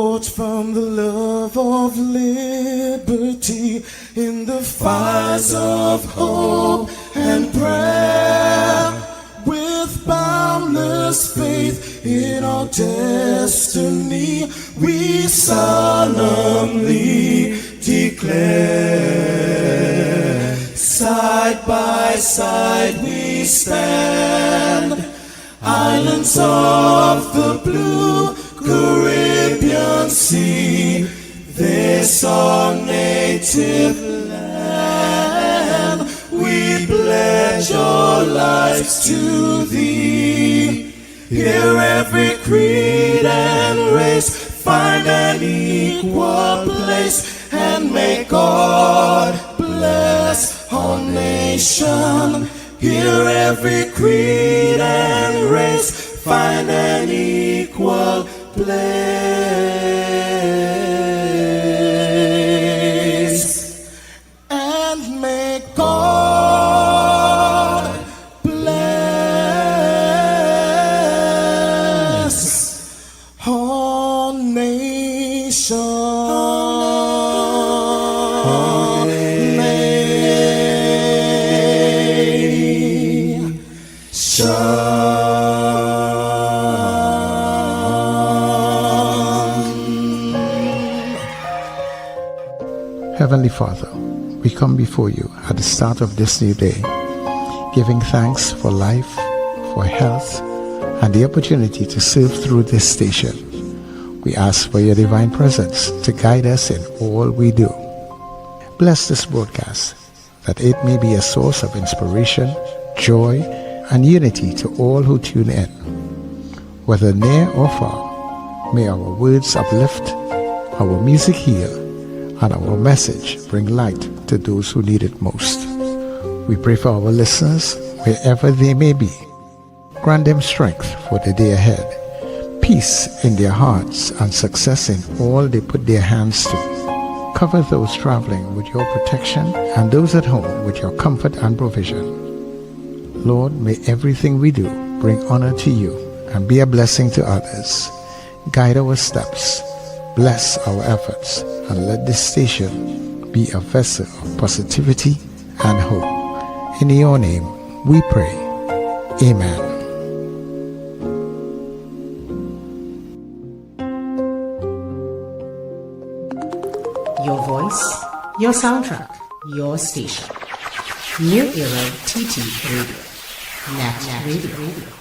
forged from the love of liberty in the fires of hope and prayer. With boundless faith in our destiny, we solemnly declare, side by side we stand, islands of the blue Caribbean Sea, this our native land. We pledge our lives to thee. Here every creed and race find an equal place, and may God bless our nation. Here every creed and race find an equal place, and may God bless our nation. Heavenly Father, we come before you at the start of this new day, giving thanks for life, for health, and the opportunity to serve through this station. We ask for your divine presence to guide us in all we do. Bless this broadcast, that it may be a source of inspiration, joy, and unity to all who tune in. Whether near or far, may our words uplift, our music heal, and our message bring light to those who need it most. We pray for our listeners, wherever they may be. Grant them strength for the day ahead, peace in their hearts, and success in all they put their hands to. Cover those traveling with your protection, and those at home with your comfort and provision. Lord, may everything we do bring honor to you and be a blessing to others. Guide our steps, bless our efforts, and let this station be a vessel of positivity and hope. In your name we pray. Amen. Your voice, your soundtrack, your station. New Era TT Radio. NETT Radio.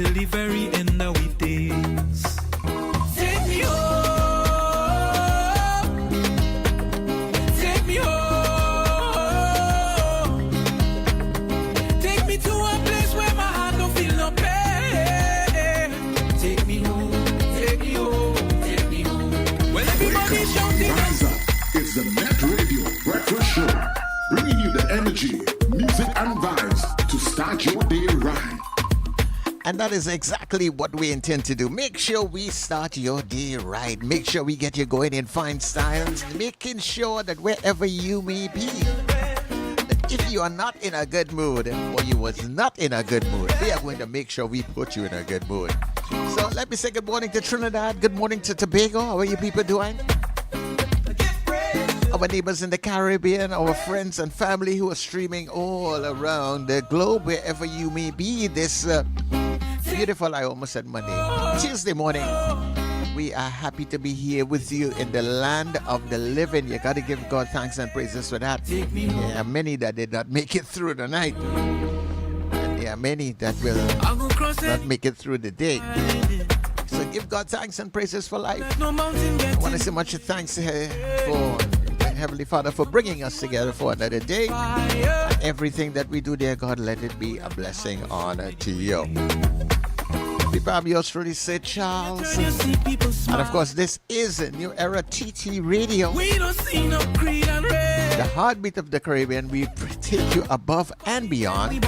till the very end of we days. Take me home, take me home, take me to a place where my heart don't feel no pain. Take me home, take me home, take me home. Well, everybody shouting. Rise up. It's the NETT Radio Breakfast Show, bringing you the energy, music, and vibes to start your day right. And that is exactly what we intend to do. Make sure we start your day right. Make sure we get you going in fine styles. Making sure that wherever you may be, that if you are not in a good mood or you was not in a good mood, we are going to make sure we put you in a good mood. So let me say good morning to Trinidad. Good morning to Tobago. How are you people doing? Our neighbors in the Caribbean, our friends and family who are streaming all around the globe, wherever you may be, this beautiful, I almost said Monday, Tuesday morning. We are happy to be here with you in the land of the living. You got to give God thanks and praises for that. There are many that did not make it through the night. And there are many that will not make it through the day. So give God thanks and praises for life. I want to say much thanks for Heavenly Father for bringing us together for another day. And everything that we do, dear God, let it be a blessing, honor to you. People, I'm yours truly, Sir Charles. And of course, this is a New Era TT Radio. The heartbeat of the Caribbean. We take you above and beyond.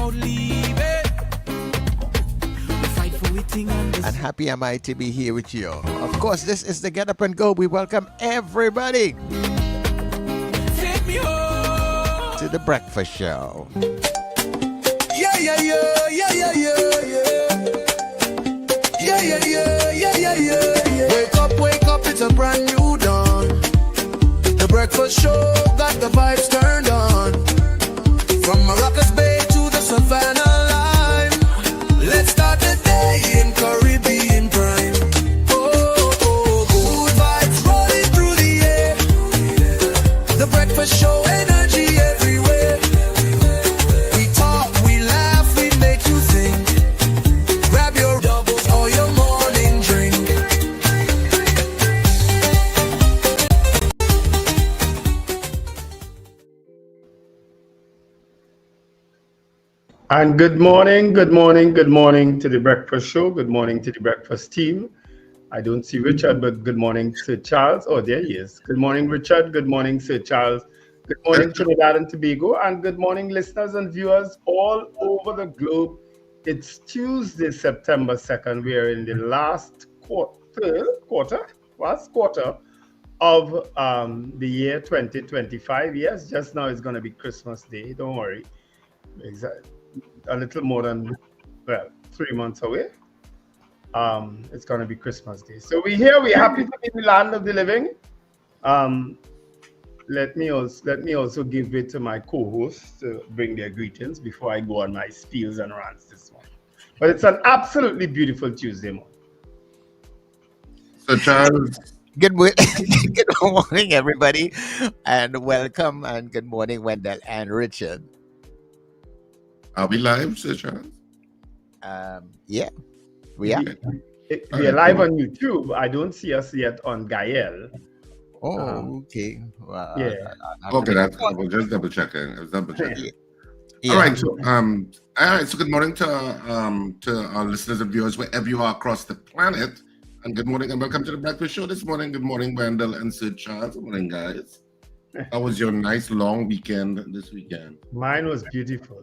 And happy am I to be here with you. Of course, this is the Get Up and Go. We welcome everybody to the breakfast show. Yeah, yeah, yeah, yeah, yeah, yeah, yeah. Yeah, yeah, yeah, yeah, yeah, yeah. Wake up, it's a brand new dawn. The breakfast show got the vibes turned on. From Maracas Bay to the Savannah line. Let's start the day in Caribbean prime. Good vibes rolling through the air. The breakfast show energy everywhere. We talk, we laugh, we make you think. Grab your doubles or your morning drink. And good morning to the breakfast show. Good morning to the breakfast team. I don't see Richard, but good morning, Sir Charles. Oh, there he is. Good morning, Richard. Good morning, Sir Charles. Good morning, Trinidad and Tobago. And good morning, listeners and viewers all over the globe. It's Tuesday, September 2nd. We are in the last quarter of the year 2025. Yes, just now it's going to be Christmas Day. Don't worry. Exactly. A little more than, 3 months away. It's going to be Christmas Day. So we're here. We're happy to be in the land of the living. Let me also give it to my co-hosts to bring their greetings before I go on my spiels and rants this morning. But it's an absolutely beautiful Tuesday morning. So Charles. Good morning, everybody, and welcome, and good morning, Wendell and Richard. Are we live, Sir Charles? Yeah, we are. We are live on YouTube. I don't see us yet on Gayelle. Oh, okay. Well, yeah. Okay, I was just double checking. Yeah. All right. So, So good morning to our listeners and viewers wherever you are across the planet, and good morning and welcome to the breakfast show this morning. Good morning, Wendell and Sir Charles. Good morning, guys. How was your nice long weekend this weekend? Mine was beautiful.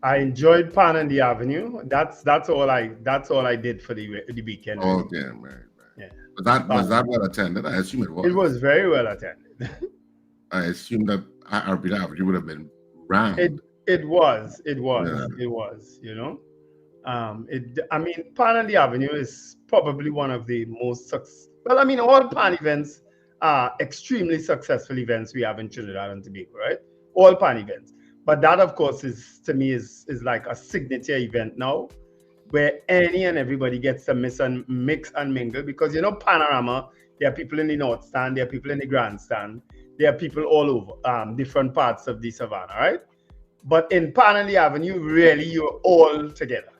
I enjoyed Pan on the Avenue. That's all I did for the weekend. Okay, right. Yeah. Was that well attended? I assume it was. It was very well attended. I assume that Arbiter Avenue would have been rammed. It was. You know, Pan on the Avenue is probably one of the most all Pan events are extremely successful events we have in Trinidad and Tobago, right? All Pan events. But that, of course, is like a signature event now, where any and everybody gets to mix and mingle. Because, you know, Panorama, there are people in the North Stand, there are people in the Grandstand, there are people all over different parts of the Savannah, right? But in Pan on the Avenue, really, you're all together.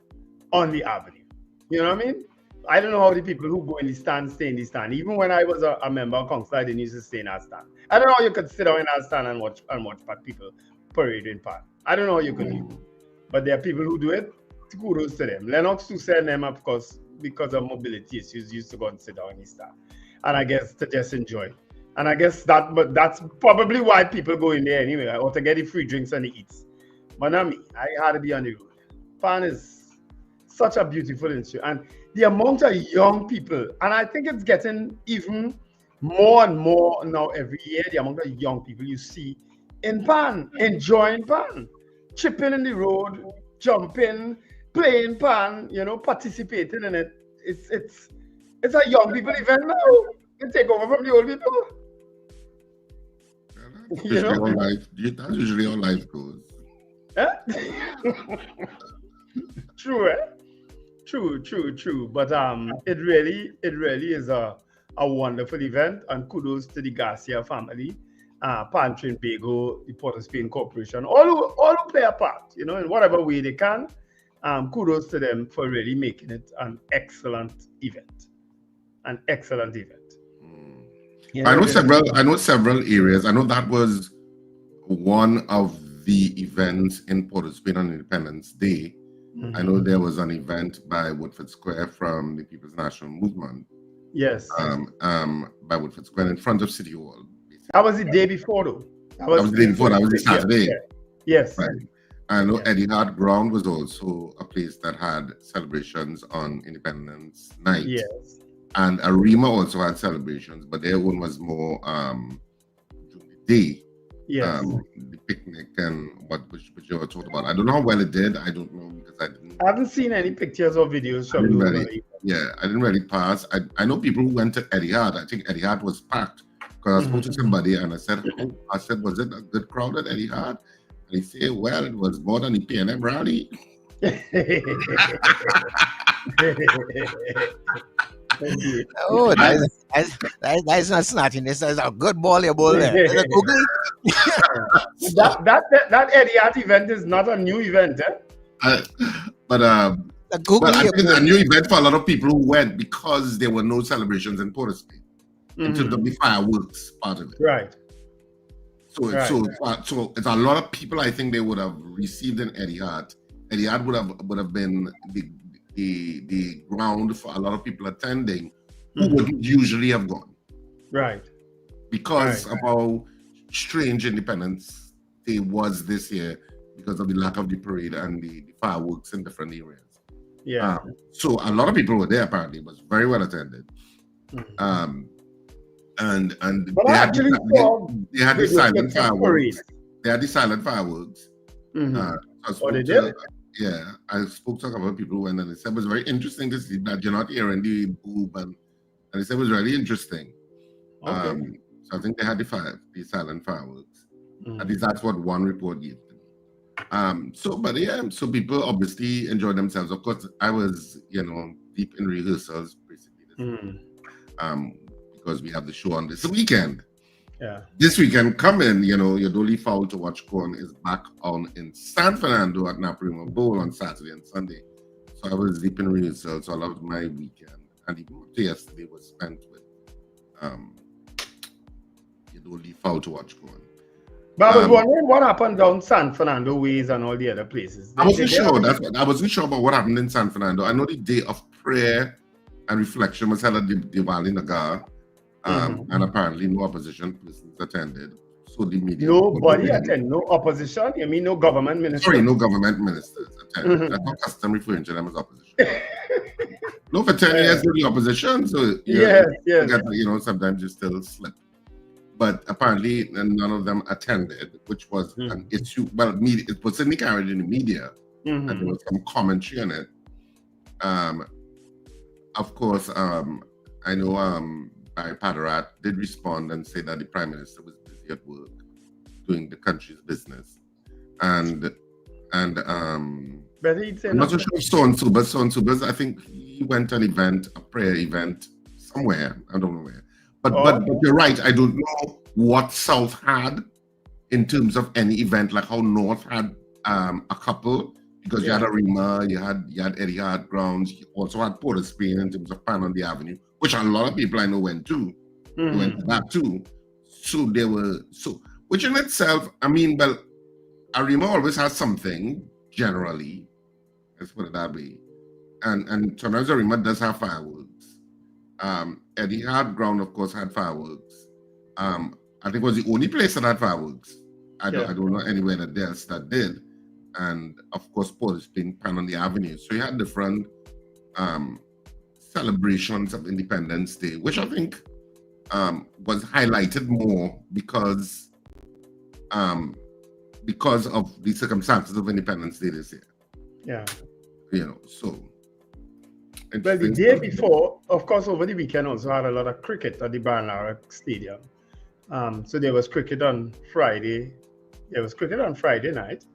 on the avenue. You know what I mean? I don't know how the people who go in the stand stay in the stand. Even when I was a member of council, I didn't used to stay in that stand. I don't know how you could sit down in that stand and watch people parade in park. I don't know how you could do it. But there are people who do it. Kudos to them. Lennox to send them, of course, because of mobility issues, used to go and sit down in the stand. And I guess to just enjoy. And I guess that's probably why people go in there anyway, or to get the free drinks and the eats. But not me. I had to be on the road. Pan is such a beautiful instrument. And the amount of young people, and I think it's getting even more and more now every year, the amount of young people you see in Pan, enjoying Pan, chipping in the road, jumping, playing Pan, participating in it. It's a young people event now. You take over from the old people. That's usually how life goes. Huh? True, eh? True. But it really is a wonderful event, and kudos to the Garcia family, Pan Trinidad, the Port of Spain Corporation, all who play a part, in whatever way they can. Kudos to them for really making it an excellent event. I know several areas. I know that was one of the events in Port of Spain on Independence Day. Mm-hmm. I know there was an event by Woodford Square from the People's National Movement. Yes. By Woodford Square in front of City Hall. Basically. That was the day before, though. That was the day before. That was the Saturday. Yeah. Yes. Right. I know Eddie Hart Ground was also a place that had celebrations on Independence Night. Yes. And Arima also had celebrations, but their one was more during the day. Yes. The picnic and which you were talking about. I don't know how well it did. I don't know because I haven't seen any pictures or videos from I didn't really pass. I know people who went to Eddie Hart. I think Eddie Hart was packed because I spoke to somebody and I said, was it a good crowd at Eddie Hart? And he said, well, it was more than the PNM rally. Oh, that's not snottiness. That's a good ball you ball there. Is it googly? that Eddie Hart event is not a new event, eh? But I think it's a new event for a lot of people who went because there were no celebrations in Port of Spain in terms of the fireworks part of it. Right. So it's a lot of people. I think they would have received an Eddie Hart. Eddie Hart would have been the ground for a lot of people attending who wouldn't usually have gone. Right. Because of how strange Independence Day was this year because of the lack of the parade and the fireworks in different areas. Yeah. So a lot of people were there apparently. It was very well attended. And they had the silent fireworks. They had the silent fireworks. They did? Yeah, I spoke to a couple of people who went and they said it was very interesting to see that you're not hearing the boom, and they said it was really interesting. Okay. So I think they had the silent fireworks. At least that's what one report gave to me. So people obviously enjoyed themselves. Of course, I was, deep in rehearsals basically. Because we have the show on this weekend. Yeah. This weekend coming, your Dolly Fowl to Watch Corn is back on in San Fernando at Naparima Bowl on Saturday and Sunday. So I was deep in rehearsals, so I loved my weekend. And even yesterday was spent with your Dolly Fowl to Watch Corn. But I was wondering what happened down San Fernando ways and all the other places. I wasn't sure about what happened in San Fernando. I know the day of prayer and reflection was held at the Diwali Nagar. And apparently no opposition persons attended. So the media. Nobody attended. No opposition? You mean no government ministers? Sorry, no government ministers attended. That's not custom referring to them as opposition. No, for 10 years they're the opposition. So yes. Sometimes you still slip. But apparently none of them attended, which was an issue. Well, it was certainly carried in the media, and there was some commentary on it. Of course, I know Barry Padarat did respond and say that the Prime Minister was busy at work doing the country's business. And but he'd say I'm not so sure of Son Subas, I think he went to an event, a prayer event somewhere. I don't know where. But you're right, I don't know what South had in terms of any event, like how North had a couple, because you had Arima, you had Eddie Hart grounds, you also had Port of Spain in terms of Pan on the Avenue, which a lot of people I know went to. They went to that too. So they were which in itself, I mean, well, Arima always has something generally. Let's put it that way. And sometimes Arima does have fireworks. Eddie Hart ground, of course, had fireworks. I think it was the only place that had fireworks. I don't know anywhere else that did. And of course, Port of Spain, Pan on the Avenue. So you had different celebrations of Independence Day, which I think was highlighted more because of the circumstances of Independence Day this year. Yeah. So. Well, the day before, of course, over the weekend also had a lot of cricket at the Barnara Stadium. So there was cricket on Friday. There was cricket on Friday night.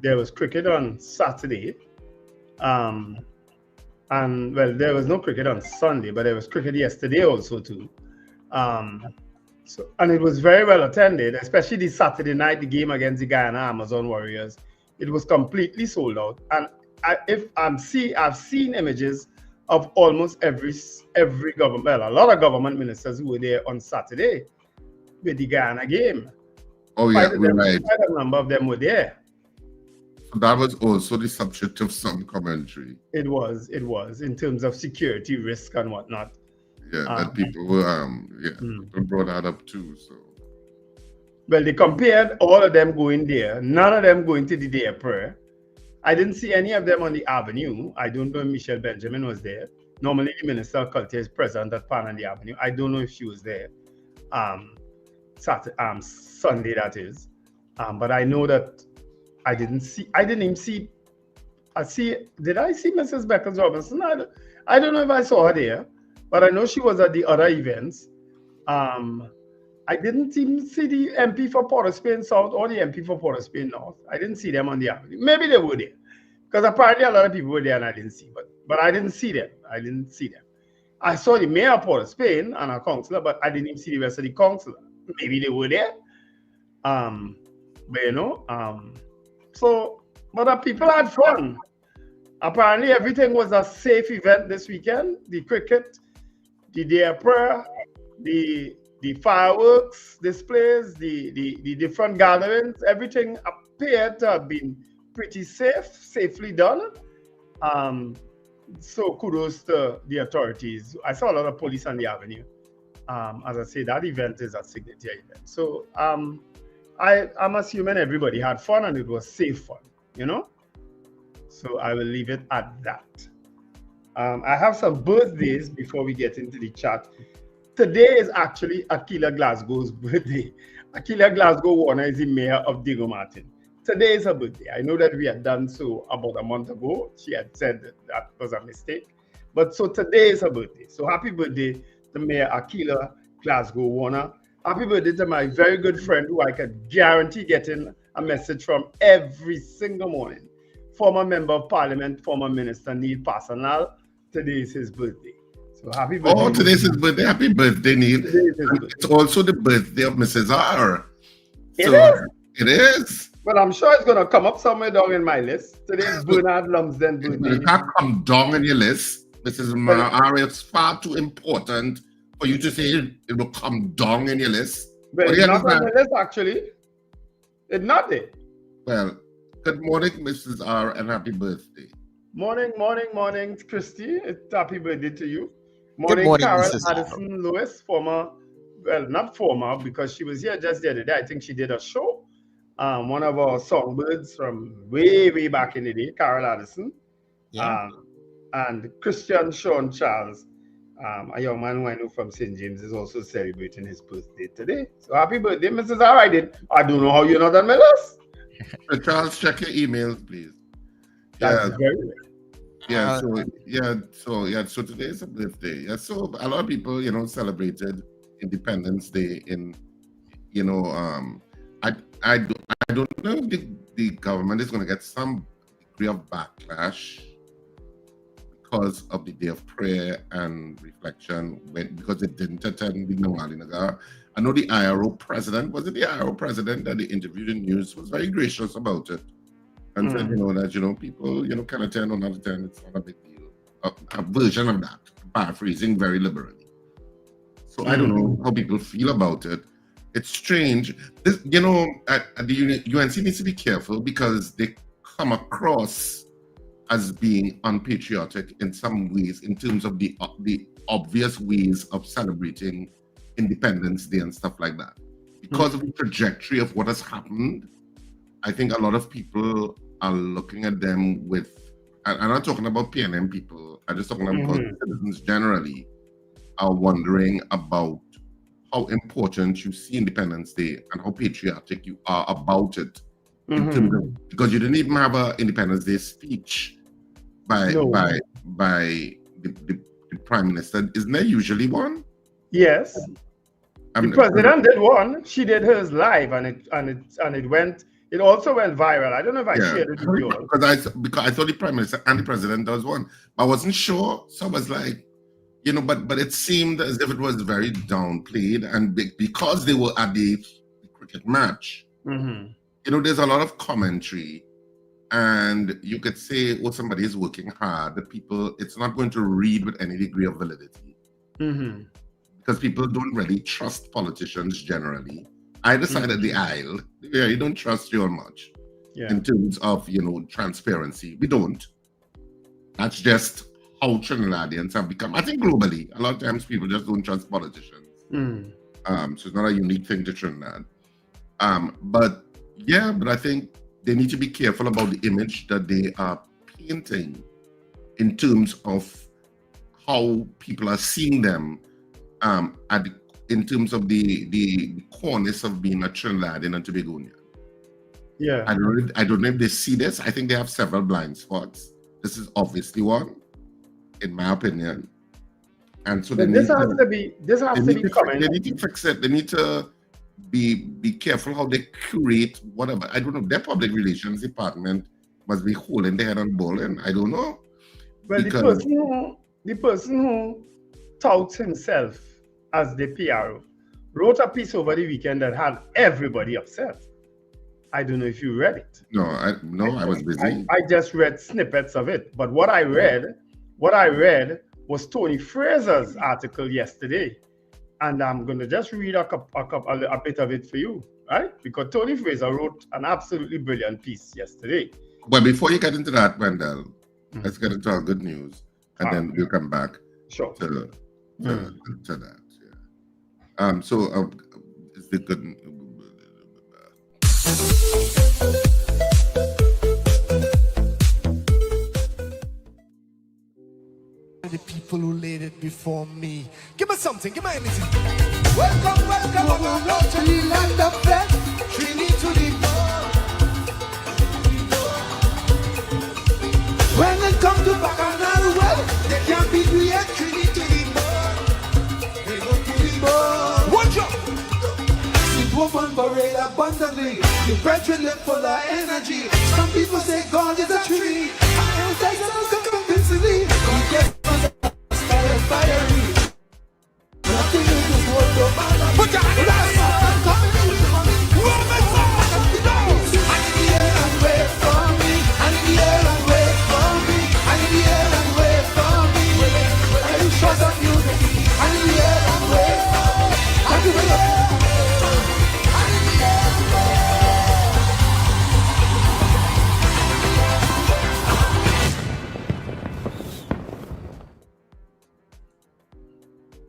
There was cricket on Saturday. And well, there was no cricket on Sunday, but there was cricket yesterday also too. And it was very well attended, especially the Saturday night, the game against the Guyana Amazon Warriors. It was completely sold out. And I've seen images of almost every government, well, a lot of government ministers who were there on Saturday with the Guyana game. Oh yeah, we're right. Quite a number of them were there. So that was also the subject of some commentary. It was in terms of security risk and whatnot. Yeah, that people were people brought that up too. So well, they compared all of them going there, none of them going to the day of prayer. I didn't see any of them on the avenue. I don't know if Michelle Benjamin was there. Normally, the Minister of Culture is present at Pan on the Avenue. I don't know if she was there Sunday, that is. But I know that I didn't even see. Did I see Mrs. Beckles Robinson? I don't know if I saw her there, but I know she was at the other events. I didn't even see the MP for Port of Spain South or the MP for Port of Spain North. I didn't see them on the avenue. Maybe they were there, because apparently a lot of people were there and I didn't see. But I didn't see them. I saw the mayor of Port of Spain and a councillor, but I didn't even see the rest of the councillor. Maybe they were there. But people had fun. Apparently everything was a safe event this weekend. The cricket, the day of prayer, the fireworks displays, the different gatherings, everything appeared to have been pretty safely done. So kudos to the authorities. I saw a lot of police on the avenue. As I say, that event is a signature event. So I'm assuming everybody had fun and it was safe fun, So I will leave it at that. I have some birthdays before we get into the chat. Today is actually Akila Glasgow's birthday. Akila Glasgow Warner is the mayor of Diego Martin. Today is her birthday. I know that we had done so about a month ago. She had said that was a mistake. But so today is her birthday. So happy birthday to Mayor Akila Glasgow Warner. Happy birthday to my very good friend who I could guarantee getting a message from every single morning. Former Member of Parliament, former Minister Neil Pasanal. Today is his birthday. So happy birthday. Oh, today's his birthday. Happy birthday, Neil. It's also the birthday of Mrs. R. It is. Well, I'm sure it's going to come up somewhere down in my list. Today is Bernard Lumsden's birthday. It can't come down in your list. Mrs. R is far too important for you to say it will come down in your list. But it's not on the list, actually. It's not there. Well, good morning, Mrs. R, and happy birthday. Morning, Christy. Happy birthday to you. Good morning, Carol Mrs. Addison Lewis, not former, because she was here just the other day. I think she did a show. One of our songbirds from way back in the day, Carol Addison. Yeah. And Christian Sean Charles, a young man who I know from St. James, is also celebrating his birthday today. So happy birthday, Mrs. R. I don't know how you're not on my list. Charles, check your emails, please. That's very good. So today is a birthday. Yeah, so a lot of people, celebrated Independence Day I don't know if the government is going to get some degree of backlash because of the day of prayer and reflection because they didn't attend the Nawali Nagar. I know the IRO president, was it the IRO president that they interviewed in news, was very gracious about it and said, that, people, kind of 10 or not 10, it's not a big deal. A version of that, paraphrasing very liberally. So I don't know how people feel about it. It's strange. This, the UNC needs to be careful because they come across as being unpatriotic in some ways in terms of the obvious ways of celebrating Independence Day and stuff like that. Because of the trajectory of what has happened, I think a lot of people are looking at them with, I'm not talking about PNM people, I'm just talking about citizens generally, are wondering about how important you see Independence Day and how patriotic you are about it. In terms of, because you didn't even have an Independence Day speech by the Prime Minister. Isn't there usually one? Yes. The president did one. She did hers live, and it went. It also went viral. I don't know if I shared it with you. Because I thought the Prime Minister and the President does one. I wasn't sure, so I was like, but it seemed as if it was very downplayed, and because they were at the cricket match, there's a lot of commentary, and you could say, oh, somebody is working hard. The people, it's not going to read with any degree of validity. Because people don't really trust politicians generally. Either side of the aisle, you don't trust you much in terms of, transparency. We don't. That's just how Trinidadians have become. I think globally, a lot of times people just don't trust politicians. So it's not a unique thing to Trinidad. But I think they need to be careful about the image that they are painting in terms of how people are seeing them in terms of the cornice of being a Trinidadian and Tobagonian. Yeah. I don't know if they see this. I think they have several blind spots. This is obviously one, in my opinion. And so this has to be coming. They need to fix it. They need to be careful how they curate whatever. I don't know. Their public relations department must be holding their head on bowling. I don't know. Well, the person who touts himself as the PRO wrote a piece over the weekend that had everybody upset. I don't know if you read it. No, I was busy. I just read snippets of it. But what I read was Tony Fraser's article yesterday. And I'm going to just read a bit of it for you, right? Because Tony Fraser wrote an absolutely brilliant piece yesterday. But before you get into that, Wendell, let's get into our good news. And then we'll come back to that. Yeah. Is the good the people who laid it before me. Give us something, give me anything. Welcome, welcome to the land of death. Trini to the door. When they come to Bacchanal, well, they can't be yet. Trini to the door. They go to the door. Watch out! Sweet woman buried abundantly. The brethren live full of energy. Some people say God is a tree. I don't say so convincingly. God gets fiery. Nothing in this world don't matter. Put your hand up. I need the air and wait for me. I need the air and wait for me. I need the air and wait for me. I need shots of unity. I need the air and wait for me. I need the air. I need the air and wait.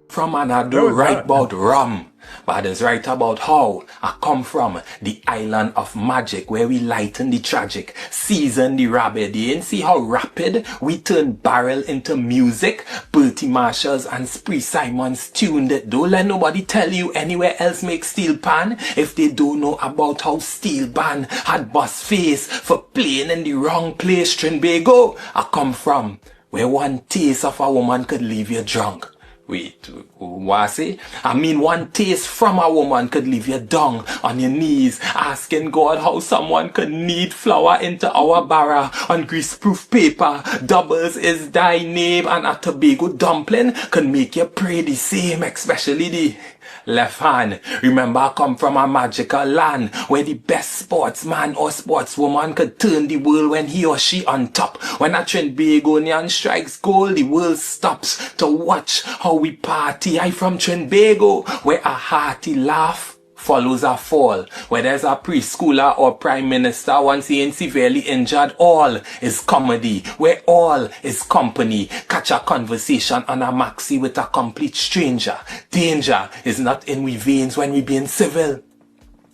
From and I do right about rum, but it's right about how I come from the island of magic where we lighten the tragic, season the rabid. You ain't see how rapid we turn barrel into music. Bertie Marshall's and Spree Simons tuned it. Don't let nobody tell you anywhere else make steel pan if they don't know about how steel band had bust face for playing in the wrong place. Trinbago, I come from where one taste of a woman could leave you drunk. Wait, what I say? I mean, one taste from a woman could leave you down on your knees, asking God how someone could knead flour into our barra on greaseproof paper. Doubles is thy name, and a Tobago dumpling can make you pray the same, especially the left hand. Remember, I come from a magical land where the best sportsman or sportswoman could turn the world when he or she on top. When a Trinbagonian strikes gold, the world stops to watch how we party. I from Trinbago, where a hearty laugh follows a fall. Where there's a preschooler or prime minister once he ain't severely injured, all is comedy. Where all is company. Catch a conversation on a maxi with a complete stranger. Danger is not in we veins when we being civil.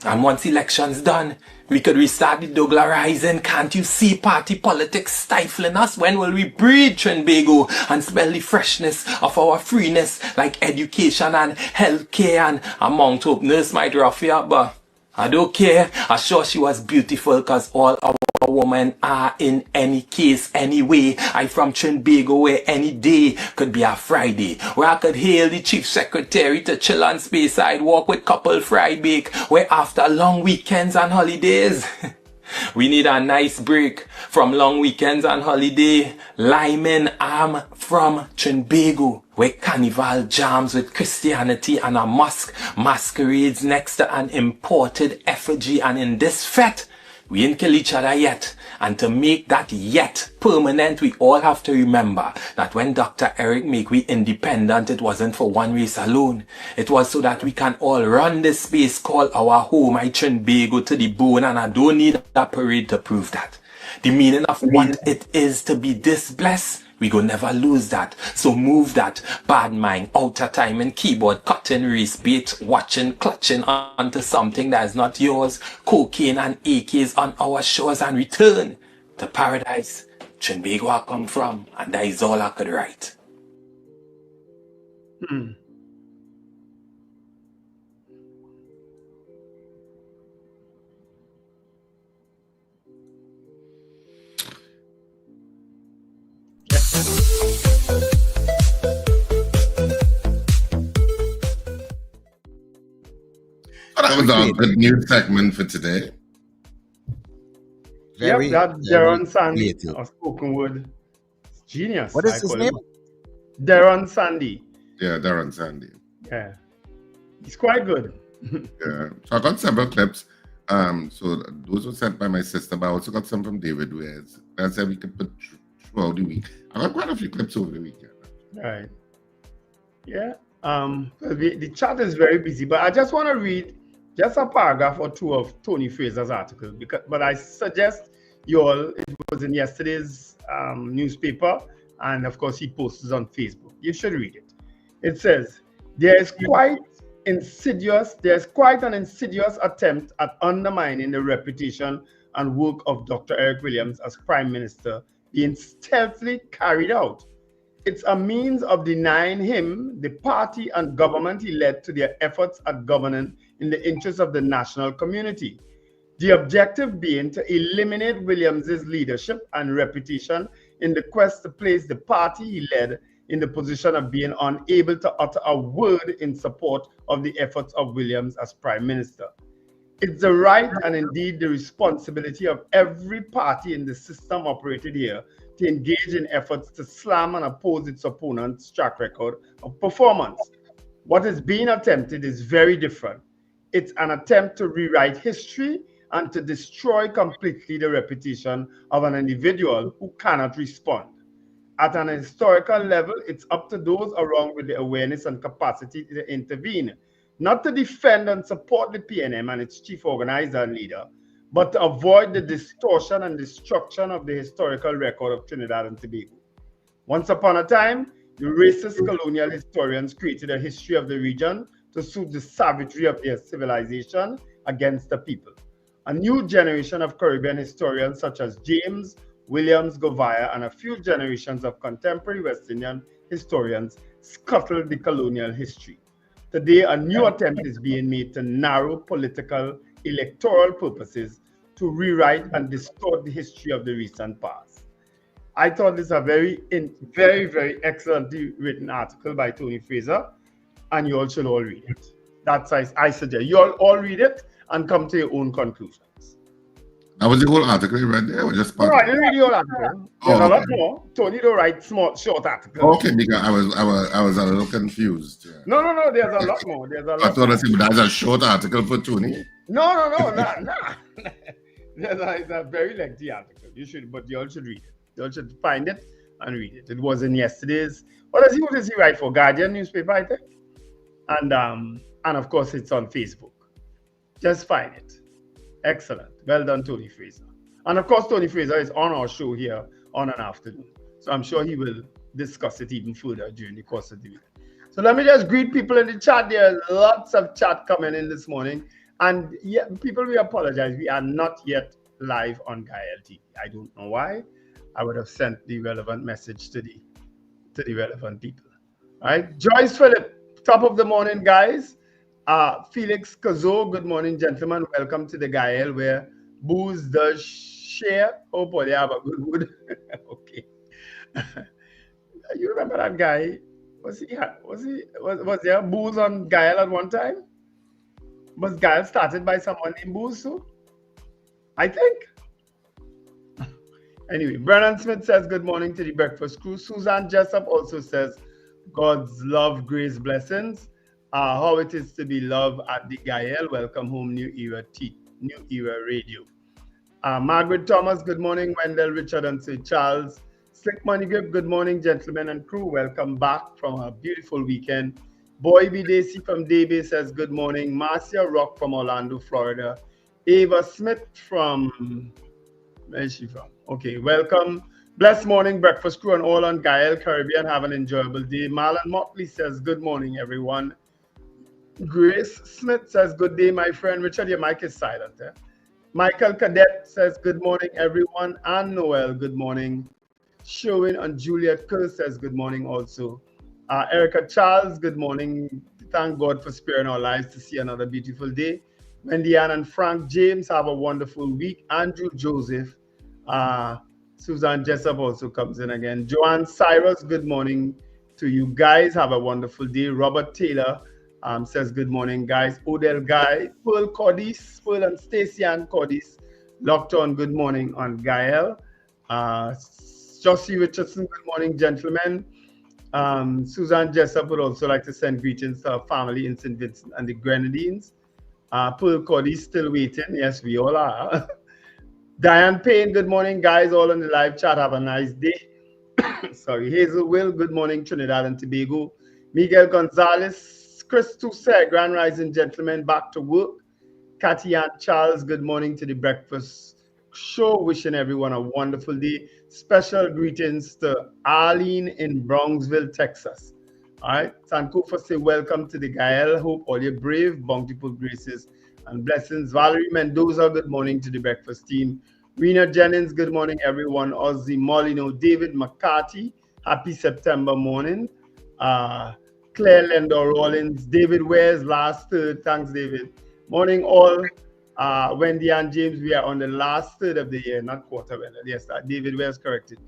And once election's done, we could restart the Douglas Rising. Can't you see party politics stifling us? When will we breathe Trinbago and smell the freshness of our freeness, like education and healthcare? And a Mount Hope nurse might rough you up, but I don't care. I'm sure she was beautiful, cause all our women are in any case anyway. I from Trinbago, where any day could be a Friday, where I could hail the chief secretary to chill on Speyside walk with couple fry bake, where after long weekends and holidays we need a nice break from long weekends and holiday. Lyman, I'm from Trinbago, where carnival jams with Christianity and a mosque masquerades next to an imported effigy. And in this fete, we ain't kill each other yet. And to make that yet permanent, we all have to remember that when Dr. Eric make we independent, it wasn't for one race alone. It was so that we can all run this space called our home. I Trinbago to the bone, and I don't need a parade to prove that. The meaning of what it is to be this blessed, we go never lose that. So move that bad mind out of time and keyboard, cutting, race bait, watching, clutching onto something that is not yours. Cocaine and AKs on our shores, and return to paradise. Trinbago I come from, and that is all I could write. That was our good news segment for today. Yep, that's Darren Sandy of Spoken Word. Genius. What is his name? Darren Sandy. Yeah, Darren Sandy. Yeah. He's quite good. Yeah. So I got several clips. So those were sent by my sister, but I also got some from David Wares. That's how we could put throughout the week. I got quite a few clips over the weekend. Right. Yeah. The chat is very busy, but I just want to read just a paragraph or two of Tony Fraser's article, but I suggest you all, it was in yesterday's newspaper, and of course he posts on Facebook. You should read it. It says, there's quite an insidious attempt at undermining the reputation and work of Dr. Eric Williams as Prime Minister being stealthily carried out. It's a means of denying him the party and government he led to their efforts at governing in the interest of the national community. The objective being to eliminate Williams's leadership and reputation in the quest to place the party he led in the position of being unable to utter a word in support of the efforts of Williams as Prime Minister. It's the right and indeed the responsibility of every party in the system operated here to engage in efforts to slam and oppose its opponent's track record of performance. What is being attempted is very different. It's an attempt to rewrite history and to destroy completely the reputation of an individual who cannot respond. At an historical level, it's up to those around with the awareness and capacity to intervene, not to defend and support the PNM and its chief organizer and leader, but to avoid the distortion and destruction of the historical record of Trinidad and Tobago. Once upon a time, the racist colonial historians created a history of the region to suit the savagery of their civilization against the people. A new generation of Caribbean historians such as James, Williams, Govaya, and a few generations of contemporary West Indian historians scuttled the colonial history. Today, a new attempt is being made to narrow political electoral purposes to rewrite and distort the history of the recent past. I thought this is a very, very excellently written article by Tony Fraser, and you all should all read it. That's I suggest you all read it and come to your own conclusions. That was the whole article you read there, or just No, part I of it? didn't read the whole article. There's a lot more. Tony don't write small, short articles. Okay, because I was a little confused. Yeah. No. There's a lot more. There's a I lot thought more. that's a short article for Tony. No, nah. It's a very lengthy article. You all should read it. You all should find it and read it. It was in yesterday's. What does he write for? Guardian newspaper, I think. And of course it's on Facebook. Just find it. Excellent. Well done, Tony Fraser. And of course, Tony Fraser is on our show here on an afternoon. So I'm sure he will discuss it even further during the course of the week. So let me just greet people in the chat. There are lots of chat coming in this morning. And yeah, people, we apologize. We are not yet live on Gayelle TV. I don't know why. I would have sent the relevant message to the relevant people. All right. Joyce Phillip, top of the morning, guys. Felix Kazo, good morning, gentlemen. Welcome to the Gayelle, where booze does share. Oh boy, they have a good. Okay. You remember that guy? Was there booze on Gayelle at one time? Was Gayelle started by someone named Booze too? I think. Anyway, Brennan Smith says good morning to the breakfast crew. Suzanne Jessup also says God's love, grace, blessings. How it is to be loved at the Gayelle. Welcome home, New Era Radio. Margaret Thomas, good morning. Wendell, Richard, and Sir Charles. Slick Money Grip, good morning, gentlemen and crew. Welcome back from a beautiful weekend. Boy B. Daisy from Daybay says good morning. Marcia Rock from Orlando, Florida. Ava Smith from, where is she from? Okay, welcome. Blessed morning, breakfast crew, and all on Gayelle Caribbean. Have an enjoyable day. Marlon Motley says good morning, everyone. Grace Smith says good day, my friend. Richard, your mic is silent. Eh? Michael Cadet says good morning, everyone. And Noel, good morning. Sherwin and Juliet Kerr says good morning also. Erica Charles, good morning. Thank God for sparing our lives to see another beautiful day. Wendy Ann and Frank James, have a wonderful week. Andrew Joseph. Susan Jessup also comes in again. Joanne Cyrus, good morning to you guys. Have a wonderful day. Robert Taylor says good morning, guys. Odell Guy, Pearl Cordis, Pearl and Stacey Ann Cordis, locked on. Good morning on Gayelle. Josie Richardson, good morning, gentlemen. Susan Jessup would also like to send greetings to her family in St. Vincent and the Grenadines. Pearl Cordis still waiting. Yes, we all are. Diane Payne, good morning, guys. All on the live chat. Have a nice day. Sorry. Hazel Will, good morning, Trinidad and Tobago. Miguel Gonzalez, Chris Toussaint, Grand Rising gentlemen, back to work. Cathy Ann Charles, good morning to the breakfast show. Wishing everyone a wonderful day. Special greetings to Arlene in Bronxville, Texas. All right. Sankofa say welcome to the Gayelle. Hope all your brave, bountiful graces and blessings. Valerie Mendoza, good morning to the breakfast team. Rena Jennings, good morning, everyone. Ozzy Molino, David McCarthy, happy September morning. Claire Lendor Rollins, David Wares, last third. Thanks, David. Morning, all. Wendy and James, we are on the last third of the year, not quarter. Yes, David Wares corrected me.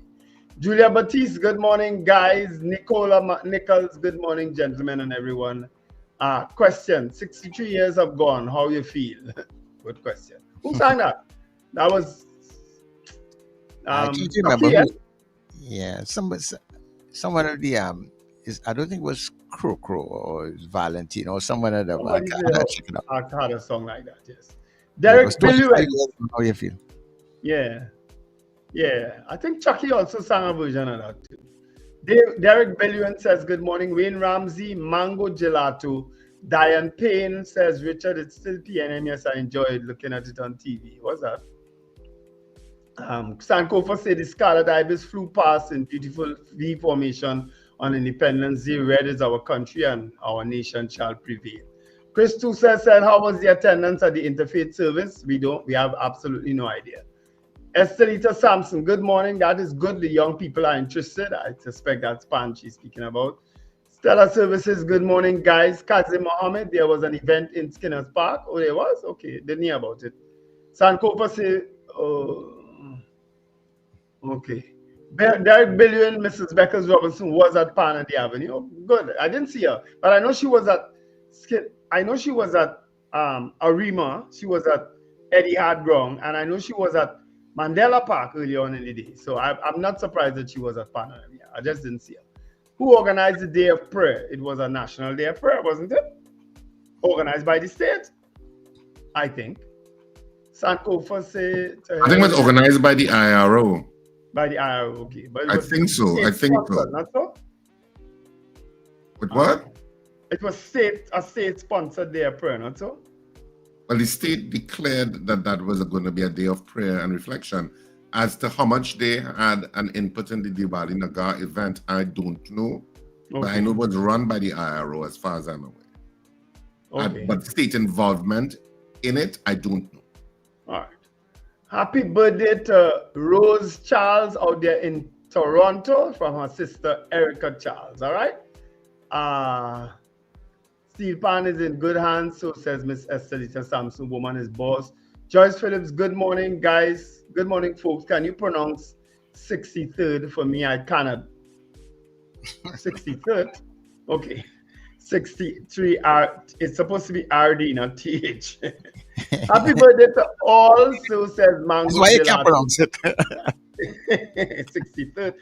Julia Batiste, good morning, guys. Nicola Nichols, good morning, gentlemen and everyone. Question, 63 years have gone. How you feel? Good question. Who sang that? That was I can't remember who. Yeah, someone of the I don't think it was Crow or Valentine or someone of them. I check it out. I had a song like that, yes. Derek Billuet. How you feel? Yeah. I think Chucky also sang a version of that too. Derek Belluan says good morning. Wayne Ramsey, Mango Gelato. Diane Payne says, Richard, it's still PNM. Yes, I enjoyed looking at it on TV. What's that? Sankofa said the Scarlet Ibis flew past in beautiful V formation on Independence Day. Red is our country and our nation shall prevail. Chris Tusa said, how was the attendance at the interfaith service? We have absolutely no idea. Estelita Sampson, good morning. That is good. The young people are interested. I suspect that's Pan she's speaking about. Stella Services, good morning, guys. Kazim Mohammed, there was an event in Skinner's Park. Oh, there was? Okay, didn't hear about it. Sankofa say, okay. Derek Billion, Mrs. Beckers Robinson was at Pan and the Avenue. Oh, good. I didn't see her, but I know she was at Arima. She was at Eddie had ground, and I know she was at Mandela Park early on in the day. So I'm not surprised that she was at Panama. I just didn't see her. Who organized the day of prayer? It was a national day of prayer, wasn't it? Organized by the state, I think. Sankofa said. I think it was organized by the IRO. By the IRO, okay. But I think so. I think so. Not so? With what? It was a state-sponsored day of prayer, not so? Well, the state declared that that was going to be a day of prayer and reflection. As to how much they had an input in the Diwali Nagar event, I don't know. Okay. But I know it was run by the IRO as far as I'm aware. Okay. But state involvement in it, I don't know. All right. Happy birthday to Rose Charles out there in Toronto from her sister Erica Charles. All right. Steel Pan is in good hands, so says Miss Estelita Samson, woman is boss. Joyce Phillips, good morning, guys. Good morning, folks. Can you pronounce 63rd for me? I cannot. 63rd? Okay. 63 R. It's supposed to be RD, not TH. Happy birthday to all, so says Mango. That's why you can't pronounce it. 63rd.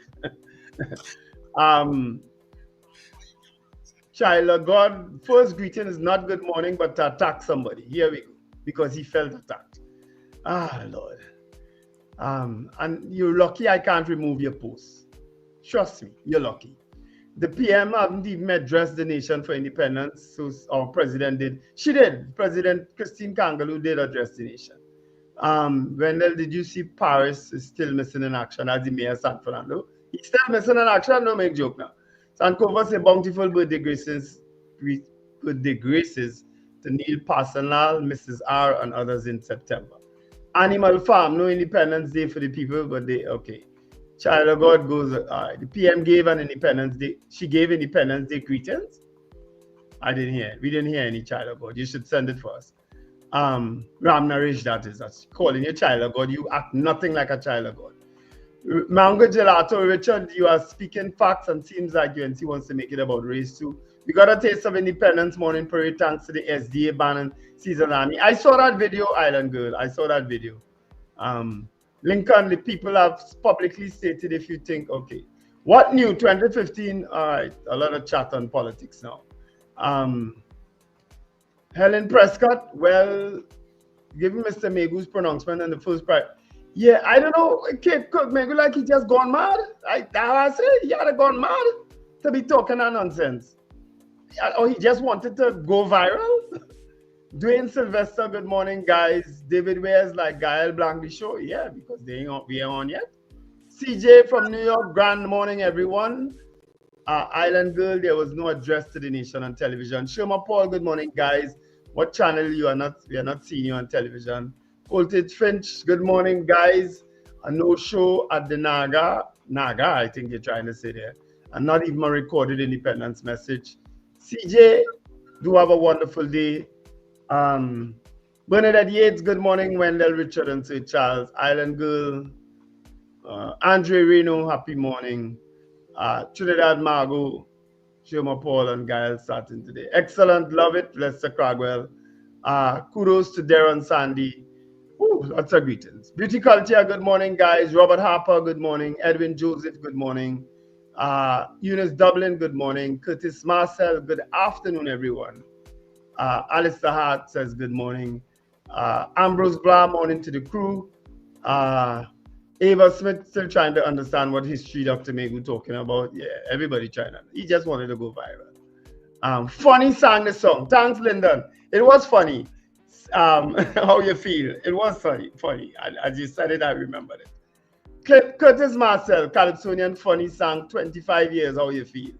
Child of God, first greeting is not good morning, but to attack somebody. Here we go. Because he felt attacked. Ah, Lord. And you're lucky I can't remove your post. Trust me, you're lucky. The PM haven't even addressed the nation for independence, so our president did. She did. President Christine Kangaloo did address the nation. Wendell, did you see Paris is still missing in action as the mayor of San Fernando? He's still missing in action, don't make joke now. Sankova say bountiful birthday graces to Neil Parsonal, Mrs. R, and others in September. Animal Farm, no Independence Day for the people, but they, okay. Child of God goes, the PM gave an Independence Day, she gave Independence Day greetings? I didn't hear, we didn't hear any Child of God. You should send it for us. Ram Naresh, that's calling you Child of God. You act nothing like a Child of God. Mango Gelato, Richard, you are speaking facts and seems like UNC wants to make it about race too. We got a taste of Independence Morning Parade thanks to the SDA banning Caesar Army. I saw that video, Island Girl. I saw that video. Lincoln, the people have publicly stated if you think, okay. What new? 2015? All right, a lot of chat on politics now. Helen Prescott, well, given Mr. Megu's pronouncement in the first part. Yeah, I don't know. Cape Cook, Megu, like he just gone mad. I say he had gone mad to be talking that nonsense. Or he just wanted to go viral. Dwayne Sylvester, good morning, guys. David Ware's like Gayelle Blanc the show. Yeah, because we ain't on yet. CJ from New York, grand morning, everyone. Island Girl, there was no address to the nation on television. Shoma Paul, good morning, guys. What channel we are not seeing you on television. Voltage Finch, good morning, guys. A no show at the Naga, I think you're trying to say there. And not even a recorded independence message. CJ, do have a wonderful day. Bernadette Yates, good morning. Wendell, Richard, and Sir Charles. Island Girl. Andre Reno, happy morning. Trinidad Margot, Shoma Paul, and Gayelle starting today. Excellent, love it. Lester Cragwell. Kudos to Darren Sandy. Ooh, lots of greetings. Beauty Culture, good morning, guys. Robert Harper, good morning. Edwin Joseph, good morning. Eunice Dublin, good morning. Curtis Marcel, good afternoon, everyone. Alistair Hart says good morning. Ambrose Blah, morning to the crew. Ava Smith still trying to understand what history Dr. Megu talking about. Yeah, everybody trying to. He just wanted to go viral. Funny sang the song. Thanks, Lyndon. It was funny. How you feel? It was funny. As you said it, I remembered it. Curtis Marcel, Calypsonian funny sang 25 years. How you feel?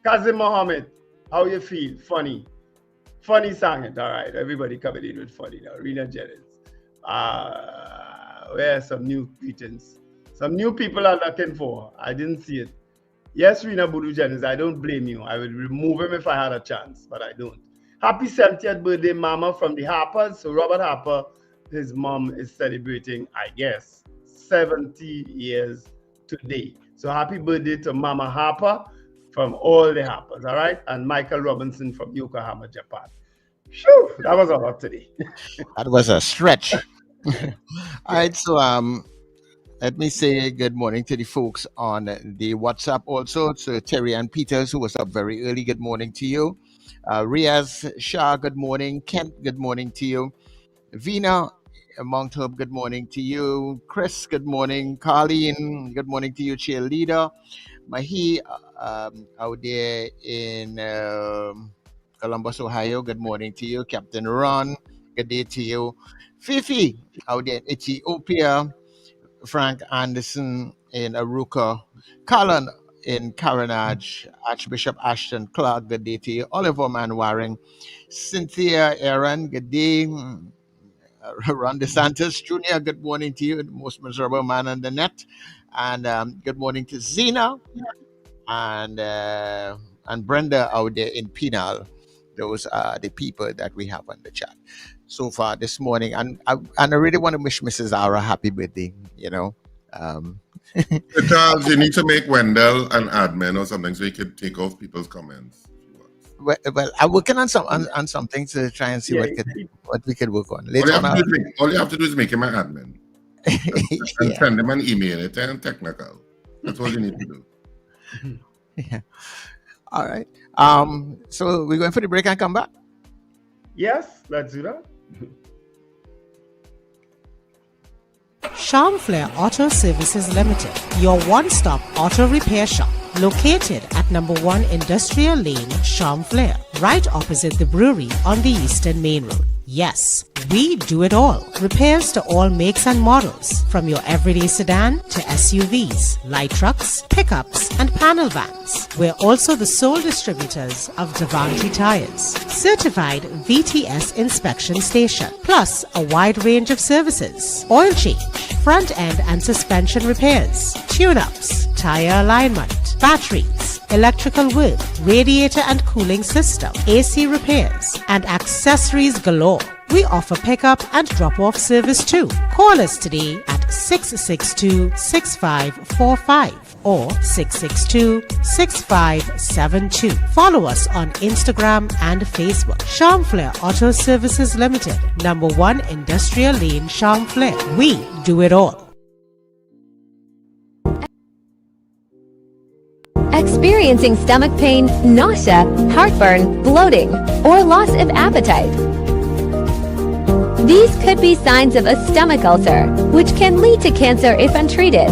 Kazim Mohammed, how you feel? Funny sang it. All right, everybody coming in with funny now. Rena Jennings. Where are some new greetings? Some new people are looking for. I didn't see it. Yes, Rena Budu Jennings, I don't blame you. I would remove him if I had a chance, but I don't. Happy 70th birthday, Mama, from the Harpers. So Robert Harper, his mom is celebrating, I guess, 70 years today. So happy birthday to Mama Harper from all the Harpers, all right? And Michael Robinson from Yokohama, Japan. Phew, that was a lot today. That was a stretch. All right, so let me say good morning to the folks on the WhatsApp also. To Terry Ann Peters, who was up very early. Good morning to you. Riaz Shah, good morning. Kent, good morning to you. Vina Mount Hope, good morning to you. Chris, good morning. Carleen, good morning to you. Cheerleader. Mahi, out there in Columbus, Ohio, good morning to you. Captain Ron, good day to you. Fifi, out there in Ethiopia. Frank Anderson in Aruka. Colin in Carenage. Archbishop Ashton Clark, good day to you. Oliver Manwaring. Cynthia Aaron, good day. Ron DeSantis Jr., good morning to you, the most miserable man on the net. And good morning to Zena and Brenda out there in Penal. Those are the people that we have on the chat so far this morning. And I really want to wish Mrs. Zara happy birthday, you know. Charles, you need to make Wendell an admin or something so he could take off people's comments. Well, I'm working on something to try and see what we could work on. All you have to do is make him an admin. And send him an email. It's technical. That's all you need to do. Yeah. All right. So we're going for the break and come back? Yes, let's do that. Charm Flair Auto Services Limited, your one-stop auto repair shop, located at number 1 Industrial Lane, Charm Flair, right opposite the brewery on the Eastern Main Road. Yes, we do it all. Repairs to all makes and models, from your everyday sedan to SUVs, light trucks, pickups, and panel vans. We're also the sole distributors of Davantry tires, certified VTS inspection station, plus a wide range of services: oil change, front end and suspension repairs, tune-ups, tire alignment, batteries, electrical work, radiator and cooling system, AC repairs, and accessories galore. We offer pickup and drop-off service too. Call us today at 662-6545 or 662-6572. Follow us on Instagram and Facebook. Charm Flair Auto Services Limited, number 1 Industrial Lane, Charm Flair. We do it all. Experiencing stomach pain, nausea, heartburn, bloating, or loss of appetite. These could be signs of a stomach ulcer, which can lead to cancer if untreated.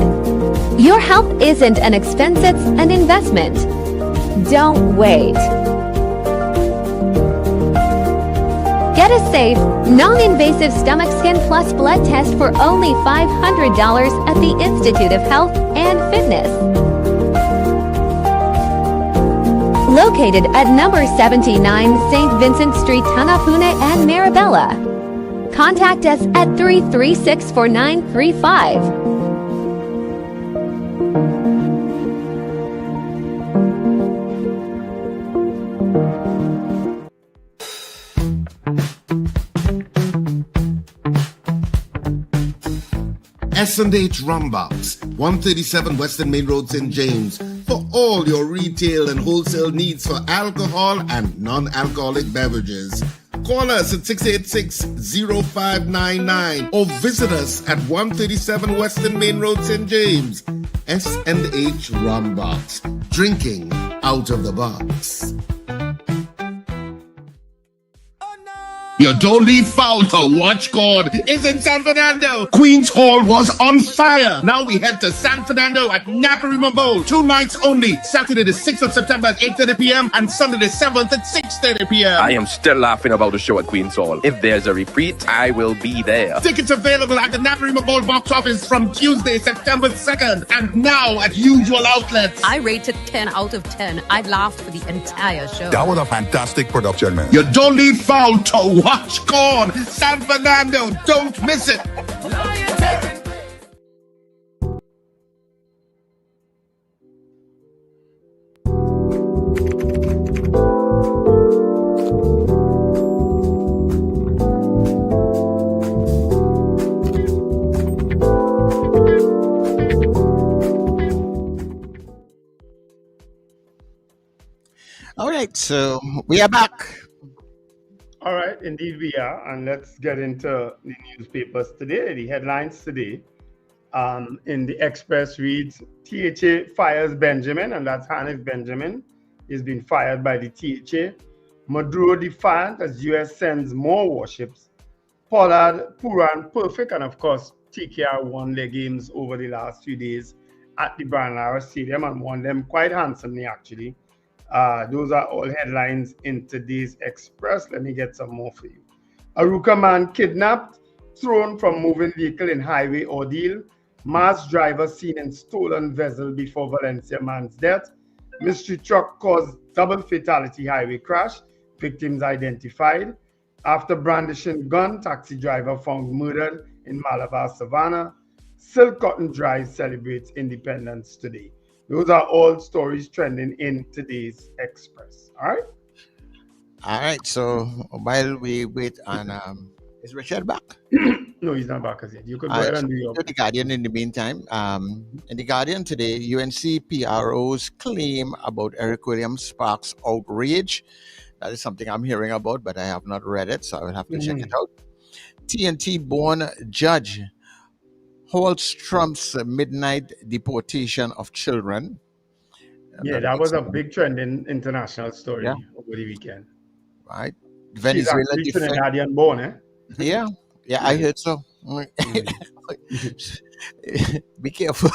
Your health isn't an expense, it's an investment. Don't wait. Get a safe, non-invasive stomach scan plus blood test for only $500 at the Institute of Health and Fitness. Located at number 79 St. Vincent Street, Tanapune and Marabella. Contact us at 336-4935. S&H Rumbox, 137 Western Main Road, St. James, for all your retail and wholesale needs for alcohol and non-alcoholic beverages. Call us at 686-0599 or visit us at 137 Western Main Road, St. James. S&H Rumbox, drinking out of the box. Your don't leave foul to watch God is in San Fernando. Queen's Hall was on fire. Now we head to San Fernando at Naparima Bowl. 2 nights only. Saturday the 6th of September at 8:30 p.m. and Sunday the 7th at 6:30 p.m. I am still laughing about the show at Queen's Hall. If there's a repeat, I will be there. Tickets available at the Naparima Bowl box office from Tuesday, September 2nd, and now at usual outlets. I rate it 10 out of 10. I laughed for the entire show. That was a fantastic production, man. You don't leave foul to watch God. San Fernando, don't miss it. All right, so we are back. All right, indeed we are. And let's get into the newspapers today. The headlines today in the Express reads, THA fires Benjamin, and that's Hanif Benjamin. He's been fired by the THA. Maduro defiant as US sends more warships. Pollard, Puran, perfect, and of course, TKR won their games over the last few days at the Brian Lara Stadium and won them quite handsomely, actually. Those are all headlines in today's Express. Let me get some more for you. Aruka man kidnapped, thrown from moving vehicle in highway ordeal. Mass driver seen in stolen vessel before Valencia man's death. Mystery truck caused double fatality highway crash. Victims identified. After brandishing gun, taxi driver found murdered in Malabar Savannah. Silk Cotton Drive celebrates independence today. Those are all stories trending in today's Express. All right? All right. So while we wait on, is Richard back? No, he's not back as yet. You could go ahead and do your... The Guardian in the meantime. In the Guardian today, UNC PRO's claim about Eric Williams sparks outrage. That is something I'm hearing about, but I have not read it, so I will have to check it out. TNT-born judge holds Trump's midnight deportation of children. Yeah, that was a big trend in international story over the weekend. Right. Venezuela Trinidadian born, eh? Yeah, I heard so. Be careful.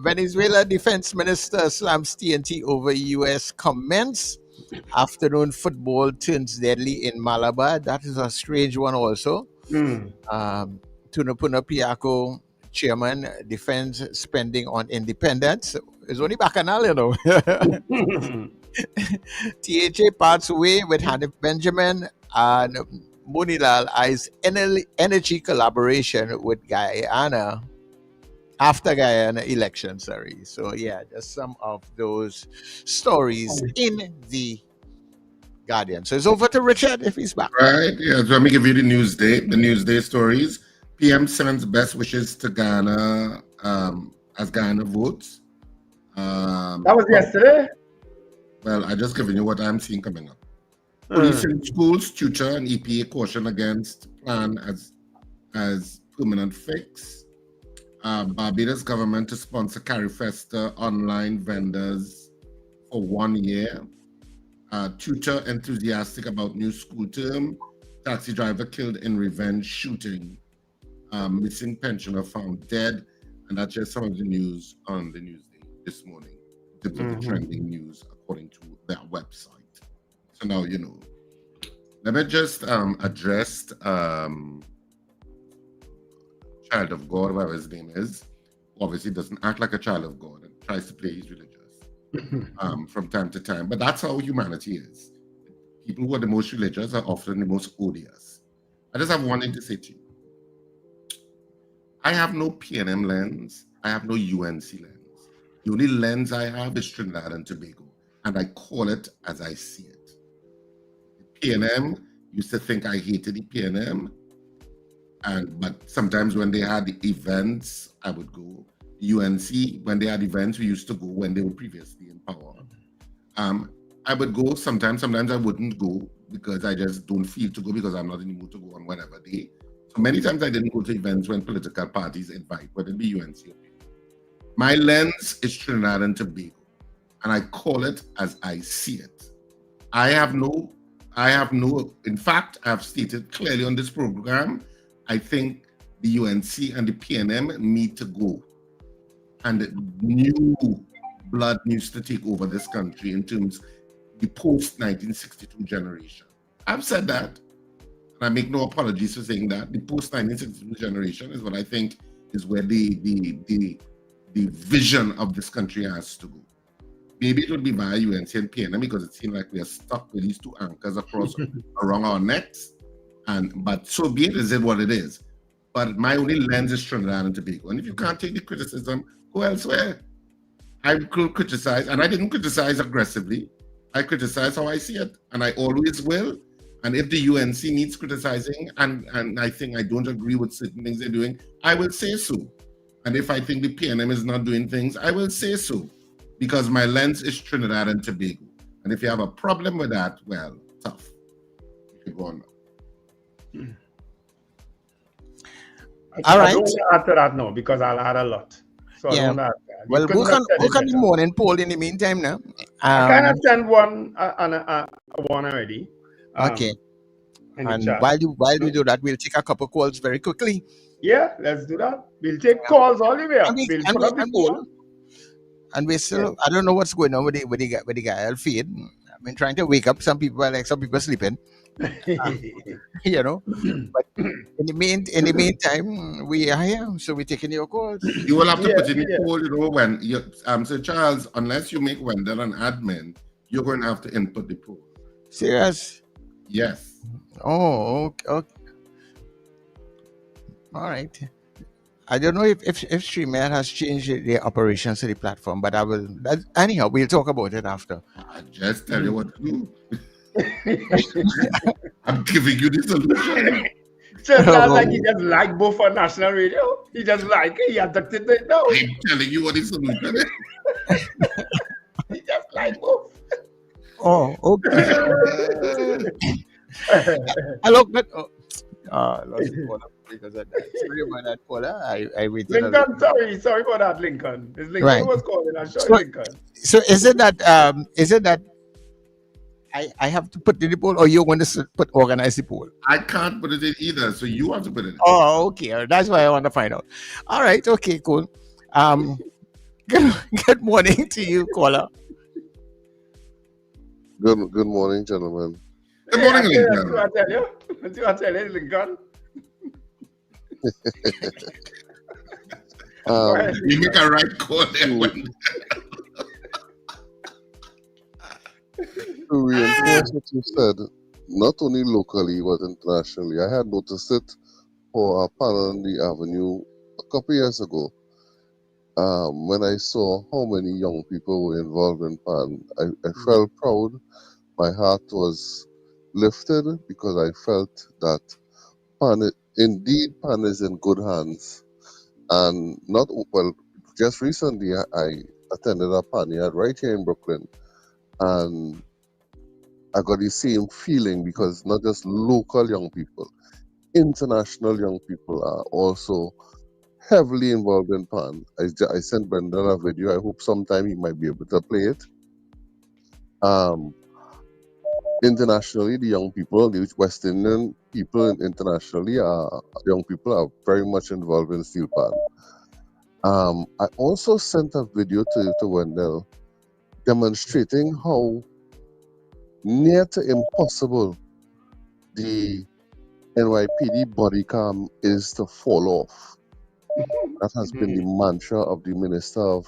Venezuela Defense Minister slams TNT over U.S. comments. Afternoon football turns deadly in Malabar. That is a strange one also. Tunapuna Piako, chairman, defends spending on independence. It's only Bacchanal, you know. THA parts away with Hanif Benjamin, and Munilal eyes energy collaboration with Guyana after Guyana election, sorry. So yeah, just some of those stories in the Guardian. So it's over to Richard if he's back. Right, yeah, so let me give you the Newsday stories. PM sends best wishes to Guyana as Guyana votes. That was yesterday? Well, I just given you what I'm seeing coming up. Police in schools, tutor and EPA caution against plan as permanent fix. Barbados government to sponsor Carifesta online vendors for 1 year. Tutor enthusiastic about new school term. Taxi driver killed in revenge shooting. Missing pensioner found dead. And that's just some of the news on the Newsday this morning. The trending news according to their website. So now you know. Let me just address Child of God, whatever his name is. Obviously doesn't act like a child of God and tries to play his religious from time to time. But that's how humanity is. People who are the most religious are often the most odious. I just have one thing to say to you. I have no PNM lens. I have no UNC lens. The only lens I have is Trinidad and Tobago. And I call it as I see it. The PNM used to think I hated the PNM. But sometimes when they had the events, I would go. UNC, when they had events, we used to go when they were previously in power. I would go sometimes I wouldn't go because I just don't feel to go because I'm not in the mood to go on whatever day. So many times I didn't go to events when political parties invite, whether it be UNC or PNM. My lens is Trinidad and Tobago, and I call it as I see it. In fact, I've stated clearly on this program, I think the UNC and the PNM need to go. And new blood needs to take over this country in terms of the post-1962 generation. I've said that, and I make no apologies for saying that. The post-1962 generation is what I think is where the vision of this country has to go. Maybe it will be via UNC and PNM because it seems like we are stuck with these two anchors around our necks. But so be it, is it what it is. But my only lens is Trinidad and Tobago. And if you can't take the criticism, go elsewhere. I could criticize, and I didn't criticize aggressively. I criticize how I see it, and I always will. And if the UNC needs criticizing, and I think I don't agree with certain things they're doing, I will say so. And if I think the PNM is not doing things, I will say so. Because my lens is Trinidad and Tobago. And if you have a problem with that, well, tough. You can go on now. All right. I don't want to add to that now because I'll add a lot. So yeah. I don't add that. Well, work on the morning poll in the meantime now. I kind of sent one already. Okay. And while we do that, we'll take a couple calls very quickly. Yeah, let's do that. We'll take calls all the way up. We'll put up the poll. And we're still, I don't know what's going on with the Gayelle feed. I've been trying to wake up some people, some people sleeping. You know, but in the meantime, we are here, so we're taking your calls. You will have to put in the poll, you know, when you, Sir Charles, unless you make Wendell an admin, you're going to have to input the poll. Serious? Yes. Oh, okay. All right. I don't know if StreamYard has changed their operations to the platform, but I will. Anyhow, we'll talk about it after. I just tell you what to do. I'm giving you the solution. Just like he just like both on national radio. He just like it. He adopted it now. I'm telling you what the solution is. He just like both. Oh, okay. Hello, but lost the caller because of that. Sorry about that caller. I waited. Lincoln, sorry for that, Lincoln. It's Lincoln right. who was calling. I'm sure Lincoln. So is it that I have to put in the poll, or you're going to organize the poll? I can't put it in either, so you have to put it in. Oh, okay. That's why I want to find out. All right. Okay. Cool. Good morning to you, caller. Good morning, gentlemen. Good morning, Lincoln. I tell you, Lincoln. You make a right call there. To reinforce what you said, not only locally but internationally, I had noticed it for a panel on the Avenue a couple years ago. When I saw how many young people were involved in PAN, I felt proud. My heart was lifted because I felt that PAN is in good hands. And just recently I attended a PAN yard right here in Brooklyn, and I got the same feeling because not just local young people, international young people are also heavily involved in PAN. I sent Brendan a video. I hope sometime he might be able to play it. Internationally, the young people, the West Indian people internationally, young people are very much involved in steel PAN. I also sent a video to Wendell demonstrating how near to impossible the NYPD body cam is to fall off. That has been the mantra of the Minister of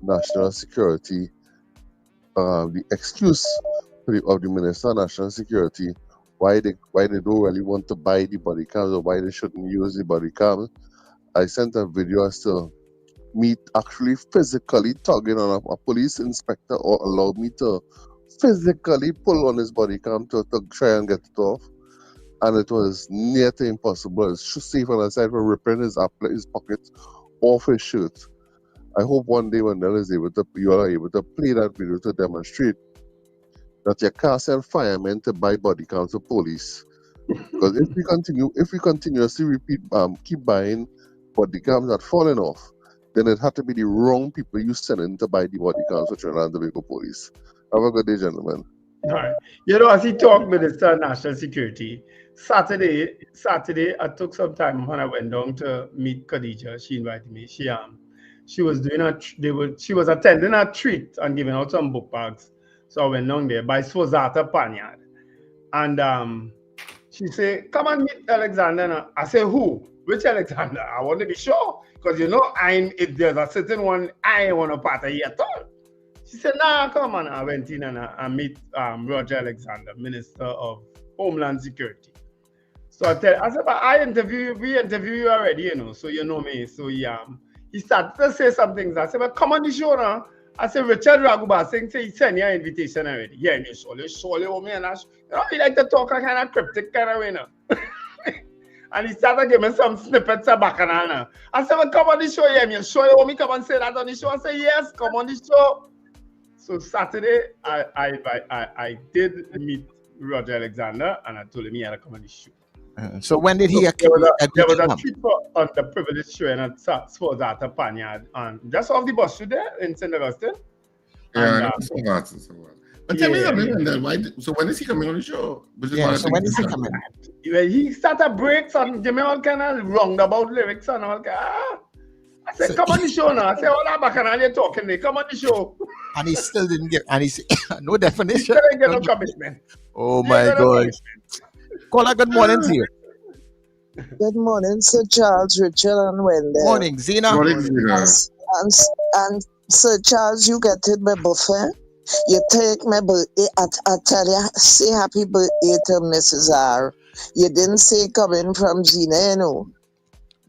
National Security, the excuse of the Minister of National Security, why they don't really want to buy the body cams or why they shouldn't use the body cams. I sent a video as to me actually physically tugging on a police inspector or allowed me to physically pull on his body cam to try and get it off. And it was near to impossible. It's safe on the side for ripping his pockets off his shirt. I hope one day when you are able to play that video to demonstrate that you can't send firemen to buy body cams to police. Because if we continuously keep buying body cams that falling off, then it had to be the wrong people you send in to buy the body cams for Trinidad Tobago police. Have a good day, gentlemen. All right. You know, as he talked, Minister of National Security, Saturday, I took some time when I went down to meet Khadija. She invited me. She was attending a treat and giving out some book bags. So I went down there by Swazata Panyard. And she said, come and meet Alexander. I said, who? Which Alexander? I want to be sure. Because you know, if there's a certain one, I ain't want to part of it at all. She said, nah, come on. I went in and I meet Roger Alexander, Minister of Homeland Security. So I said, but we interview you already, you know, so you know me. So he started to say some things. I said, but come on the show now. I said, Richard Ragoobarsingh said he sent you an invitation already. Yeah, and you surely owe me and he like to talk a kind of cryptic kind of way now. And he started giving me some snippets of Bacchanal. I said, well, come on the show, yeah, you sure you want me come and say that on the show? I said, yes, come on the show. So Saturday, I did meet Roger Alexander, and I told him he had to come on the show. So when did he? There was a treat for underprivileged children at Sports Art Panyard, and just off the bus there in St. Augustine. Yeah, so what. But tell me something then. So when is he coming on the show? So when is he coming? He started breaks and Jimmy all kind of roundabout lyrics and all. I said, come on the show now. I said, all that bacchanal you're talking there. Come on the show. And he still didn't get, and he said, no definition. He didn't get no commitment. Oh my God. Caller, good morning to you. Good morning, Sir Charles, Richard, and Wendell. Morning, Zena. Morning, Zena. And Sir Charles, you get it, my buffet. You take my birthday. I tell you, say happy birthday to Mrs. R. You didn't say coming from Zena, you know.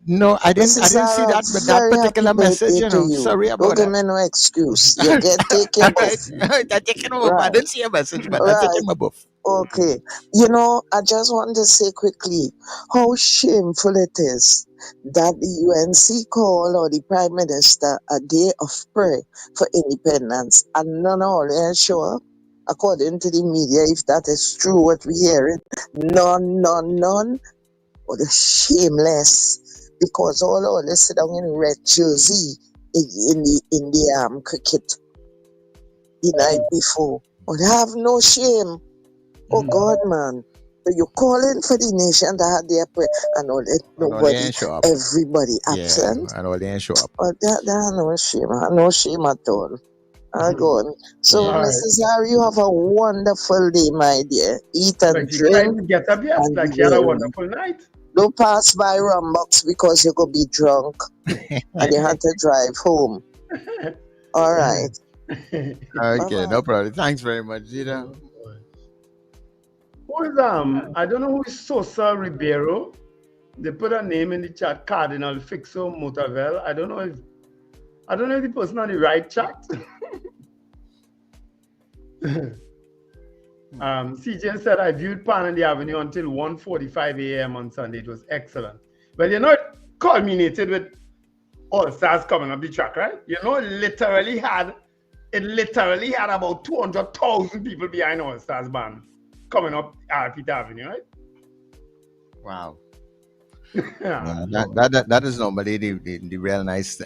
No, I didn't see that, but that particular message, you know. Sorry about that. Don't give me no excuse. You get taken off. I'm taking over. I didn't see a message, but I'm taking my buff. Okay. You know, I just want to say quickly how shameful it is that the UNC call or the Prime Minister a day of prayer for independence and none of them show up. According to the media, if that is true, what we hearing, none. Or the shameless. Because all of us sit down in red jersey in the cricket the night before. But have no shame. Oh God, man. So you calling for the nation to have their prayer and all that. Nobody, everybody absent. Yeah, and all they ain't show up. But that no shame. No shame at all. Go on. So, Mrs. Harry, you have a wonderful day, my dear. Eat and drink. Get up, yes. Like you had a wonderful night. Don't pass by Rumbox because you could be drunk and you have to drive home. All right. Okay, bye-bye. No problem. Thanks very much, Zena. Who is I don't know who is Sosa Ribeiro. They put a name in the chat, Cardinal Fixo Motavel. I don't know if the person on the right chat. CJ said, I viewed Pan on the Avenue until 1:45 a.m. on Sunday. It was excellent. Well, you know, it culminated with All Stars coming up the track, right? You know, it literally had about 200,000 people behind All Stars band coming up Peter Avenue, right? Wow. that is normally the real nice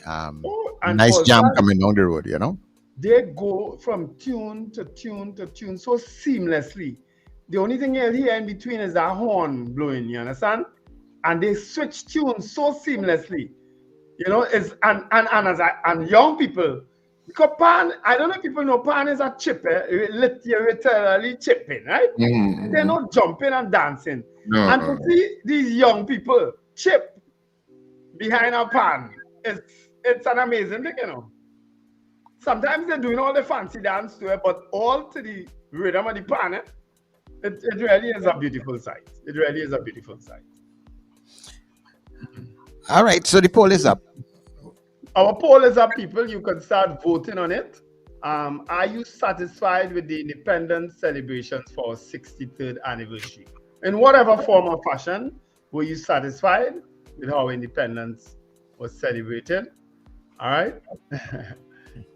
nice jam coming down the road, you know? They go from tune to tune to tune so seamlessly. The only thing you'll hear in between is a horn blowing, you understand? And they switch tunes so seamlessly. You know, and young people, because Pan, I don't know if people know, Pan is a chipper, literally chipping, right? Mm-hmm. They're not jumping and dancing. No. And to see these young people chip behind a Pan, it's an amazing thing, you know. Sometimes they're doing all the fancy dance to it, but all to the rhythm of the Pan, it really is a beautiful sight. It really is a beautiful sight. All right, so the poll is up. Our poll is up, people. You can start voting on it. Are you satisfied with the independence celebrations for our 63rd anniversary? In whatever form or fashion, were you satisfied with how independence was celebrated? All right.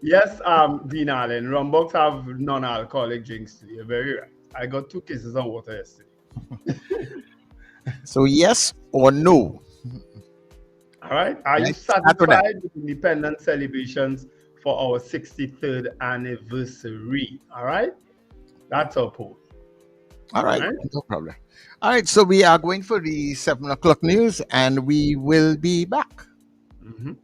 Yes, Dean Allen, Rumbox have non-alcoholic drinks today. You're very right. I got 2 cases of water yesterday. So yes or no? All right. Are you satisfied with independence celebrations for our 63rd anniversary? All right. That's our poll. All right. No problem. All right. So we are going for the 7 o'clock news and we will be back. Mm-hmm.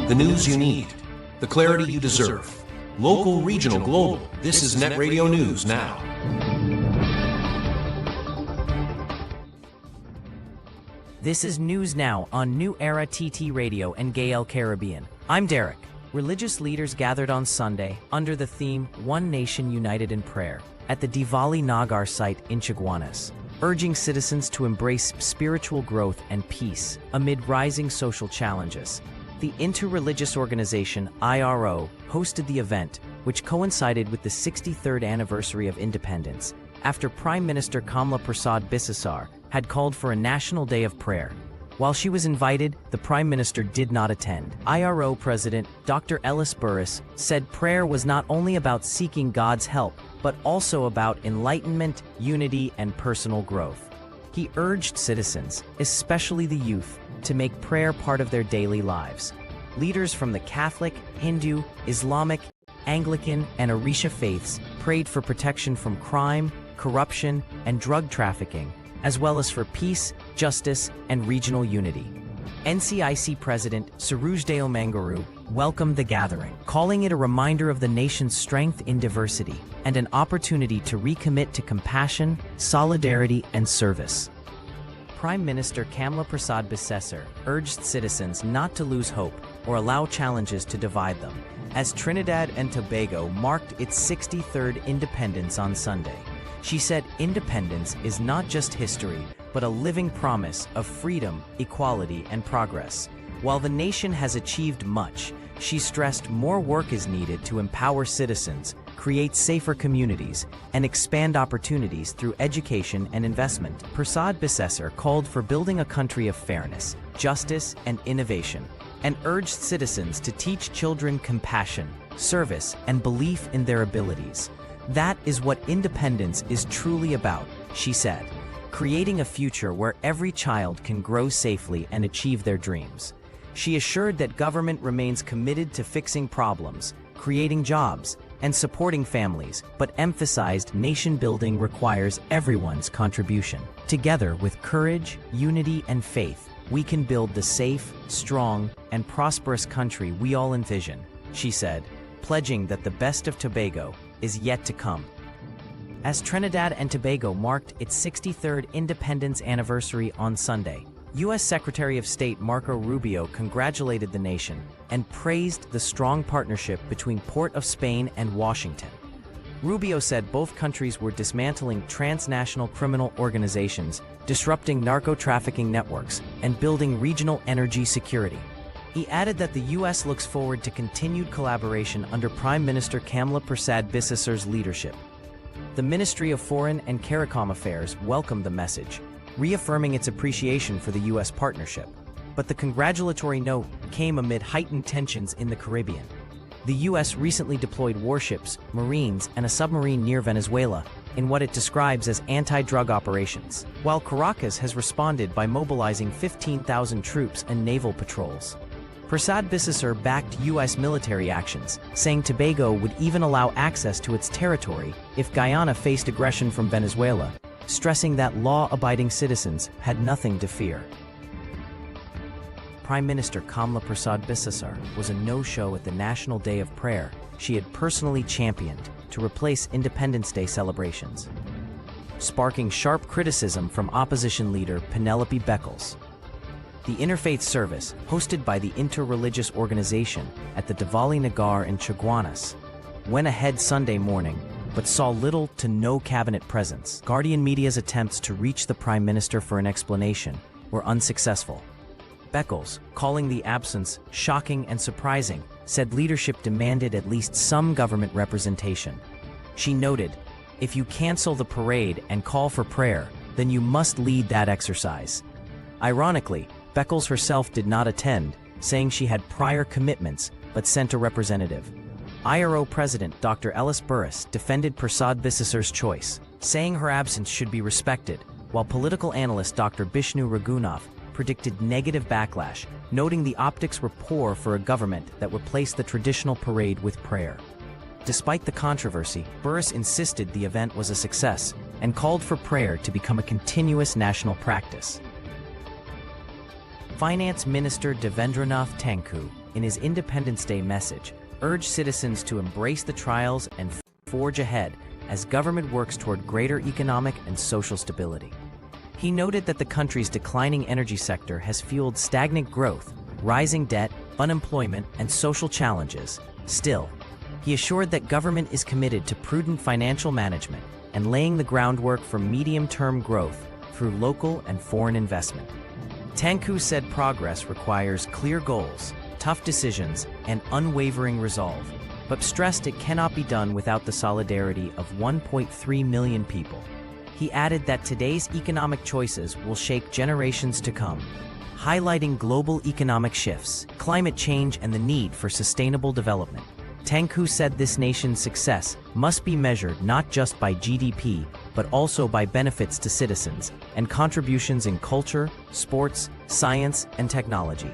The news you need, the clarity you deserve. Local, regional, global. This is Net Radio News Now. This is News Now on New Era TT Radio and Gayelle Caribbean. I'm Derek. Religious leaders gathered on Sunday under the theme One Nation United in Prayer at the Diwali Nagar site in Chaguanas, urging citizens to embrace spiritual growth and peace amid rising social challenges. The interreligious organization IRO hosted the event, which coincided with the 63rd anniversary of independence, after Prime Minister Kamla Prasad Bisesar had called for a national day of prayer. While she was invited, the Prime Minister did not attend. IRO President Dr. Ellis Burris said prayer was not only about seeking God's help, but also about enlightenment, unity, and personal growth. He urged citizens, especially the youth, to make prayer part of their daily lives. Leaders from the Catholic, Hindu, Islamic, Anglican, and Orisha faiths prayed for protection from crime, corruption, and drug trafficking, as well as for peace, justice, and regional unity. NCIC President Surojdayo Manguru welcomed the gathering, calling it a reminder of the nation's strength in diversity and an opportunity to recommit to compassion, solidarity, and service. Prime Minister Kamla Prasad Bisesar urged citizens not to lose hope or allow challenges to divide them, as Trinidad and Tobago marked its 63rd independence on Sunday. She said independence is not just history, but a living promise of freedom, equality, and progress. While the nation has achieved much, she stressed more work is needed to empower citizens, create safer communities, and expand opportunities through education and investment. Prasad Bisesar called for building a country of fairness, justice, and innovation, and urged citizens to teach children compassion, service, and belief in their abilities. That is what independence is truly about, she said, creating a future where every child can grow safely and achieve their dreams. She assured that government remains committed to fixing problems, creating jobs, and supporting families, but emphasized nation building requires everyone's contribution. Together with courage, unity, and faith, we can build the safe, strong, and prosperous country we all envision, she said, pledging that the best of Tobago is yet to come. As Trinidad and Tobago marked its 63rd independence anniversary on Sunday, U.S. Secretary of State Marco Rubio congratulated the nation and praised the strong partnership between Port of Spain and Washington. Rubio said both countries were dismantling transnational criminal organizations, disrupting narco-trafficking networks, and building regional energy security. He added that the U.S. looks forward to continued collaboration under Prime Minister Kamla Prasad Bisesar's leadership. The Ministry of Foreign and CARICOM Affairs welcomed the message, reaffirming its appreciation for the U.S. partnership. But the congratulatory note came amid heightened tensions in the Caribbean. The U.S. recently deployed warships, Marines, and a submarine near Venezuela in what it describes as anti-drug operations, while Caracas has responded by mobilizing 15,000 troops and naval patrols. Prasad Bisesar backed U.S. military actions, saying Tobago would even allow access to its territory if Guyana faced aggression from Venezuela, stressing that law-abiding citizens had nothing to fear. Prime Minister Kamla Prasad Bisesar was a no-show at the National Day of Prayer she had personally championed to replace Independence Day celebrations, sparking sharp criticism from opposition leader Penelope Beckles. The interfaith service, hosted by the interreligious organization at the Diwali Nagar in Chaguanas, went ahead Sunday morning, but saw little to no cabinet presence. Guardian Media's attempts to reach the Prime Minister for an explanation were unsuccessful. Beckles, calling the absence shocking and surprising, said leadership demanded at least some government representation. She noted, "If you cancel the parade and call for prayer, then you must lead that exercise." Ironically, Beckles herself did not attend, saying she had prior commitments but sent a representative. IRO President Dr. Ellis Burris defended Prasad Bisesar's choice, saying her absence should be respected, while political analyst Dr. Bishnu Raghunath predicted negative backlash, noting the optics were poor for a government that replaced the traditional parade with prayer. Despite the controversy, Burris insisted the event was a success and called for prayer to become a continuous national practice. Finance Minister Devendranath Thakur, in his Independence Day message, urged citizens to embrace the trials and forge ahead as government works toward greater economic and social stability. He noted that the country's declining energy sector has fueled stagnant growth, rising debt, unemployment, and social challenges. Still, he assured that government is committed to prudent financial management and laying the groundwork for medium-term growth through local and foreign investment. Thakur said progress requires clear goals, tough decisions, and unwavering resolve, but stressed it cannot be done without the solidarity of 1.3 million people. He added that today's economic choices will shape generations to come, highlighting global economic shifts, climate change, and the need for sustainable development. Tengku said this nation's success must be measured not just by GDP, but also by benefits to citizens and contributions in culture, sports, science, and technology.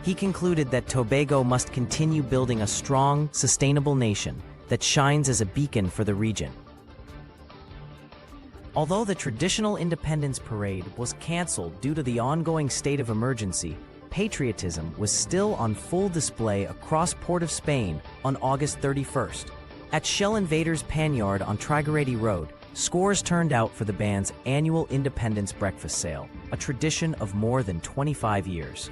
He concluded that Tobago must continue building a strong, sustainable nation that shines as a beacon for the region. Although the traditional Independence Parade was canceled due to the ongoing state of emergency, patriotism was still on full display across Port of Spain on August 31st. At Shell Invaders Panyard on Trigueretti Road, scores turned out for the band's annual Independence Breakfast Sale, a tradition of more than 25 years.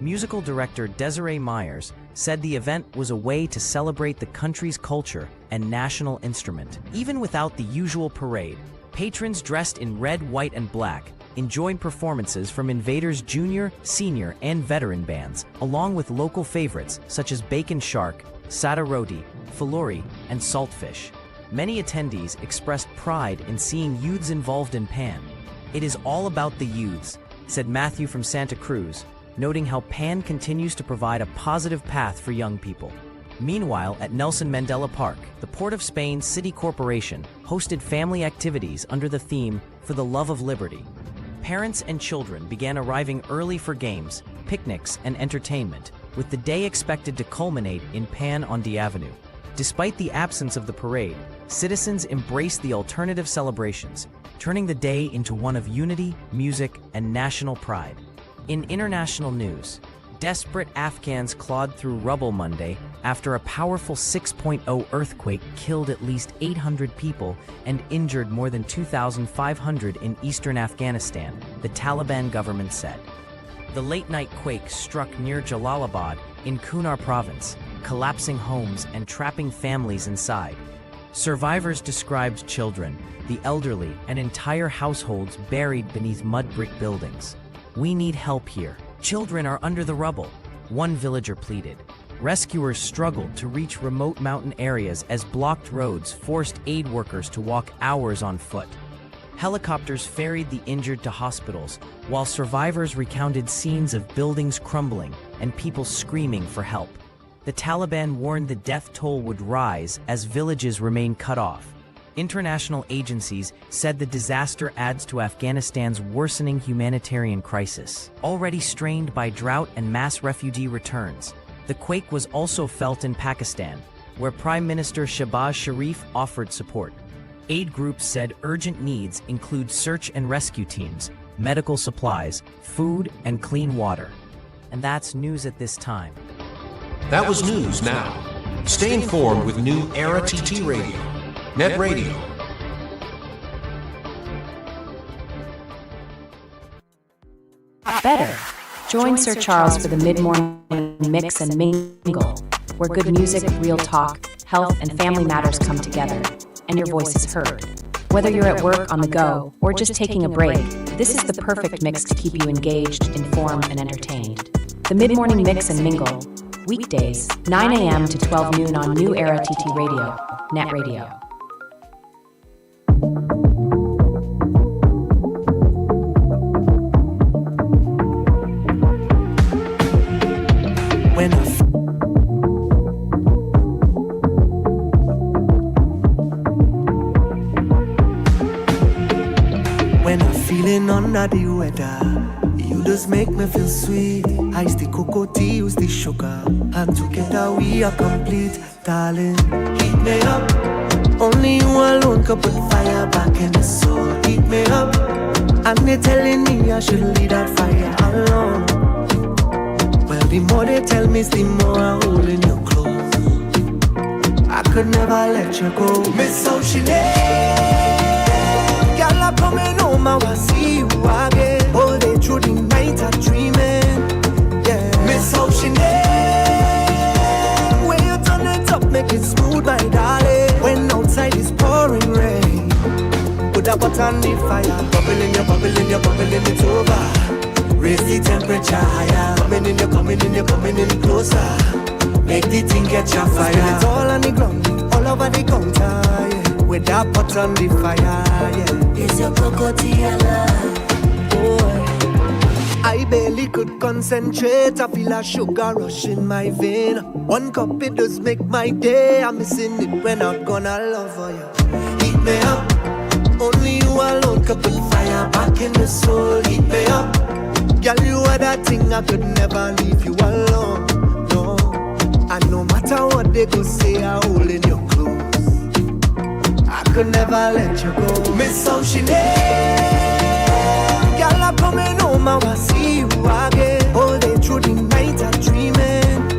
Musical director Desiree Myers said the event was a way to celebrate the country's culture and national instrument. Even without the usual parade, patrons dressed in red, white, and black enjoyed performances from Invaders junior, senior, and veteran bands, along with local favorites such as Bacon Shark, Sada Roti, Filuri, and Saltfish. Many attendees expressed pride in seeing youths involved in Pan. "It is all about the youths," said Matthew from Santa Cruz, noting how Pan continues to provide a positive path for young people. Meanwhile, at Nelson Mandela Park, the Port of Spain City Corporation hosted family activities under the theme "For the Love of Liberty." Parents and children began arriving early for games, picnics, and entertainment, with the day expected to culminate in Pan on the Avenue. Despite the absence of the parade, citizens embraced the alternative celebrations, turning the day into one of unity, music, and national pride. In international news, desperate Afghans clawed through rubble Monday after a powerful 6.0 earthquake killed at least 800 people and injured more than 2,500 in eastern Afghanistan, the Taliban government said. The late-night quake struck near Jalalabad in Kunar province, collapsing homes and trapping families inside. Survivors described children, the elderly, and entire households buried beneath mud brick buildings. "We need help here. Children are under the rubble," one villager pleaded. Rescuers struggled to reach remote mountain areas as blocked roads forced aid workers to walk hours on foot. Helicopters ferried the injured to hospitals, while survivors recounted scenes of buildings crumbling and people screaming for help. The Taliban warned the death toll would rise as villages remain cut off. International agencies said the disaster adds to Afghanistan's worsening humanitarian crisis, already strained by drought and mass refugee returns. The quake was also felt in Pakistan, where Prime Minister Shehbaz Sharif offered support. Aid groups said urgent needs include search and rescue teams, medical supplies, food, and clean water. And that's news at this time. That was News Now. Stay informed with New Era TT Radio, Net Radio. Better. Join Sir Charles for the mid-morning mix and mingle, where good music, real talk, health, and family matters come together, and your voice is heard. Whether you're at work, on the go, or just taking a break, this is the perfect mix to keep you engaged, informed, and entertained. The mid-morning mix and mingle, weekdays, 9 a.m. to 12 noon on New Era TT Radio, Net Radio. When I'm feeling under the weather, you just make me feel sweet. Ice the cocoa tea, use the sugar, and together we are complete, darling. Heat me up, only you alone can put fire back in the soul. Heat me up, and they're telling me I should leave that fire alone. Well, the more they tell me, the more I'm holding you close. I could never let you go. Miss how she lay, girl, I'm coming home, I will see you again. All day through the night I'm dreaming, yeah. Miss how she lay, when you turn it up, make it smooth, my darling. When outside is pouring rain, put a pot on the fire. Bubbling, you're bubbling, you're bubbling, it's over. Raise the temperature higher. Coming in, you're coming in, you're coming in closer. Make the thing catch a fire. It's all on the ground, all over the counter, yeah. With with that pot on the fire, yeah. It's your cocotiella. I barely could concentrate. I feel a sugar rush in my vein. One cup, it does make my day. I'm missing it when I'm gonna love you. Heat me up. Only you alone could put fire back in the soul. Heat me up. Girl, you are that thing I could never leave you alone. No. And no matter what they could say, I hold in your clothes. I could never let you go. Miss how she girl, I'm coming home, I will see you again. All day through the night, I'm dreaming.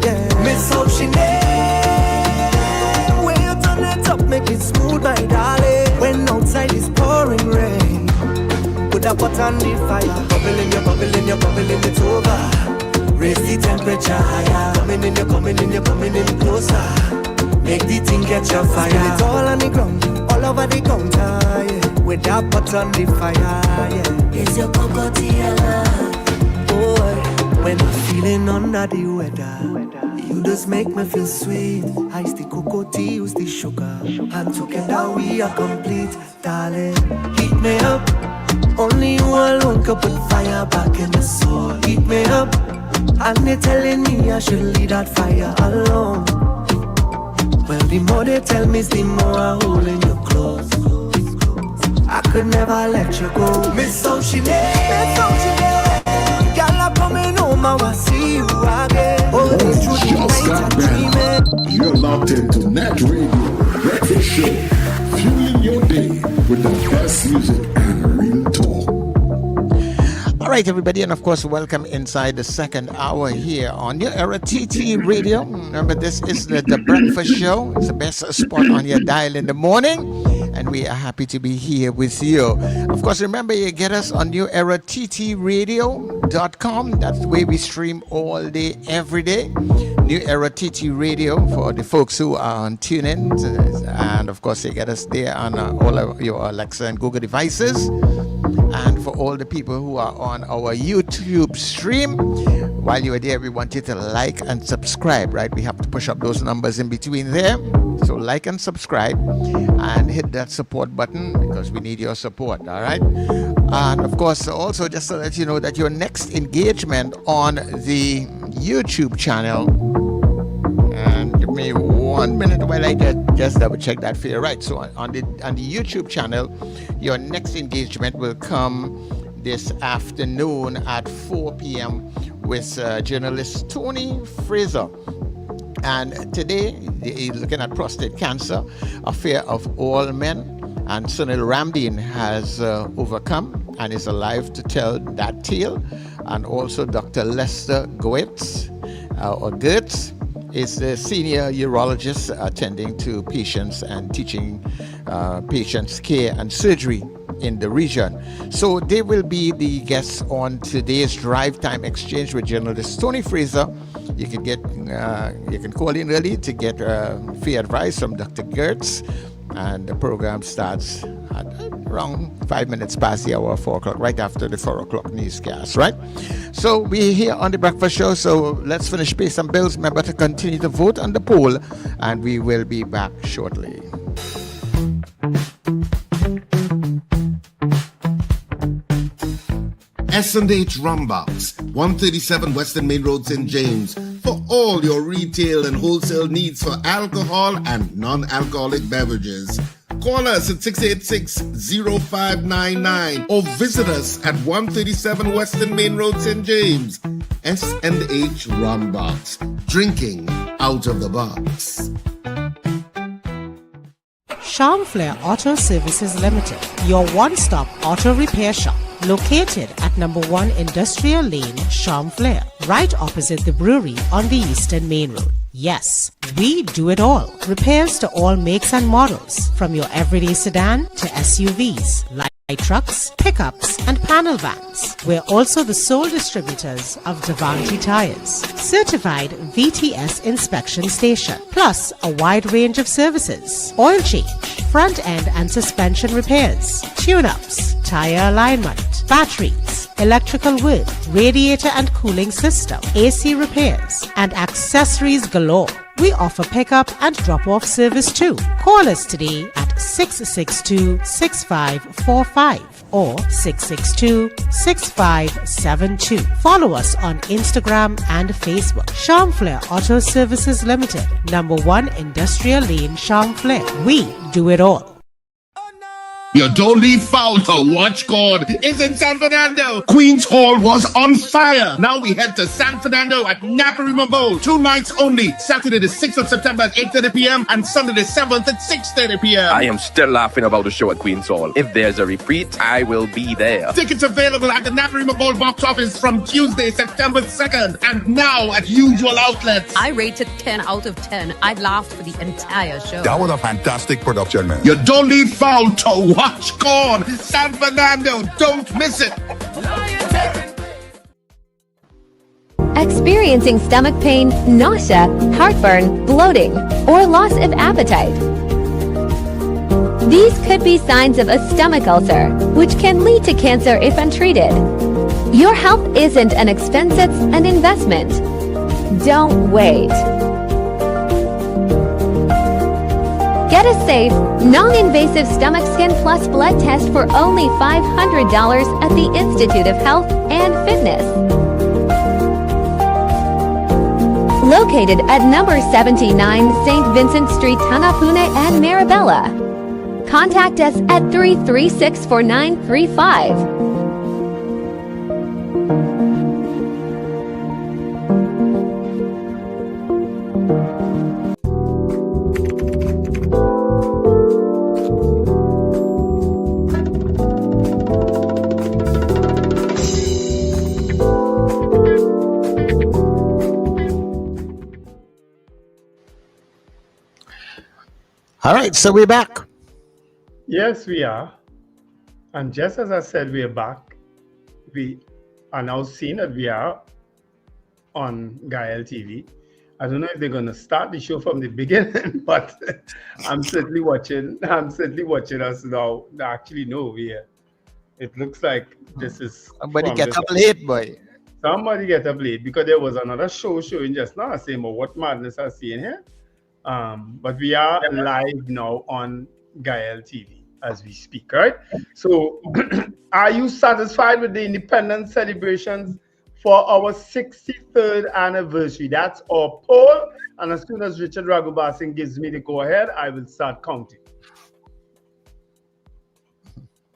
Yeah, miss how she when you turn it up, make it smooth, my darling. When outside is pouring rain, put a pot on the fire. Bubbling, you're bubbling, you're bubbling, it's over. Raise the temperature higher. Coming in, you're coming in, you're coming in closer. Make the thing catch your fire. Spill it all on the ground, all over the counter, yeah. With that pot on the fire, yeah. It's your cocotiella. Boy, when I'm feeling under the weather, you just make me feel sweet. Ice the cocoa tea, use the sugar, and together we are complete, darling. Heat me up. Only you alone could put fire back in the soul. Heat me up. And they telling me I should leave that fire alone. Well, the more they tell me, the more I hold in you close. I could never let you go. Miss how she Miss how she girl, I'm coming home, I will see you again. Oh, just got back. You're locked into NETT Radio Breakfast Show, fueling your day with the best music and real talk. All right, everybody, and of course, welcome inside the second hour here on New Era TT Radio. Remember, this is the Breakfast Show. It's the best spot on your dial in the morning, and we are happy to be here with you. Of course, remember, you get us on newerattradio.com. That's where we stream all day, every day. New Era TT Radio for the folks who are on TuneIn, and of course, you get us there on all of your Alexa and Google devices. And for all the people who are on our YouTube stream, while you are there, we want you to like and subscribe, right? We have to push up those numbers in between there. So like and subscribe and hit that support button because we need your support, all right? And of course, also just to let you know that your next engagement on the YouTube channel, and give me 1 minute while I just double check that for you, right? So on the YouTube channel, your next engagement will come this afternoon at 4 p.m. with journalist Tony Fraser. And today, he's looking at prostate cancer, a fear of all men. And Sunil Ramdeen has overcome and is alive to tell that tale. And also Dr. Lester Goetz, is the senior urologist attending to patients and teaching patients care and surgery in the region. So they will be the guests on today's Drive Time Exchange with journalist Tony Fraser. You can call in early to get free advice from Dr. Gertz, and the program starts at around 5 minutes past the hour of 4 o'clock, right after the 4 o'clock newscast, right? So we're here on the Breakfast Show, so let's finish pay some bills. Remember to continue to vote on the poll, and we will be back shortly. S&H Rumbox, 137 Western Main Road, St. James, for all your retail and wholesale needs for alcohol and non-alcoholic beverages. Call us at 686-0599 or visit us at 137 Western Main Road, St. James. S&H Rumbox, drinking out of the box. Charm Flair Auto Services Limited, your one-stop auto repair shop, located at number 1 Industrial Lane, Charm Flair, right opposite the brewery on the Eastern Main Road. Yes, we do it all. Repairs to all makes and models, from your everyday sedan to SUVs, light trucks, pickups, and panel vans. We're also the sole distributors of Davanti tires, certified VTS inspection station, plus a wide range of services: oil change, front end and suspension repairs, tune-ups, tire alignment, batteries, electrical work, radiator and cooling system, AC repairs, and accessories galore. We offer pickup and drop-off service too. Call us today at 662-6545 or 662-6572. Follow us on Instagram and Facebook. Charmflair Auto Services Limited, number 1 Industrial Lane, Charmflair. We do it all. You don't leave foul to watch God. It's in San Fernando. Queen's Hall was on fire. Now we head to San Fernando at Naparima Bowl. 2 nights only. Saturday the 6th of September at 8:30 p.m. and Sunday the 7th at 6:30 p.m. I am still laughing about the show at Queen's Hall. If there's a repeat, I will be there. Tickets available at the Naparima Bowl box office from Tuesday, September 2nd. And now at usual outlets. I rate it 10 out of 10. I laughed for the entire show. That was a fantastic production, man. You don't leave foul to watch God. San Fernando, don't miss it. Experiencing stomach pain, nausea, heartburn, bloating, or loss of appetite. These could be signs of a stomach ulcer, which can lead to cancer if untreated. Your health isn't an expense, it's an investment. Don't wait. Get a safe, non-invasive stomach skin plus blood test for only $500 at the Institute of Health and Fitness. Located at number 79 St. Vincent Street, Tanapune and Marabella. Contact us at 336-4935. All right, so we're back. Yes, we are. And just as I said, we are back. We are now seeing that we are on Gayelle TV. I don't know if they're going to start the show from the beginning, but I'm certainly watching. I'm certainly watching us now. Actually, no, we are. It looks like this is. Somebody get up late, boy. Somebody get up late because there was another show showing just now. Saying, but what madness I see in here? But we are live now on Gayelle TV as we speak, right? So, are you satisfied with the independence celebrations for our 63rd anniversary? That's our poll. And as soon as Richard Ragoobarsingh gives me the go-ahead, I will start counting.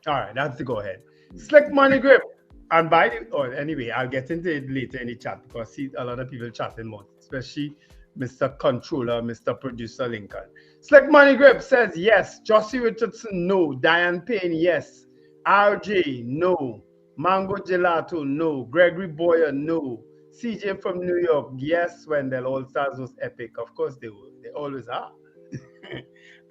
All right, that's the go-ahead. Slick Money Grip. And by the anyway, I'll get into it later in the chat because I see a lot of people chatting more, especially Mr. Controller, Mr. Producer Lincoln. Slick Money Grip says yes. Josie Richardson, no. Diane Payne, yes. RJ, no. Mango Gelato, no. Gregory Boyer, no. CJ from New York, yes. Wendell All Stars was epic. Of course they were. They always are.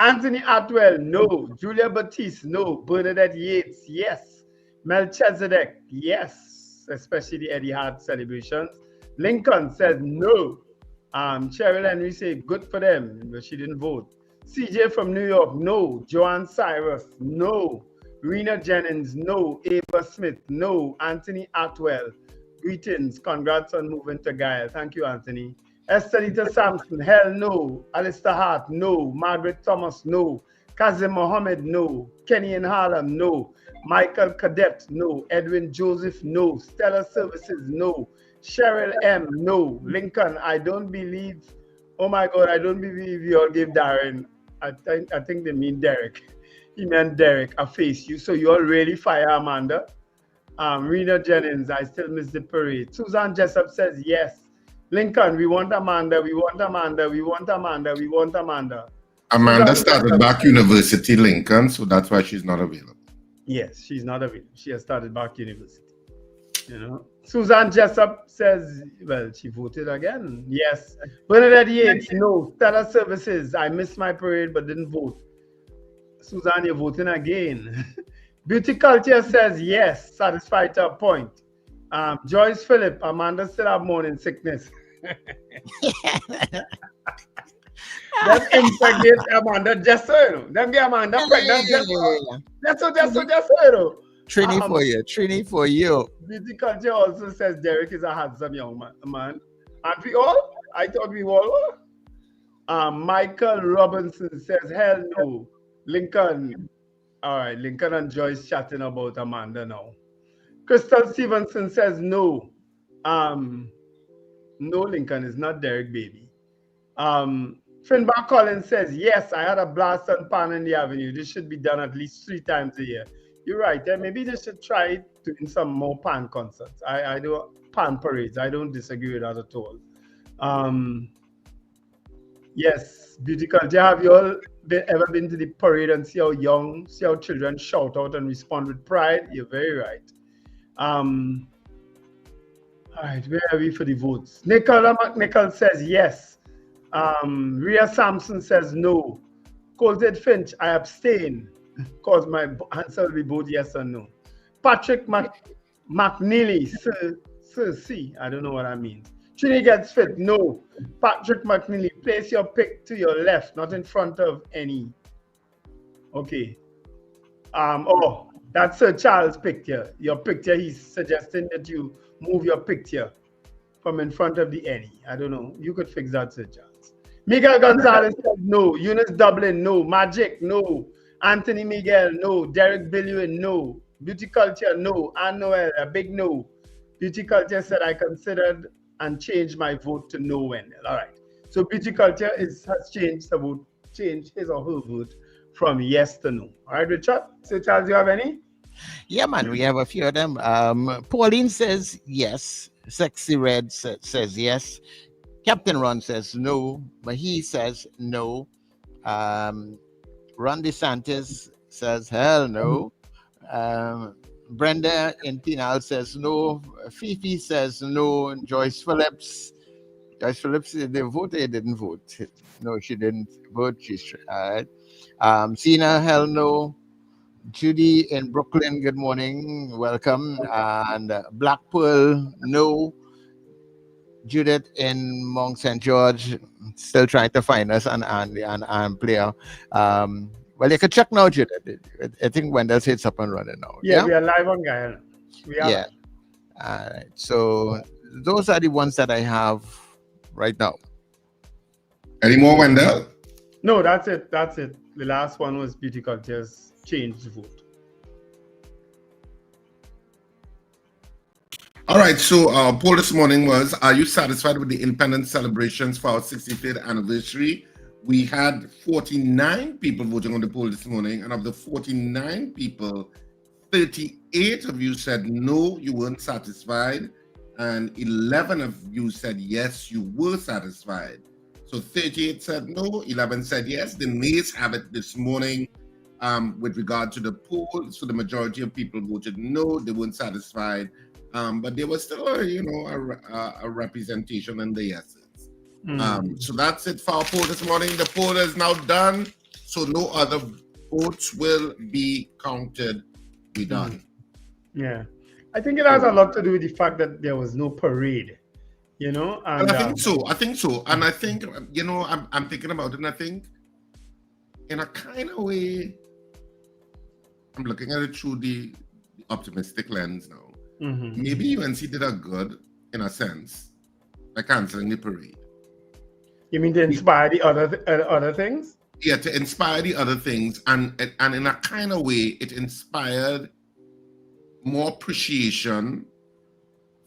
Anthony Atwell, no. Julia Batiste, no. Bernadette Yates, yes. Melchizedek, yes. Especially the Eddie Hart celebrations. Lincoln says no. Cheryl Henry said good for them, but she didn't vote. CJ from New York, no. Joanne Cyrus, no. Rena Jennings, no. Ava Smith, no. Anthony Atwell, greetings. Congrats on moving to Gayelle. Thank you, Anthony. Estelita Sampson, hell no. Alistair Hart, no. Margaret Thomas, no. Kazim Mohammed, no. Kenny in Harlem, no. Michael Cadet, no. Edwin Joseph, no. Stellar Services, no. Cheryl M, no. Lincoln, I don't believe, oh my God, I don't believe you all gave Darren, I think they mean Derek. He meant Derek, a face. So you all really fire Amanda. Rena Jennings, I still miss the parade. Susan Jessup says yes. Lincoln, we want Amanda, we want Amanda, we want Amanda, we want Amanda. Amanda started back university, Lincoln, so that's why she's not available. Yes, she's not available. She has started back university. You know, Susan Jessup says, well, she voted again. Yes. Bernadette Yates, no. Stellar Services, I missed my parade but didn't vote. Susan, you're voting again. Beauty Culture says yes, satisfied to a point. Joyce Phillip, Amanda still have morning sickness. That's impregnate Amanda just so you know. Them get Amanda pregnant just so you know. Trini for you. Beauty Culture also says Derek is a handsome young man. Aren't we all? I thought we all were. Michael Robinson says, hell no. Lincoln. All right, Lincoln and Joyce chatting about Amanda now. Crystal Stevenson says no. No, Lincoln is not Derek Baby. Finbar Collins says, yes, I had a blast on Pan in the Avenue. This should be done at least 3 times a year. You're right. Maybe they should try doing some more Pan concerts. I do Pan parades. I don't disagree with that at all. Yes, Beauty Culture. Have you all ever been to the parade and see how children shout out and respond with pride? You're very right. All right, where are we for the votes? Nicola McNichol says yes. Rhea Sampson says no. Colted Finch, I abstain, because my answer will be both yes and no. Patrick McNeely, Sir C, I don't know what that means. Trini gets fit, no. Patrick McNeely, place your pick to your left, not in front of any. Okay. Oh, that's Sir Charles' picture. Your picture, he's suggesting that you move your picture from in front of the any. I don't know. You could fix that, Sir Charles. Miguel Gonzalez says no. Eunice Dublin, no. Magic, no. Anthony Miguel, no. Derek Billion, no. Beauty Culture, no. Anne Noel, a big no. Beauty Culture said I considered and changed my vote to no, Wendell. All right. So Beauty Culture has changed the vote, changed his or her vote from yes to no. All right, Richard. Sir Charles, do you have any? Yeah, man, we have a few of them. Pauline says yes. Sexy Red says yes. Captain Ron says no, but he says no. Ron DeSantis says hell no. Brenda in Pinal says no. Fifi says no. Joyce Phillips, they voted, didn't vote. No, she didn't vote. She's all right. Sina, hell no. Judy in Brooklyn, good morning, welcome. And Blackpool, no. Judith in Mount St. George, still trying to find us and player. Well, you can check now, Judith. I think Wendell said it's up and running now. Yeah, we are live on Gayelle. Yeah. All right. So those are the ones that I have right now. Any more, Wendell? No, that's it. That's it. The last one was Beauty Culture's changed vote. All right, so our poll this morning was, are you satisfied with the independence celebrations for our 65th anniversary? We had 49 people voting on the poll this morning, and of the 49 people, 38 of you said no, you weren't satisfied, and 11 of you said yes, you were satisfied. So 38 said no, 11 said yes. The nays have it this morning with regard to the poll. So the majority of people voted no, they weren't satisfied. But there was still, a representation in the yeses. So that's it for our poll this morning. The poll is now done, so no other votes will be counted. Be done. Yeah, I think it has a lot to do with the fact that there was no parade. And I think so. And I think, I'm thinking about it, and I think in a kind of way, I'm looking at it through the optimistic lens now. Maybe UNC did a good, in a sense, by canceling the parade. You mean to inspire the other things? Yeah, to inspire the other things, and in a kind of way, it inspired more appreciation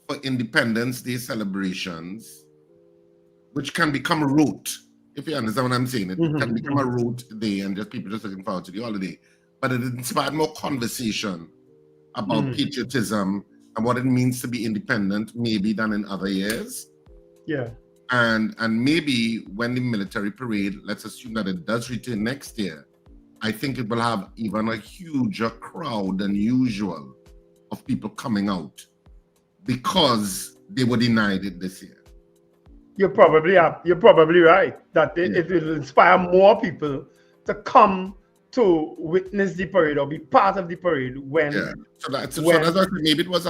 for Independence Day celebrations, which can become rote, if you understand what I'm saying. It can become a rote day, and just people just looking forward to the holiday. But it inspired more conversation about patriotism and what it means to be independent, maybe than in other years. Yeah. And maybe when the military parade, let's assume that it does return next year, I think it will have even a huger crowd than usual of people coming out because they were denied it this year. You're probably right that it will inspire more people to come to witness the parade or be part of the parade when. Yeah. So that's why maybe it was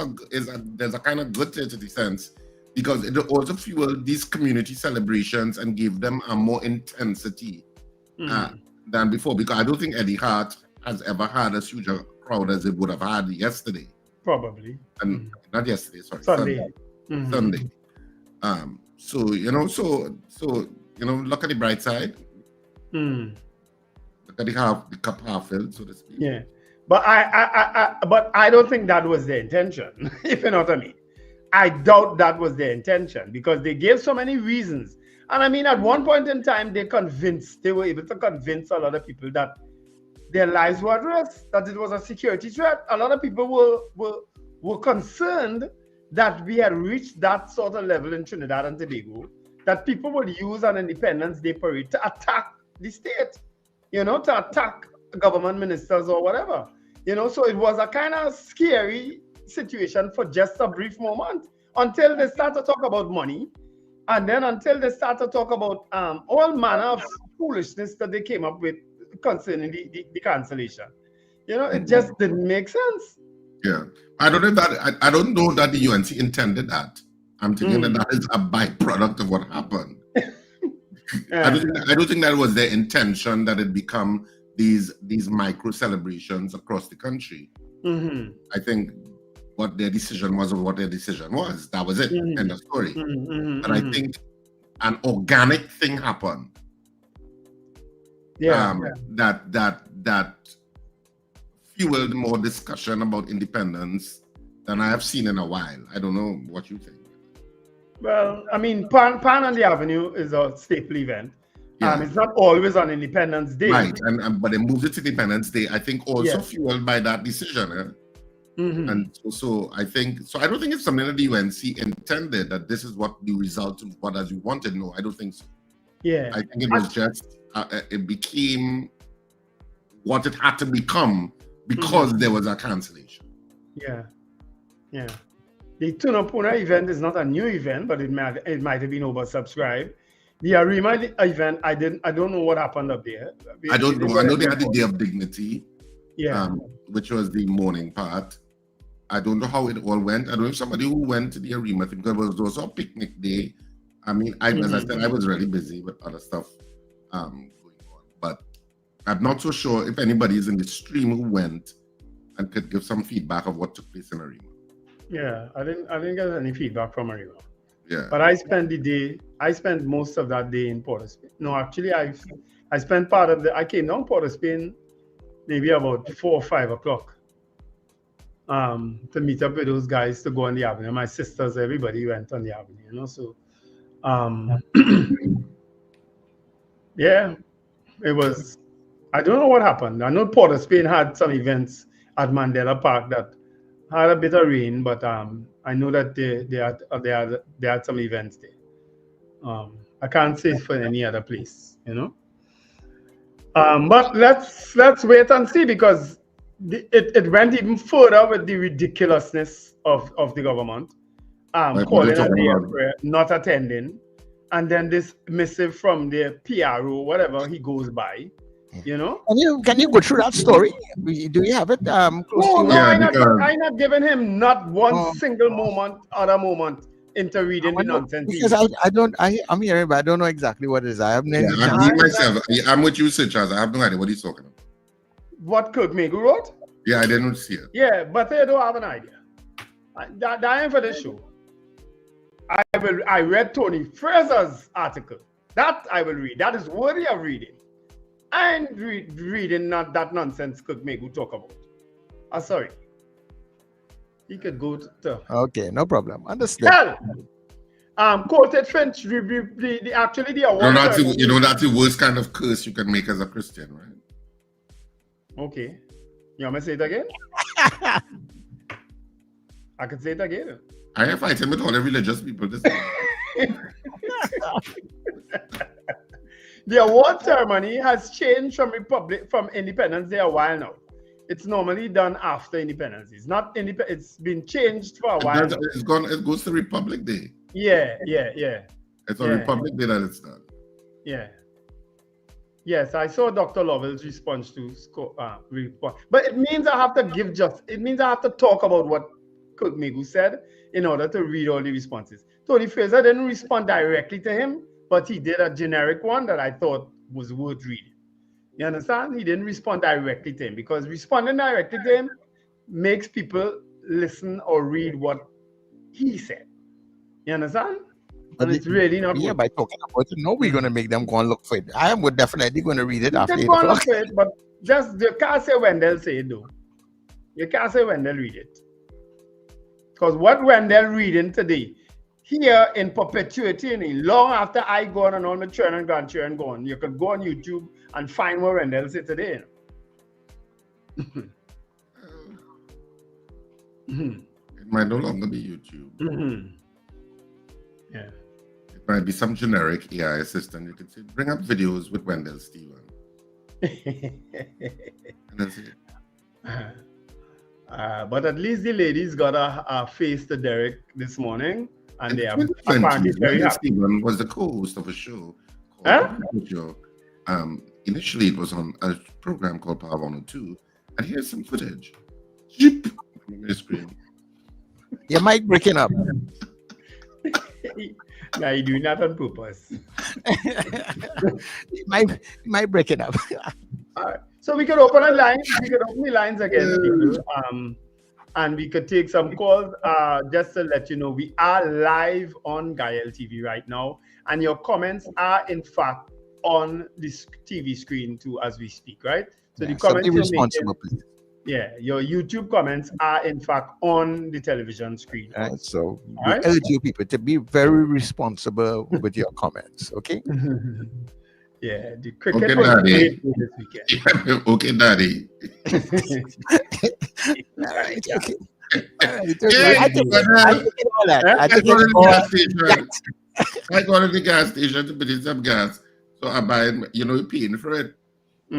there's a kind of good to the sense, because it also fueled these community celebrations and gave them a more intensity than before. Because I don't think Eddie Hart has ever had as huge a crowd as it would have had yesterday. Probably. And not yesterday, sorry. Sunday. Sunday. So look at the bright side. The the cup half filled, so to speak. Yeah, but I don't think that was their intention. If you know what I mean, I doubt that was their intention because they gave so many reasons. And I mean, at one point in time, they were able to convince a lot of people that their lives were at risk, that it was a security threat. A lot of people were concerned that we had reached that sort of level in Trinidad and Tobago, that people would use an Independence Day parade to attack the state, to attack government ministers or whatever. So it was a kind of scary situation for just a brief moment until they start to talk about money. And then until they start to talk about all manner of foolishness that they came up with concerning the cancellation. It just didn't make sense. Yeah. I don't know that the UNC intended that. I'm thinking that is a byproduct of what happened. I don't think that was their intention, that it become these micro celebrations across the country. I think what their decision was. That was it. End of story. And I think an organic thing happened. That fueled more discussion about independence than I have seen in a while. I don't know what you think. Well, I mean, Pan on the Avenue is a staple event. Yeah. It's not always on Independence Day. Right, but they moved it to Independence Day, I think also fueled by that decision. And so I don't think it's something that the UNC intended, that this is what the result of what as you wanted. No, I don't think so. Yeah. I think it was just, it became what it had to become because there was a cancellation. Yeah. The Tunapuna event is not a new event, but it might have been oversubscribed. The Arima event, I don't know what happened up there. I don't know. I know they had the Day of Dignity, yeah, which was the morning part. I don't know how it all went. I don't know if somebody who went to the Arima, because it was also a picnic day. I mean, as I said, I was really busy with other stuff going on. But I'm not so sure if anybody is in the stream who went and could give some feedback of what took place in Arima. Yeah, I didn't get any feedback from Arima. Yeah. But I spent most of that day in Port of Spain. No, actually, I spent I came down Port of Spain maybe about 4 or 5 o'clock to meet up with those guys to go on the avenue. My sisters, everybody went on the avenue, so yeah, it was, I don't know what happened. I know Port of Spain had some events at Mandela Park that had a bit of rain, but I know that they had some events there. I can't say for any other place, But let's wait and see, because it went even further with the ridiculousness of the government calling a day of prayer, not attending, and then this missive from the PRO, whatever he goes by. Can you go through that story? Do you have it close to you? I'm not giving him not one single moment into reading the nonsense. Because I'm hearing, but I don't know exactly what it is. I haven't I'm with you, Sir Charles. I have no idea what he's talking about. What Kirk Megu wrote? Yeah, I didn't see it. Yeah, but they don't have an idea. That ain't for this show. I read Tony Fraser's article. That I will read. That is worthy of reading. I ain't reading not that nonsense Kirk Megu talk about. Sorry. He could go to. Okay, no problem. Understand. Quoted Finch review actually the award. That's the worst kind of curse you can make as a Christian, right? Okay. You want me to say it again? I can say it again. I am fighting with all the religious people this time. The award ceremony has changed from Independence Day a while now. It's normally done after Independence. It's not it's been changed for a while. It goes to Republic Day. Yeah. It's on Republic Day that it's done. Yeah. Yes, I saw Dr. Lovell's response to report. But it means I have to talk about what Kirk Megu said in order to read all the responses. Tony Fraser didn't respond directly to him, but he did a generic one that I thought was worth reading. You understand? He didn't respond directly to him, because responding directly to him makes people listen or read what he said. You understand? And it's really not yeah, good. by talking about it, no, we're going to make them go and look for it. I am definitely going to read it You after can 8 go and look o'clock. for it, but just you can't say Wendell say it though. You can't say Wendell read it. Because what Wendell reading today, here in perpetuity, and long after I gone and all my children and grandchildren gone, you could go on YouTube and find what Wendell said today. It might no longer be YouTube. Yeah. It might be some generic AI assistant. You can say, bring up videos with Wendell Steven. And that's it. But at least the ladies got a face to Derek this morning, and they are 2020, apparently very Wendell happy. Steven was the co-host of a show called Editorial. Initially, it was on a program called Power 102, and here's some footage. Zip! On the screen. Your mic breaking up. Now you're doing that on purpose. mic breaking up. All right. So we could open a line. We could open the lines again, people, and we could take some calls. Just to let you know, we are live on Gayelle TV right now, and your comments are in fact on this TV screen too as we speak, right? So the comments you're making, please. Yeah, your YouTube comments are in fact on the television screen. Right, so we urge you people to be very responsible with your comments, okay? Yeah, the cricket okay, was Daddy. great this weekend. Okay, Daddy. All right, okay. I go to the gas station to put in some gas. So I buy it, you're paying for it. So,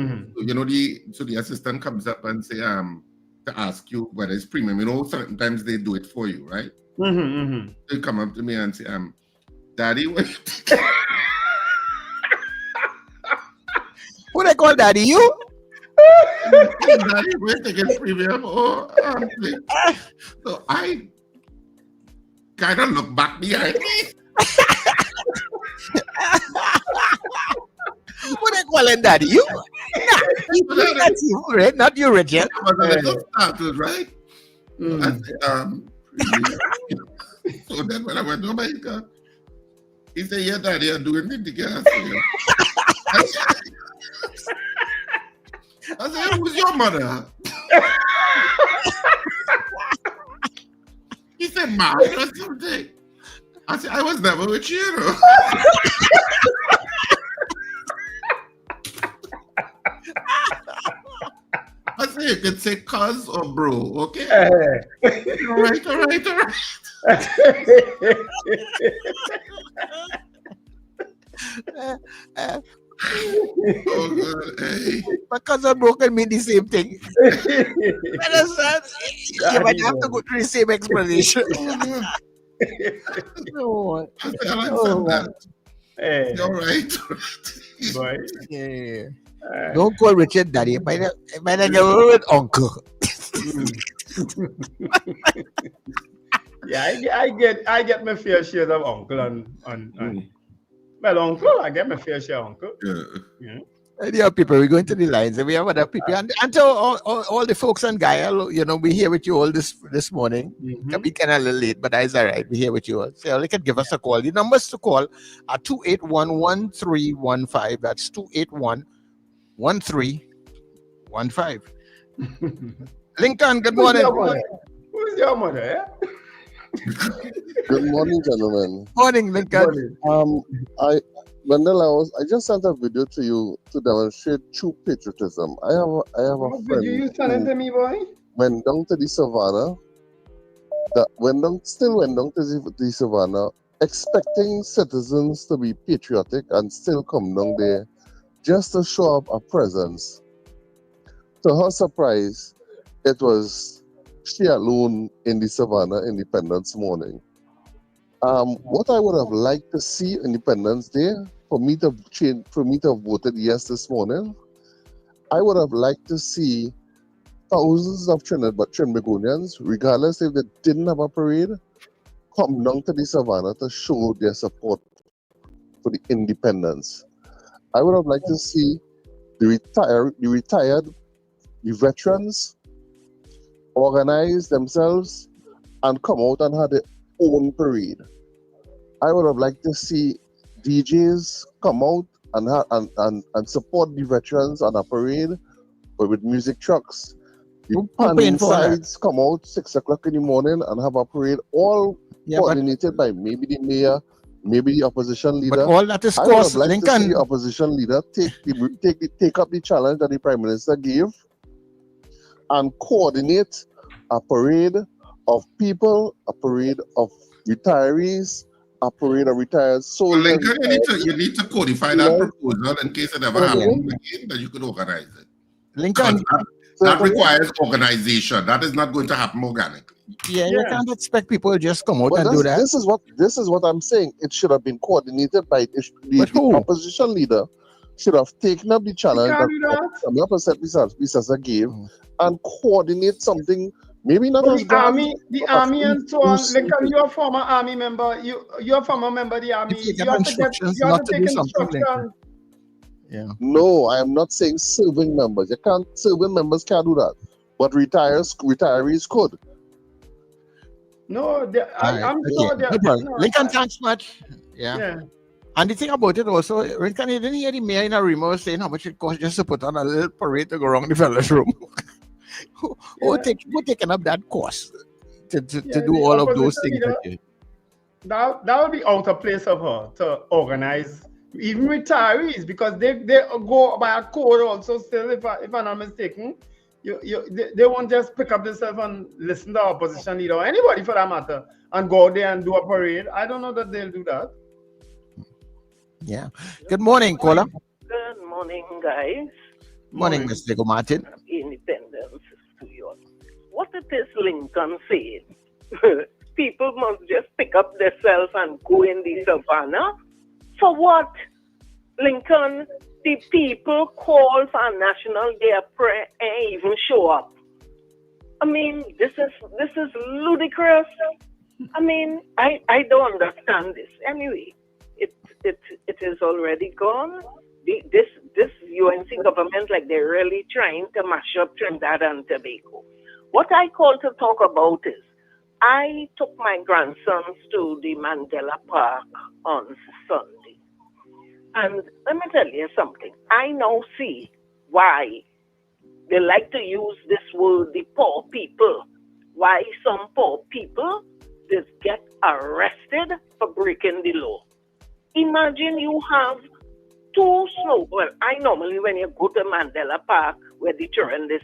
the assistant comes up and say, to ask you whether it's premium. Sometimes they do it for you, right? They come up to me and say, Daddy, what? Who they call Daddy? You? Daddy, we're taking premium. So I kind of look back behind me. What they calling Daddy? You? That's you, right? Not you, Richard. Started, right? I said, so then when I went, oh my God, he said, yeah, Daddy, I'm doing it again. I said, who's your mother? He said, Mom, or something. I said, I was never with you. I said, you can say cuz or bro, okay? All right. Oh God, hey. Because a broken mean the same thing. You might have to go through the same explanation. Oh, Hey. All right. Boy. Yeah. Don't call Richard Daddy. It might not get with uncle. Yeah, I get my fair share of uncle on well, uncle, I get my fair share, uncle. Yeah. Yeah, people, we're going to the lines and we have other people. And to all the folks on Gayelle, we here with you all this morning. Can be kind of a little late, but that's all right. We're here with you all. So you can give us a call. The numbers to call are 281-1315. That's 281-1315. Lincoln, good morning. Who's your mother? Yeah? Good morning, gentlemen. Morning, Lincoln. Wendell, I just sent a video to you to demonstrate true patriotism. I have a What friend. video you sending to me, boy? Went down to the savannah. Went down to the savannah, expecting citizens to be patriotic and still come down there just to show up a presence. To her surprise, it was she alone in the savannah Independence morning. What I would have liked to see Independence Day, for me to have voted yes this morning, I would have liked to see thousands of Trinbagonians, regardless if they didn't have a parade, come down to the savannah to show their support for the independence. I would have liked to see the retired, the veterans organize themselves and come out and have their own parade. I would have liked to see DJs come out and support the veterans on a parade, but with music trucks. The panning sides come out 6 o'clock in the morning and have a parade, all coordinated by maybe the mayor, maybe the opposition leader. But all that is I would cost, have liked to Lincoln. see the opposition leader take up the challenge that the Prime Minister gave and coordinate a parade of people, a parade of retirees, a parade of retired soldiers. Lincoln, you need to codify that proposal in case it ever happens again, that you could organize it. Lincoln, that requires organization. That is not going to happen organically. Yeah, you can't expect people to just come out and do that. This is what I'm saying. It should have been coordinated by the opposition leader. Should have taken up the challenge that Mr. gave and coordinate something. Maybe not the army and so on. Lincoln, you're a former army member. You're a former member of the army. You have to take instructions. Yeah. No, I am not saying serving members. Serving members can't do that. But retirees could. No, I'm sure Lincoln, thanks much. Yeah. And the thing about it also, Lincoln, you didn't hear the mayor in a remote saying how much it costs just to put on a little parade to go around the fellas' room. Who taking up that cost to do all of those things? That would be out of place of her to organize even retirees, because they go by a code also still, if I'm not mistaken. They won't just pick up themselves and listen to opposition leader or anybody for that matter and go out there and do a parade. I don't know that they'll do that. Yeah. Good morning, caller. Good morning, guys. Morning, Mr. Martin. Independence to you. What it is Lincoln said, people must just pick up themselves and go in the savannah. For what? Lincoln, the people call for National Day of Prayer and even show up. I mean, this is ludicrous. I mean, I don't understand this. Anyway, it is already gone. This UNC government, like they're really trying to mash up Trinidad and Tobago. What I call to talk about is, I took my grandsons to the Mandela Park on Sunday. And let me tell you something. I now see why they like to use this word, the poor people. Why some poor people just get arrested for breaking the law. Imagine you have I normally, when you go to Mandela Park, where the children they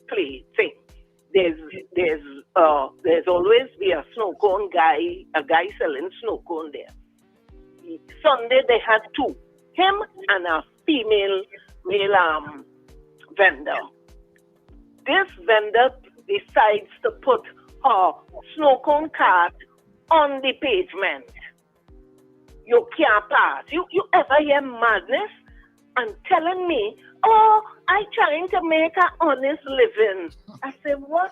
play thing, there's always be a snow cone guy, a guy selling snow cone there. Sunday they had two, him and a female vendor. This vendor decides to put her snow cone cart on the pavement. You can't pass. You ever hear madness? And telling me, oh, I trying to make an honest living. I say, what?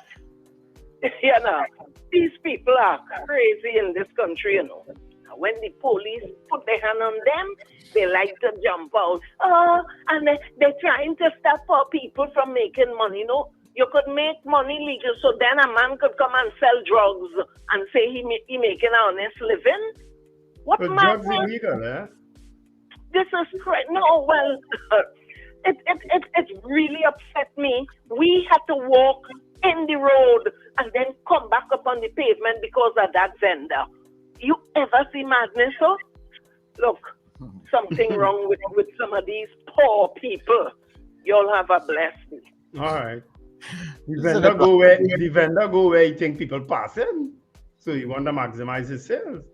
You know, these people are crazy in this country, you know. When the police put their hand on them, they like to jump out. Oh, and they're trying to stop our people from making money. You know, you could make money legal, so then a man could come and sell drugs and say he making an honest living. What drugs illegal, eh? This is crazy. No, well, it really upset me. We had to walk in the road and then come back up on the pavement because of that vendor. You ever see madness, huh? Look, something wrong with some of these poor people. You'll have a blessed day. All right. The vendor go where he think people pass him. So he want to maximize his sales.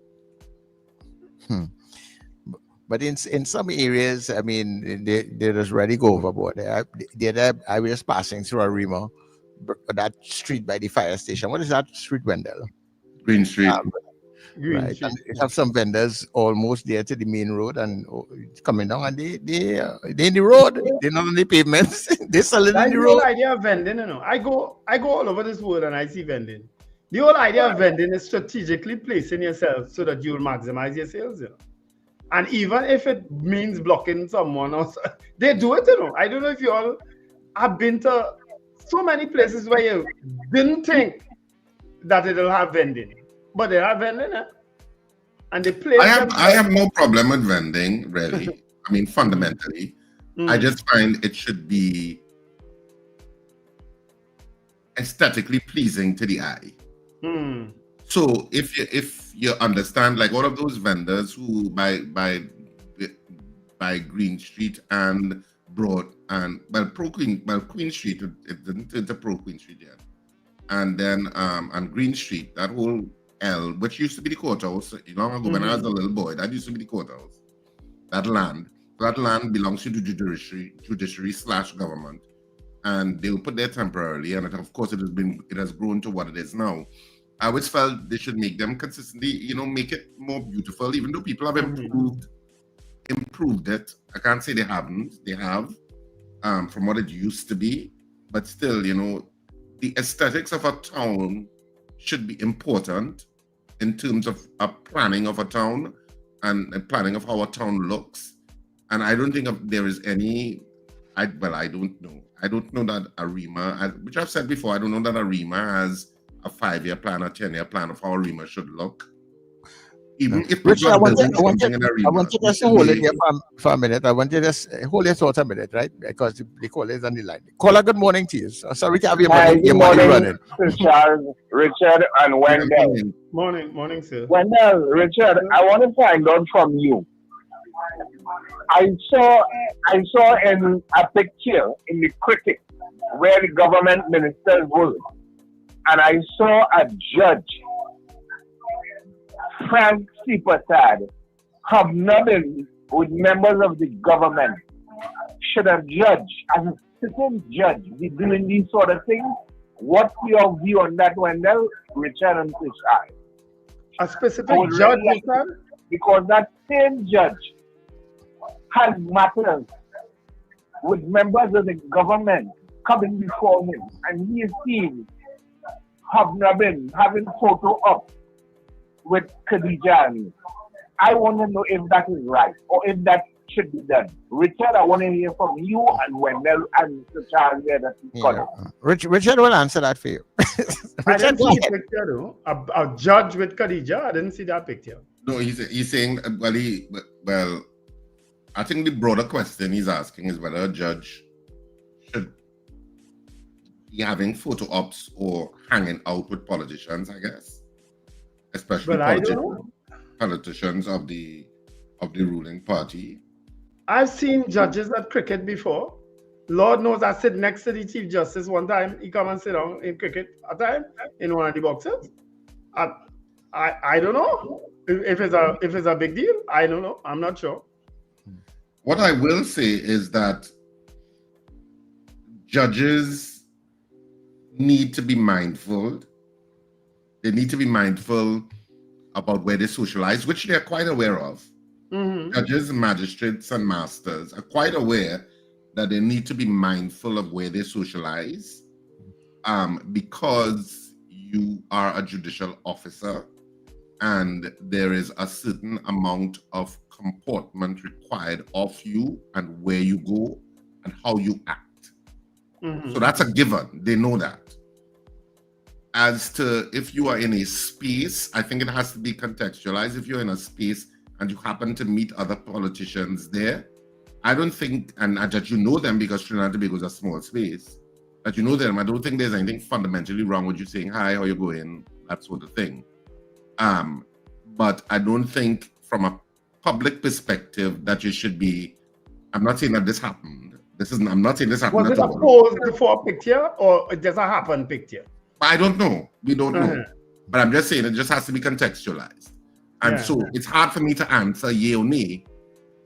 But in some areas, I mean, they just ready go overboard. I was passing through a Remo, that street by the fire station. What is that street, Wendell? Green Street. Right. And you have some vendors almost there to the main road and coming down, and they in the road. They're not on the pavements. They're selling in the road. The whole idea of vending, you know. I go all over this world and I see vending. The whole idea of vending is strategically placing yourself so that you'll maximize your sales, you know. And even if it means blocking someone or so, they do it, you know. I don't know if you all have been to so many places where you didn't think that it'll have vending, but they have vending. and they play. I have no problem with vending, really. I mean, fundamentally, I just find it should be aesthetically pleasing to the eye. So if you understand, like all of those vendors who by Green Street and Broad and Queen Street, it didn't turn to Pro Queen Street yet, and then and Green Street, that whole L, which used to be the courthouse long ago when I was a little boy, that used to be the courthouse. That land belongs to the judiciary/government, and they'll put there temporarily, and of course it has grown to what it is now. I always felt they should make them consistently, make it more beautiful, even though people have improved it. I can't say they haven't. They have, from what it used to be, but still, the aesthetics of a town should be important in terms of a planning of a town and a planning of how a town looks. And I don't think there is any. I don't know. I don't know that ARIMA, which I've said before, I don't know that ARIMA has a 5-year plan or 10-year plan of how ARIMA should look. Even if Richard, I want you to just hold it here for a minute. I want you to just hold your thoughts a minute, right? Because the caller is on the line. Caller, good morning to you. Sorry to have your money running. Sir Charles, Richard, and Wendell. Morning, sir. Wendell, Richard, I want to find out from you. I saw in a picture in the cricket where the government ministers were, and I saw a judge, Frank Sipasad, hobnobbing with members of the government. Should a judge, as a sitting judge, be doing these sort of things? What's your view on that, Wendell, Richard, and Tushar? A specific judge, because that same judge has matters with members of the government coming before him, and he is seen hobnobbing, having photo up with Khadija. I want to know if that is right or if that should be done. Richard, I want to hear from you and Wendell and Sir Charles there. Richard will answer that for you. I didn't see the picture though. A judge with Khadija. I didn't see that picture. No, he's saying, well, I think the broader question he's asking is whether a judge should be having photo ops or hanging out with politicians, I guess, especially politicians of the ruling party. I've seen judges at cricket before. Lord knows I sit next to the Chief Justice one time. He come and sit down in cricket a time in one of the boxes. I don't know if it's a big deal. I don't know. I'm not sure. What I will say is that judges need to be mindful. They need to be mindful about where they socialize, which they are quite aware of. Judges, magistrates, and masters are quite aware that they need to be mindful of where they socialize, because you are a judicial officer and there is a certain amount of comportment required of you and where you go and how you act. So that's a given. They know that. As to if you are in a space, I think it has to be contextualized. If you're in a space and you happen to meet other politicians there, I don't think, and that you know them because Trinidad Tobago is a small space, that you know them, I don't think there's anything fundamentally wrong with you saying, hi, how you going, that sort of thing. But I don't think from a public perspective that you should be, I'm not saying that this happened. I'm not saying this happened. Was it a pose before picture or it just a happen picture? I don't know. We don't know. But I'm just saying it just has to be contextualized. And so it's hard for me to answer yea or nay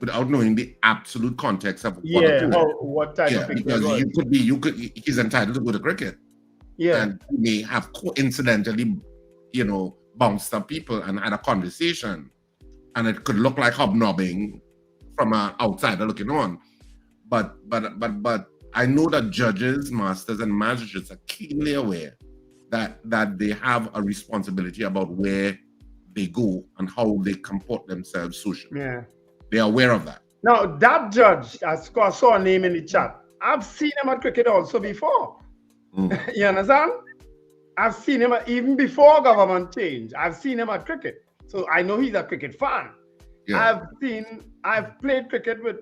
without knowing the absolute context of what type of picture. Because he's entitled to go to cricket. And he may have coincidentally, bounced up people and had a conversation. And it could look like hobnobbing from an outsider looking on. But I know that judges, masters, and magistrates are keenly aware that they have a responsibility about where they go and how they comport themselves socially. They are aware of that. Now, that judge, I saw a name in the chat. I've seen him at cricket also before. You understand? I've seen him even before government change. I've seen him at cricket. So So I know he's a cricket fan. Yeah. I've played cricket with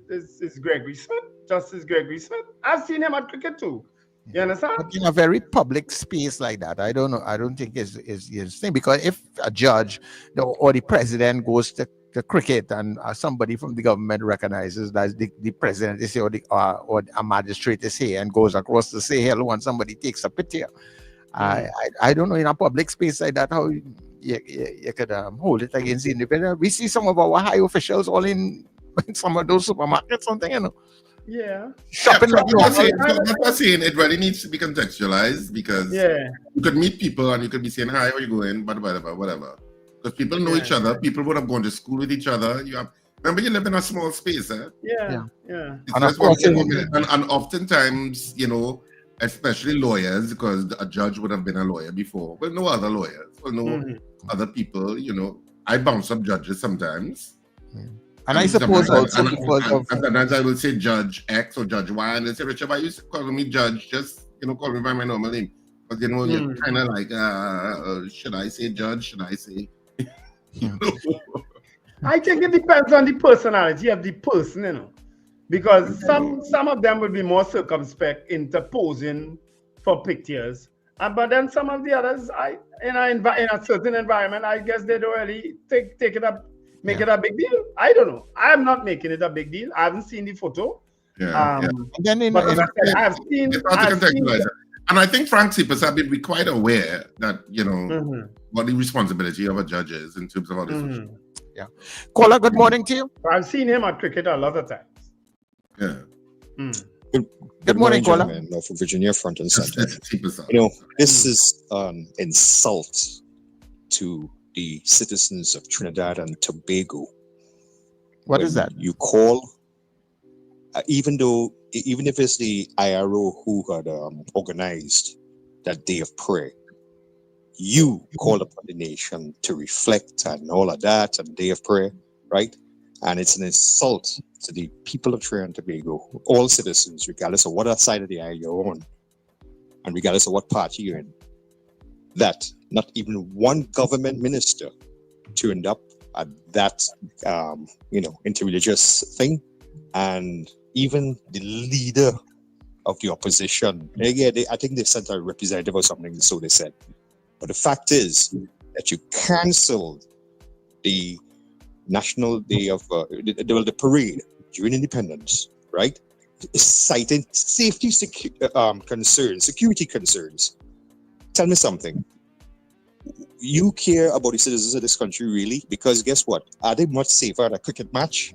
this Gregory Smith, Justice Gregory Smith. I've seen him at cricket too. You understand? But in a very public space like that, I don't know. I don't think is thing, because if a judge or the president goes to cricket and somebody from the government recognizes that the president is here or a magistrate is here and goes across to say hello and somebody takes a picture, I don't know, in a public space like that how you could hold it against the independent. We see some of our high officials all in some of those supermarkets, something, you know. Yeah. Shopping like that's what I'm saying. It really needs to be contextualized, because you could meet people and you could be saying, hi, how you going? But whatever. Because people know each other. People would have gone to school with each other. Remember, you live in a small space, eh? Yeah. And oftentimes, you know, especially lawyers, because a judge would have been a lawyer before. Well, no other lawyers. Well, no other people, you know. I bounce up judges sometimes. And I suppose also because of... Sometimes I will say Judge X or Judge Y, and they say, Richard, why you calling me Judge? Just, you know, call me by my normal name. But, you know, you're kind of like, should I say Judge? Should I say... You know? I think it depends on the personality of the person, you know. Because some of them will be more circumspect interposing for pictures. But then some of the others, in a certain environment, I guess they don't really take it up. Make it a big deal. I don't know. I'm not making it a big deal. I haven't seen the photo. And then I've seen. And I think Frank Cepas have been quite aware that, you know, what the responsibility of a judge is in terms of all this. Yeah. Caller, good morning to you. I've seen him at cricket a lot of times. Yeah. Good morning, caller. Norfolk, Virginia, front and center. You know, this is an insult to the citizens of Trinidad and Tobago. What is that? You call, even if it's the IRO who had organized that day of prayer, you call upon the nation to reflect and all of that and day of prayer, right? And it's an insult to the people of Trinidad and Tobago, all citizens, regardless of what side of the aisle you're on, and regardless of what party you're in, that not even one government minister turned up at that, interreligious thing. And even the leader of the opposition, I think they sent a representative or something, so they said. But the fact is that you canceled the National Day of the parade during independence, right? Citing safety concerns, security concerns. Tell me something. You care about the citizens of this country, really? Because guess what? Are they much safer at a cricket match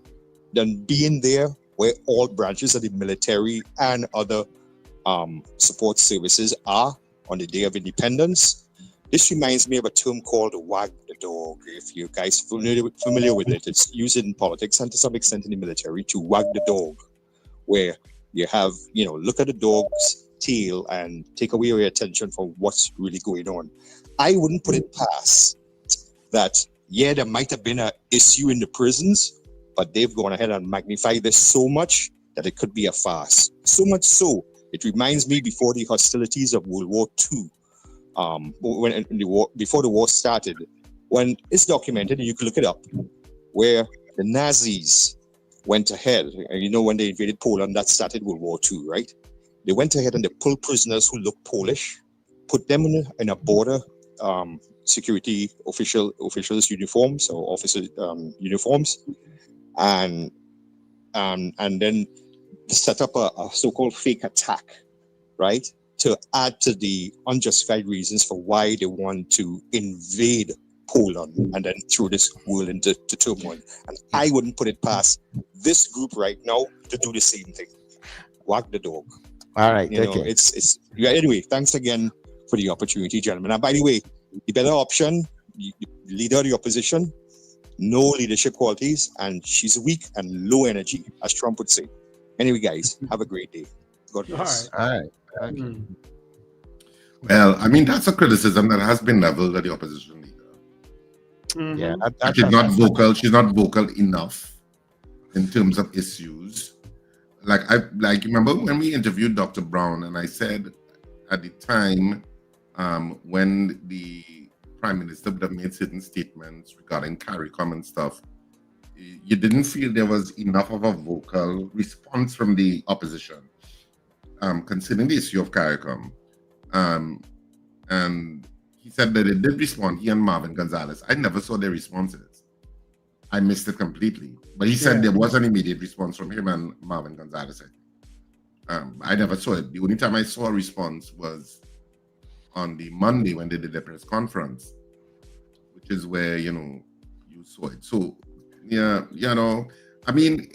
than being there where all branches of the military and other support services are on the day of independence? This reminds me of a term called wag the dog. If you guys familiar with it, it's used in politics and to some extent in the military to wag the dog, where you have, look at the dog's tail and take away your attention from what's really going on. I wouldn't put it past that, there might have been an issue in the prisons, but they've gone ahead and magnified this so much that it could be a farce. So much so, it reminds me before the hostilities of World War II, before the war started, when it's documented, and you can look it up, where the Nazis went ahead, and when they invaded Poland, that started World War II, right? They went ahead and they pulled prisoners who looked Polish, put them in a border security officials uniforms or officer uniforms, and then set up a so-called fake attack, right? To add to the unjustified reasons for why they want to invade Poland and then throw this world into turmoil. And I wouldn't put it past this group right now to do the same thing. Wag the dog. All right. Okay. Anyway, thanks again for the opportunity, gentlemen. And by the way, the better option, the leader of the opposition, no leadership qualities, and she's weak and low energy, as Trump would say. Anyway, guys, have a great day. God bless. All right. Well, I mean, that's a criticism that has been leveled at the opposition leader. Yeah, she's not vocal. She's not vocal enough in terms of issues. Like remember when we interviewed Dr. Brown, and I said at the time when the Prime Minister would have made certain statements regarding CARICOM and stuff, you didn't feel there was enough of a vocal response from the opposition concerning the issue of CARICOM. And he said that they did respond, he and Marvin Gonzalez. I never saw their responses. I missed it completely. But he said there was an immediate response from him and Marvin Gonzalez. I never saw it. The only time I saw a response was on the Monday when they did the press conference, which is where, you saw it. So, I mean,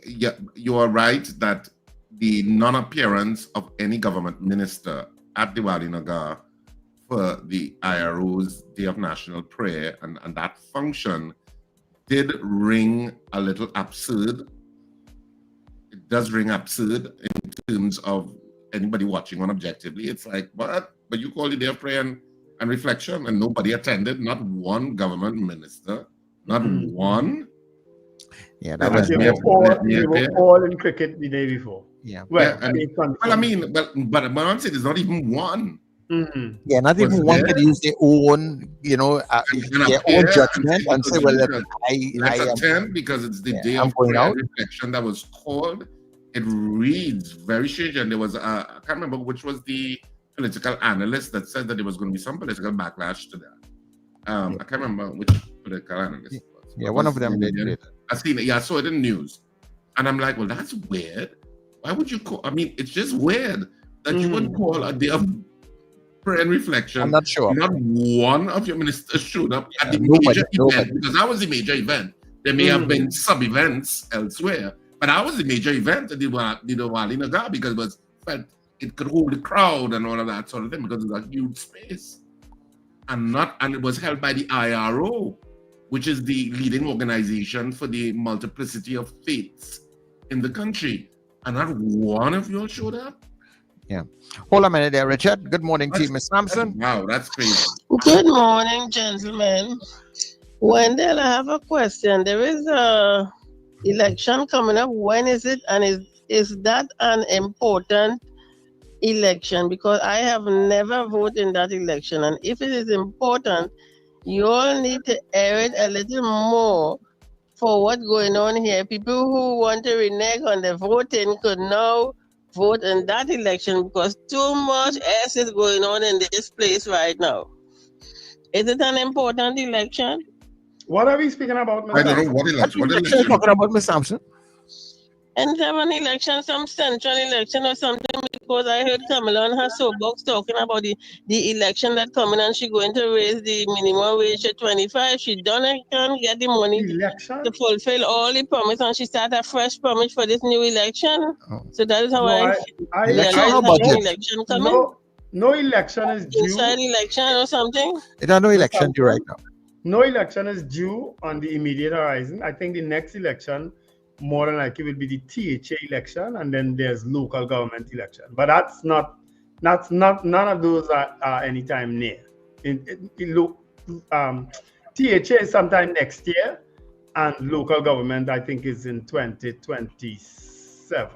you are right that the non-appearance of any government minister at Diwali Nagar for the IRO's Day of National Prayer and that function did ring a little absurd. It does ring absurd in terms of anybody watching on objectively. It's like, what? But you call it Day of Prayer and Reflection and nobody attended, not one government minister, not one. Yeah, that was they were all in cricket the day before. Yeah. Well, I mean, but I'm saying there's not even one. Mm-hmm. Yeah, not even one could use their own, their own judgment and say, well, I attend because it's the day of prayer and reflection that was called. It reads very strange, and there was I can't remember which was the political analyst that said that there was going to be some political backlash to that. I can't remember which political analyst it was. Yeah, one of them did. I seen it. Yeah, I saw it in the news, and I'm like, well, that's weird. Why would you call? I mean, it's just weird that you would call a day of prayer and reflection. I'm not sure. Not one of your ministers showed up at the major event, because that was the major event. There may have been sub-events elsewhere, but that was the major event at the Diwali Nagar because it could hold the crowd and all of that sort of thing because it was a huge space. And it was held by the IRO, which is the leading organization for the multiplicity of faiths in the country. And not one of you all showed up? Yeah. Hold on a minute there, Richard. Good morning to you, Ms. Sampson. Wow, that's crazy. Good morning, gentlemen. Wendell, I have a question. There is a election coming up. When is it? And is that an important election? Because I have never voted in that election. And if it is important, you all need to air it a little more for what's going on here. People who want to renege on the voting could now vote in that election because too much else is going on in this place right now. Is it an important election? What are we speaking about, Ms. I don't know what election. What election are you talking about, Ms. Sampson? And have an election, some central election or something, because I heard Kamala on her soapbox talking about the election that coming and she going to raise the minimum wage to 25. She can't get the money to fulfill all the promise, and she start a fresh promise for this new election. So that is how I realize an election coming. No election is due. Inside election or something? There's no election due right now. No election is due on the immediate horizon. I think the next election more than likely will be the THA election, and then there's local government election. But none of those are anytime near. THA is sometime next year, and local government I think is in 2027,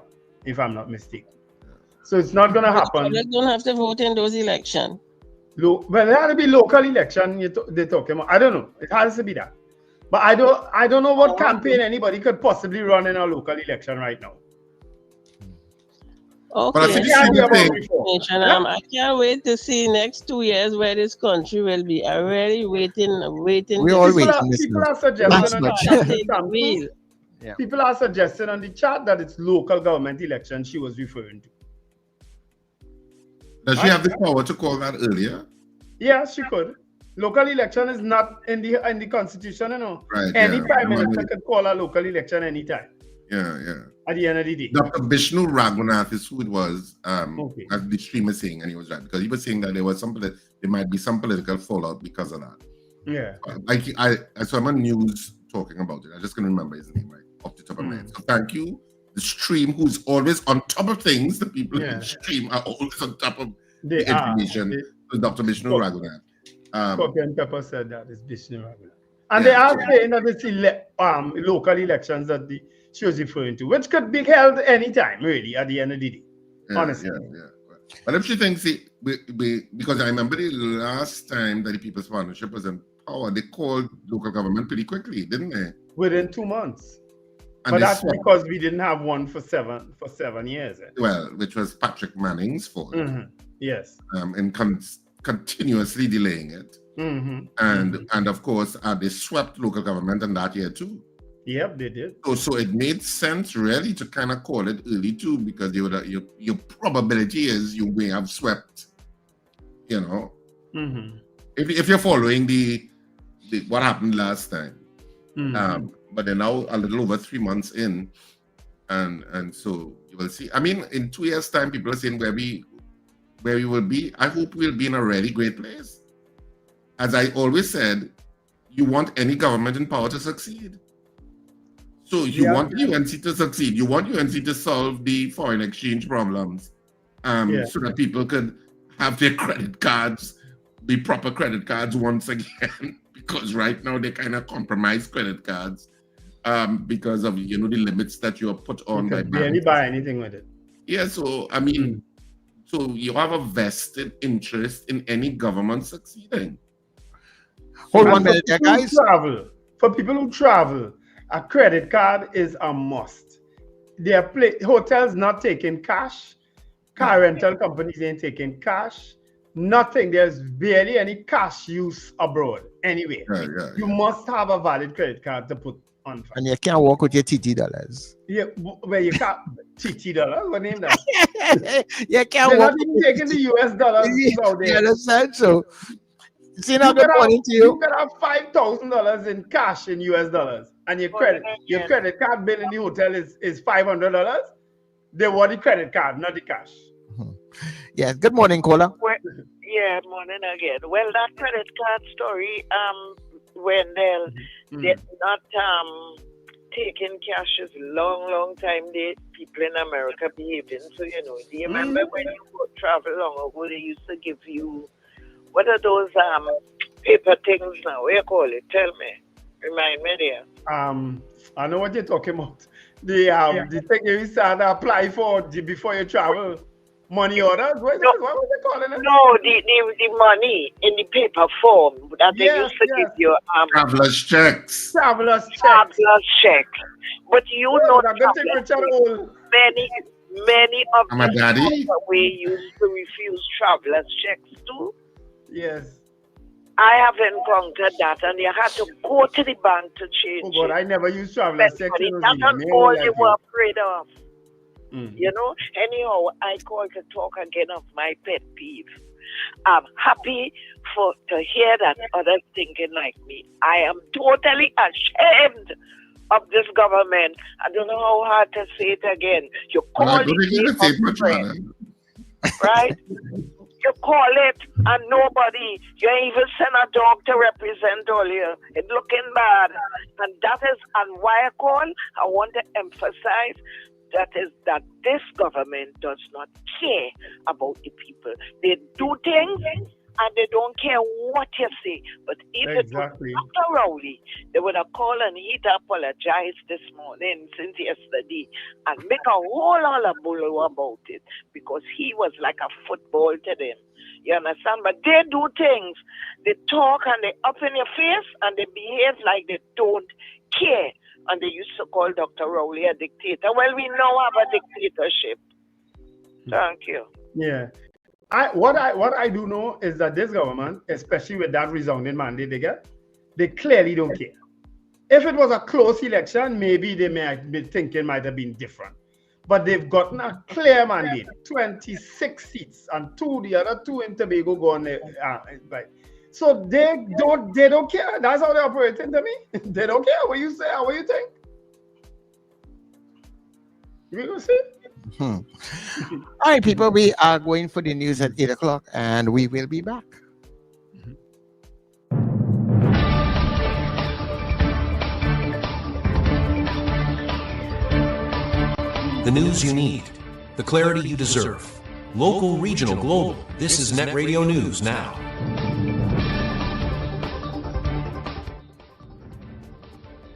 if I'm not mistaken. So it's not going to happen. They don't have to vote in those elections. Well, there had to be local election. They're talking about. I don't know. It has to be that. But I don't know what campaign anybody could possibly run in a local election right now. Okay. But I can't wait to see next 2 years where this country will be. I'm really waiting. We're all waiting. People are suggesting people are suggesting on the chat that it's local government election she was referring to. Does she have the power to call that earlier? Yes, she could. Local election is not in the constitution, you know. Right, Any prime minister could call a local election anytime. Yeah. At the end of the day. Dr. Vishnu Raghunath is who it was, as the streamer saying, and he was right, because he was saying that there might be some political fallout because of that. Yeah. I saw him on news talking about it. I just can't remember his name right off the top of my head. So thank you. The stream, who's always on top of things, the people in the stream are always on top of the information. Dr. Vishnu Raghunath. Copy and Pepper said that is Vishnu Raghunath. And they are saying that it's local elections that she was referring to, which could be held anytime, really, at the end of the day. Honestly. Yeah. But if she thinks because I remember the last time that the People's Partnership was in power, they called local government pretty quickly, didn't they? Within 2 months. And But they that's swapped- because we didn't have one for 7 years. Well, which was Patrick Manning's fault. Yes. In continuously delaying it. And of course, they swept local government in that year too. Yep, they did. So it made sense really to kind of call it early too, because your probability is you may have swept, you know, if you're following the what happened last time. But they're now a little over 3 months in, and so you will see. I mean, in 2 years' time, people are saying where we will be. I hope we'll be in a really great place. As I always said, you want any government in power to succeed. So you want UNC to succeed. You want UNC to solve the foreign exchange problems, so that people could have their credit cards, be proper credit cards once again. Because right now they kind of compromise credit cards because of the limits that you are put on by banks. Barely buy anything with it. Yeah, so I mean, so you have a vested interest in any government succeeding. Hold 1 minute, guys. For people who travel, a credit card is a must. Hotels not taking cash. Car rental companies ain't taking cash. Nothing. There's barely any cash use abroad. Anyway, you must have a valid credit card to put on. And you can't walk with your TT dollars. Yeah, well, you can't. TT dollars? What name that? You can't They're walk. not even taking the US dollars out there. You understand? So, see, now good morning to you. You can have $5,000 in cash in US dollars, and your credit card bill in the hotel is $500. They want the credit card, not the cash. Yes. Good morning, caller. Yeah, morning again. Well, that credit card story, Wendell, they're not taking cash is long time. People in America behaving. So, do you remember when you travel long ago, they used to give you, what are those paper things now? What do you call it? Tell me. Remind me there. I know what you're talking about. The thing you start to apply for before you travel. Money orders? What was they calling it? No, the money in the paper form that they used to give you. Traveler's checks. Traveler's checks. But many of them we used to refuse traveler's checks too. Yes. I have encountered that, and you had to go to the bank to change it. But I never used traveler's checks. That's all you were afraid of. Anyhow, I call to talk again of my pet peeve. I'm happy to hear that others thinking like me. I am totally ashamed of this government. I don't know how hard to say it again. You call it right? You call it and nobody. You even send a dog to represent all you. It's looking bad. And that is, and why I call, I want to emphasize that this government does not care about the people. They do things and they don't care what you say. But if it was Dr. Rowley, they would have called and he'd apologize this morning since yesterday and make a whole hullabaloo about it because he was like a football to them. You understand? But they do things. They talk and they up in your face and they behave like they don't care. And they used to call Dr. Rowley a dictator. Well, we now have a dictatorship. Thank you. Yeah. What I do know is that this government, especially with that resounding mandate they get, they clearly don't care. If it was a close election, maybe they might be thinking might have been different. But they've gotten a clear mandate, 26 seats, and the other two in Tobago go on there. So they don't care. That's how they operate to me. They don't care what you say or what you think. You gonna see? All right, people, we are going for the news at 8 o'clock and we will be back. The news you need, the clarity you deserve. Local, regional, global. This is Net Radio News Now.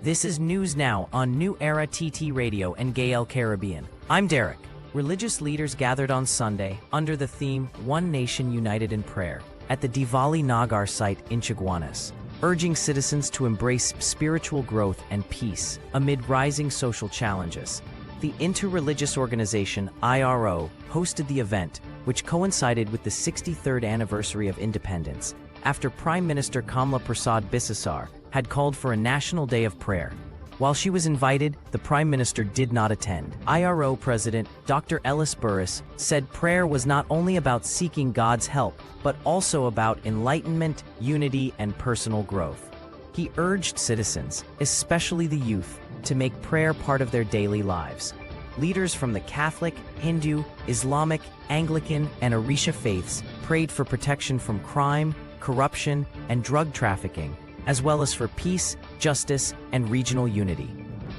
This is News Now on New Era TT Radio and Gayelle Caribbean. I'm Derek. Religious leaders gathered on Sunday under the theme One Nation United in Prayer at the Diwali Nagar site in Chaguanas. urging citizens to embrace spiritual growth and peace amid rising social challenges. The interreligious organization IRO hosted the event, which coincided with the 63rd anniversary of independence, after Prime Minister Kamla Prasad Bisesar had called for a national day of prayer. While she was invited, the Prime Minister did not attend. IRO President Dr. Ellis Burris said prayer was not only about seeking God's help, but also about enlightenment, unity, and personal growth. He urged citizens, especially the youth, to make prayer part of their daily lives. Leaders from the Catholic, Hindu, Islamic, Anglican, and Orisha faiths prayed for protection from crime, corruption, and drug trafficking, as well as for peace, justice, and regional unity.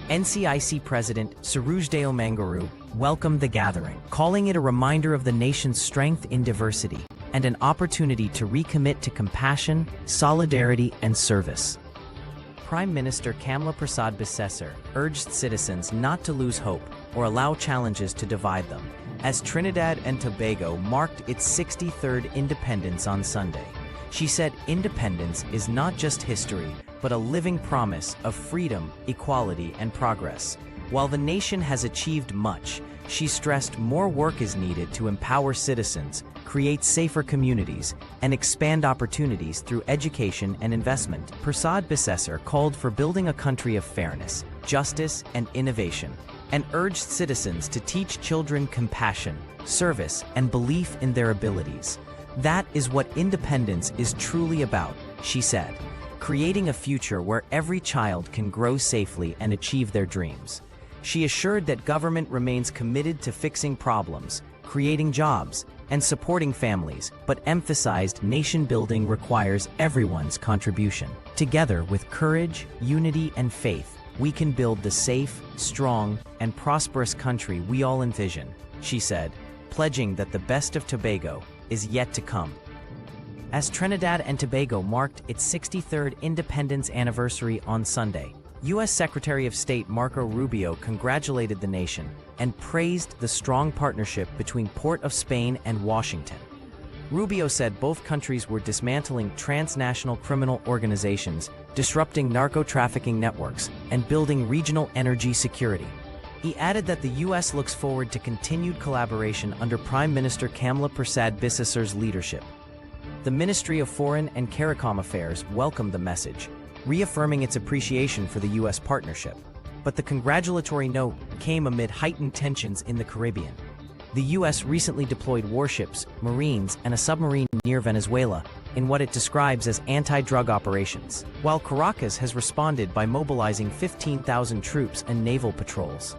NCIC President Surojdayo Manguru welcomed the gathering, calling it a reminder of the nation's strength in diversity and an opportunity to recommit to compassion, solidarity, and service. Prime Minister Kamla Prasad Bisesar urged citizens not to lose hope or allow challenges to divide them, as Trinidad and Tobago marked its 63rd independence on Sunday. She said independence is not just history, but a living promise of freedom, equality, and progress. While the nation has achieved much, she stressed more work is needed to empower citizens, create safer communities, and expand opportunities through education and investment. Prasad Bisesar called for building a country of fairness, justice, and innovation, and urged citizens to teach children compassion, service, and belief in their abilities. That is what independence is truly about, she said, creating a future where every child can grow safely and achieve their dreams. She assured that government remains committed to fixing problems, creating jobs, and supporting families, but emphasized nation building requires everyone's contribution. Together with courage, unity, and faith, we can build the safe, strong, and prosperous country we all envision, she said, pledging that the best of Tobago is yet to come. As Trinidad and Tobago marked its 63rd independence anniversary on Sunday, U.S. Secretary of State Marco Rubio congratulated the nation and praised the strong partnership between Port of Spain and Washington. Rubio said both countries were dismantling transnational criminal organizations, disrupting narco-trafficking networks, and building regional energy security. He added that the U.S. looks forward to continued collaboration under Prime Minister Kamla Prasad Bisesar's leadership. The Ministry of Foreign and CARICOM Affairs welcomed the message, reaffirming its appreciation for the U.S. partnership. But the congratulatory note came amid heightened tensions in the Caribbean. The U.S. recently deployed warships, Marines, and a submarine near Venezuela in what it describes as anti-drug operations, while Caracas has responded by mobilizing 15,000 troops and naval patrols.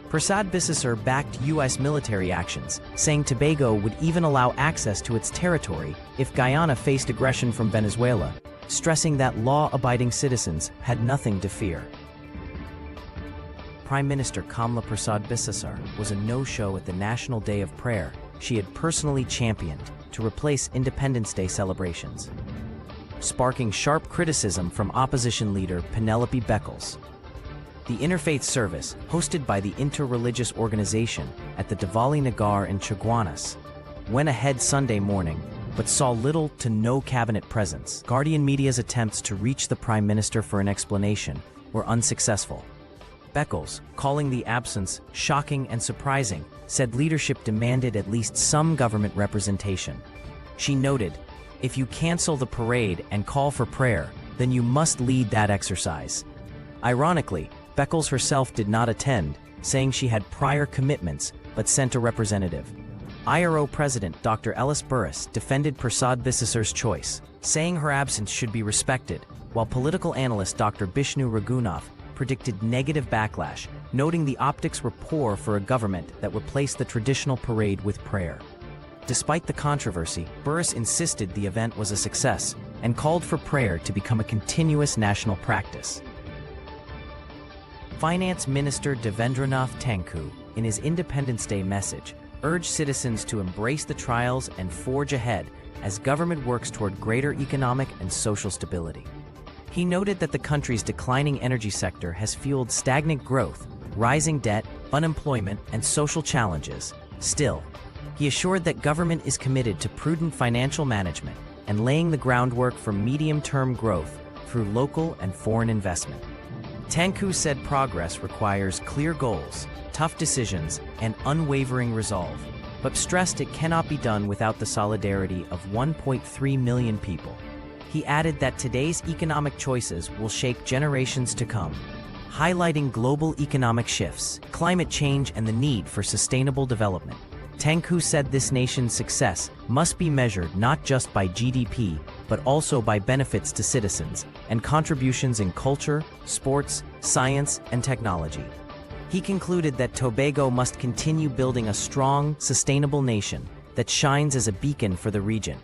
Prasad Bisesar backed U.S. military actions, saying Tobago would even allow access to its territory if Guyana faced aggression from Venezuela, stressing that law-abiding citizens had nothing to fear. Prime Minister Kamla Prasad Bisesar was a no-show at the National Day of Prayer she had personally championed to replace Independence Day celebrations, sparking sharp criticism from opposition leader Penelope Beckles. The interfaith service, hosted by the interreligious organization at the Diwali Nagar in Chaguanas, went ahead Sunday morning, but saw little to no cabinet presence. Guardian Media's attempts to reach the Prime Minister for an explanation were unsuccessful. Beckles, calling the absence shocking and surprising, said leadership demanded at least some government representation. She noted, "If you cancel the parade and call for prayer, then you must lead that exercise." Ironically, Beckles herself did not attend, saying she had prior commitments but sent a representative. IRO President Dr. Ellis Burris defended Prasad Bisesar's choice, saying her absence should be respected, while political analyst Dr. Bishnu Raghunath predicted negative backlash, noting the optics were poor for a government that replaced the traditional parade with prayer. Despite the controversy, Burris insisted the event was a success and called for prayer to become a continuous national practice. Finance Minister Devendranath Thakur, in his Independence Day message, urged citizens to embrace the trials and forge ahead as government works toward greater economic and social stability. He noted that the country's declining energy sector has fueled stagnant growth, rising debt, unemployment, and social challenges. Still, he assured that government is committed to prudent financial management and laying the groundwork for medium-term growth through local and foreign investment. Tangku said progress requires clear goals, tough decisions, and unwavering resolve, but stressed it cannot be done without the solidarity of 1.3 million people. He added that today's economic choices will shape generations to come, highlighting global economic shifts, climate change, and the need for sustainable development. Tangku said this nation's success must be measured not just by GDP, but also by benefits to citizens and contributions in culture, sports, science, and technology. He concluded that Tobago must continue building a strong, sustainable nation that shines as a beacon for the region.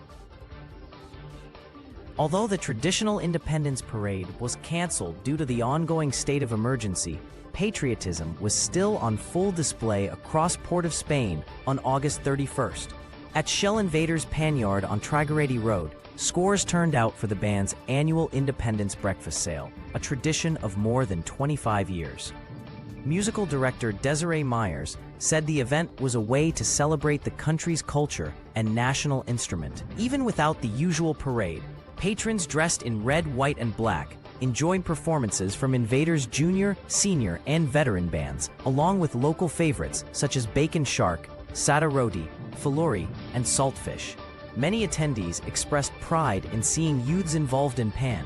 Although the traditional Independence Parade was cancelled due to the ongoing state of emergency, patriotism was still on full display across Port of Spain on August 31st. At Shell Invaders Panyard on Trigueretti Road, scores turned out for the band's annual Independence Breakfast Sale, a tradition of more than 25 years. Musical director Desiree Myers said the event was a way to celebrate the country's culture and national instrument. Even without the usual parade, patrons dressed in red, white, and black enjoyed performances from Invaders junior, senior, and veteran bands, along with local favorites such as Bacon Shark, Sada Roti, Filuri, and Saltfish. Many attendees expressed pride in seeing youths involved in Pan.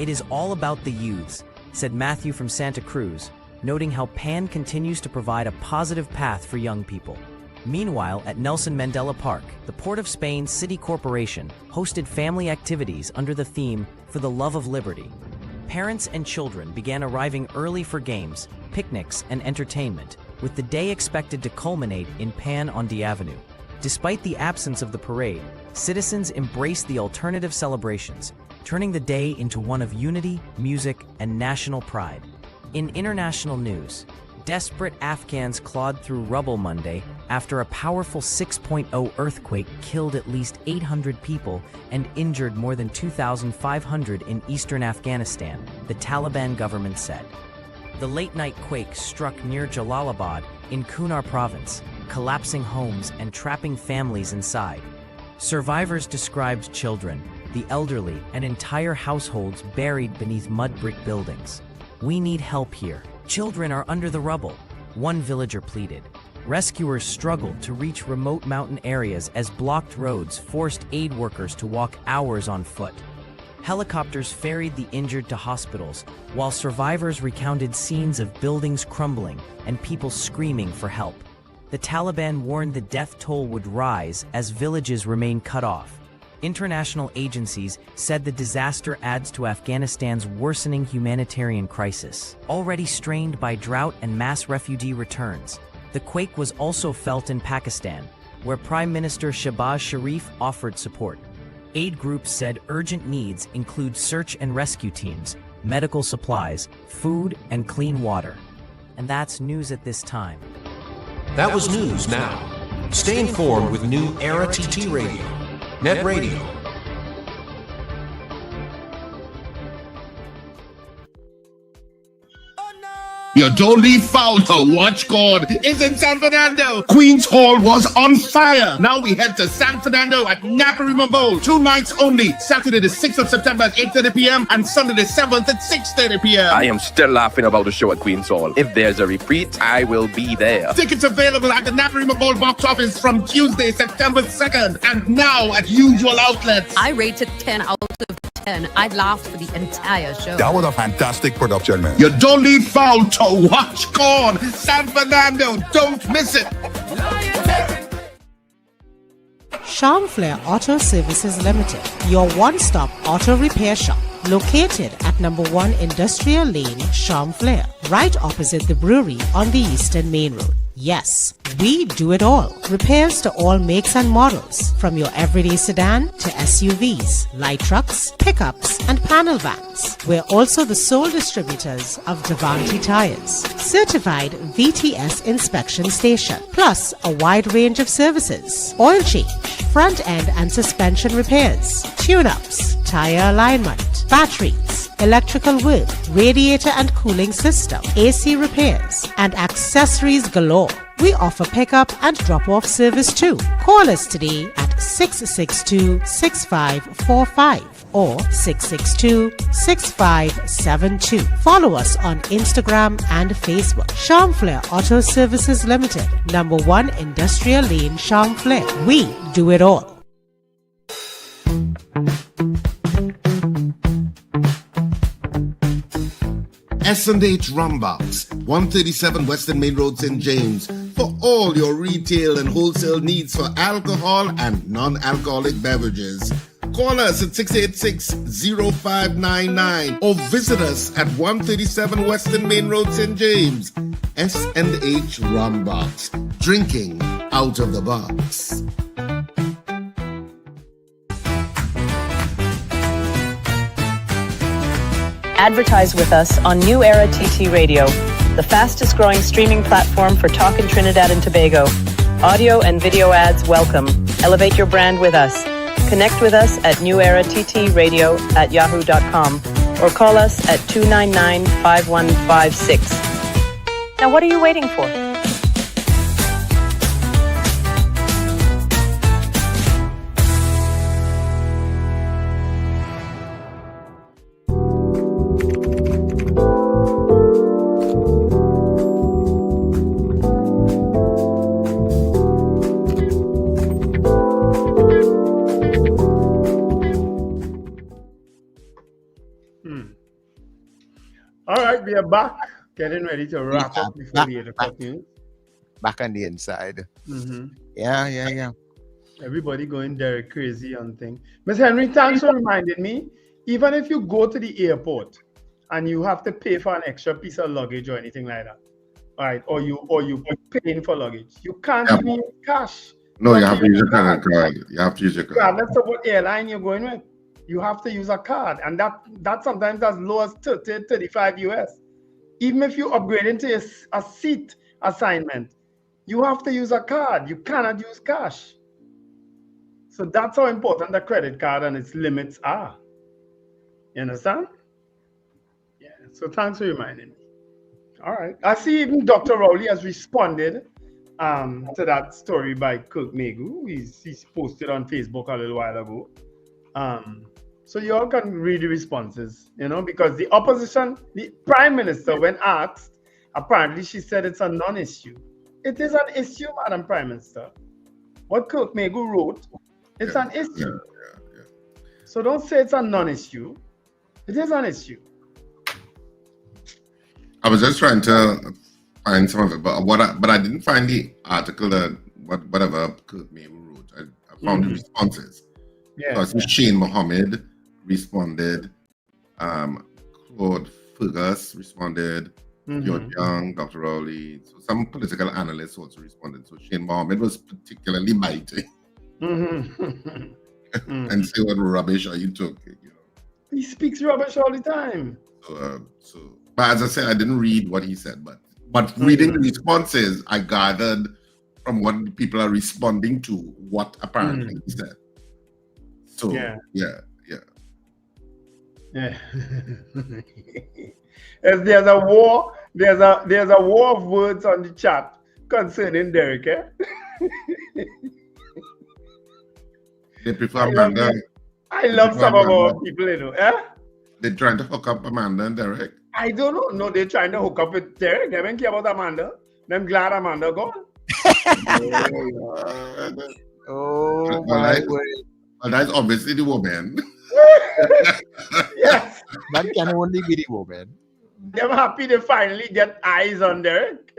"It is all about the youths," said Matthew from Santa Cruz, noting how Pan continues to provide a positive path for young people. Meanwhile, at Nelson Mandela Park, the Port of Spain City Corporation hosted family activities under the theme "For the Love of Liberty." Parents and children began arriving early for games, picnics, and entertainment, with the day expected to culminate in Pan on the Avenue. Despite the absence of the parade, citizens embraced the alternative celebrations, turning the day into one of unity, music, and national pride. In international news, desperate Afghans clawed through rubble Monday after a powerful 6.0 earthquake killed at least 800 people and injured more than 2,500 in eastern Afghanistan, the Taliban government said. The late-night quake struck near Jalalabad in Kunar province, collapsing homes and trapping families inside. Survivors described children, the elderly, and entire households buried beneath mud brick buildings. "We need help here. Children are under the rubble," one villager pleaded. Rescuers struggled to reach remote mountain areas as blocked roads forced aid workers to walk hours on foot. Helicopters ferried the injured to hospitals, while survivors recounted scenes of buildings crumbling and people screaming for help. The Taliban warned the death toll would rise as villages remain cut off. International agencies said the disaster adds to Afghanistan's worsening humanitarian crisis, already strained by drought and mass refugee returns. The quake was also felt in Pakistan, where Prime Minister Shehbaz Sharif offered support. Aid groups said urgent needs include search and rescue teams, medical supplies, food, and clean water. And that's news at this time. That was News Now. Stay informed with New Era TT Radio, Net Radio. You don't leave foul to watch God. It's in San Fernando. Queen's Hall was on fire. Now we head to San Fernando at Naparima Bowl. 2 nights only. Saturday the 6th of September at 8:30 p.m. and Sunday the 7th at 6:30 p.m. I am still laughing about the show at Queen's Hall. If there's a repeat, I will be there. Tickets available at the Naparima Bowl box office from Tuesday, September 2nd. And now at usual outlets. I rate it 10 out of 10. I laughed for the entire show. That was a fantastic production, man. You don't leave foul to watch God. San Fernando, don't miss it. Charm Flair Auto Services Limited, your one-stop auto repair shop, located at number 1 Industrial Lane, Charm Flair, right opposite the brewery on the Eastern Main Road. Yes, we do it all. Repairs to all makes and models, from your everyday sedan to SUVs, light trucks, pickups, and panel vans. We're also the sole distributors of Davanti tires, certified VTS inspection station, plus a wide range of services: oil change, front end and suspension repairs, tune-ups, tire alignment, batteries, electrical work, radiator and cooling system, AC repairs, and accessories galore. We offer pickup and drop-off service too. Call us today at 662-6545 or 662-6572. Follow us on Instagram and Facebook. Charmflair Auto Services Limited, number 1 Industrial Lane, Charmflair. We do it all. S&H Rumbox, 137 Western Main Road, St. James, for all your retail and wholesale needs for alcohol and non-alcoholic beverages. Call us at 686-0599 or visit us at 137 Western Main Road, St. James. S&H Rumbox, drinking out of the box. Advertise with us on New Era TT Radio, the fastest growing streaming platform for talk in Trinidad and Tobago. Audio and video ads welcome. Elevate your brand with us. Connect with us at newerattradio@yahoo.com or call us at 299-5156. Now what are you waiting for? All right, we are back, getting ready to wrap up before the 8 o'clock news. Back on the inside. Mm-hmm. Yeah. Everybody going Derek crazy on things. Miss Henry, thanks for reminding me. Even if you go to the airport and you have to pay for an extra piece of luggage or anything like that, all right, or you paying for luggage, you can't even use cash. No, you have to use your card. You have to use your card. Regardless of what airline you're going with, you have to use a card, and that sometimes as low as 30, 35 US. Even if you upgrade into a seat assignment, you have to use a card. You cannot use cash. So that's how important the credit card and its limits are. You understand? Yeah. So thanks for reminding me. All right. I see even Dr. Rowley has responded to that story by Kirk Megu. He's posted on Facebook a little while ago. So you all can read the responses, because the opposition, the Prime Minister, when asked, apparently she said it's a non-issue. It is an issue, Madam Prime Minister. What Kirk Megu wrote, it's an issue. Yeah. So don't say it's a non-issue. It is an issue. I was just trying to find some of it, but I didn't find the article that whatever Kirk Megu wrote. I found the responses. Yeah. So Shane Mohammed responded, Claude Fergus responded, George Young, Dr. Rowley, so some political analysts also responded. So Shane Mohammed was particularly biting and say what rubbish are you talking, He speaks rubbish all the time. But as I said, I didn't read what he said, but reading the responses, I gathered from what people are responding to what apparently he said. So yeah. There's a war of words on the chat concerning Derek. They prefer Amanda. I love some of our people, They're trying to hook up Amanda and Derek. I don't know. No, they're trying to hook up with Derek. They don't care about Amanda. I'm glad Amanda gone. Oh my word. Well, that's obviously the woman. Yes. That can only be the woman. I'm happy to finally get eyes on Derek.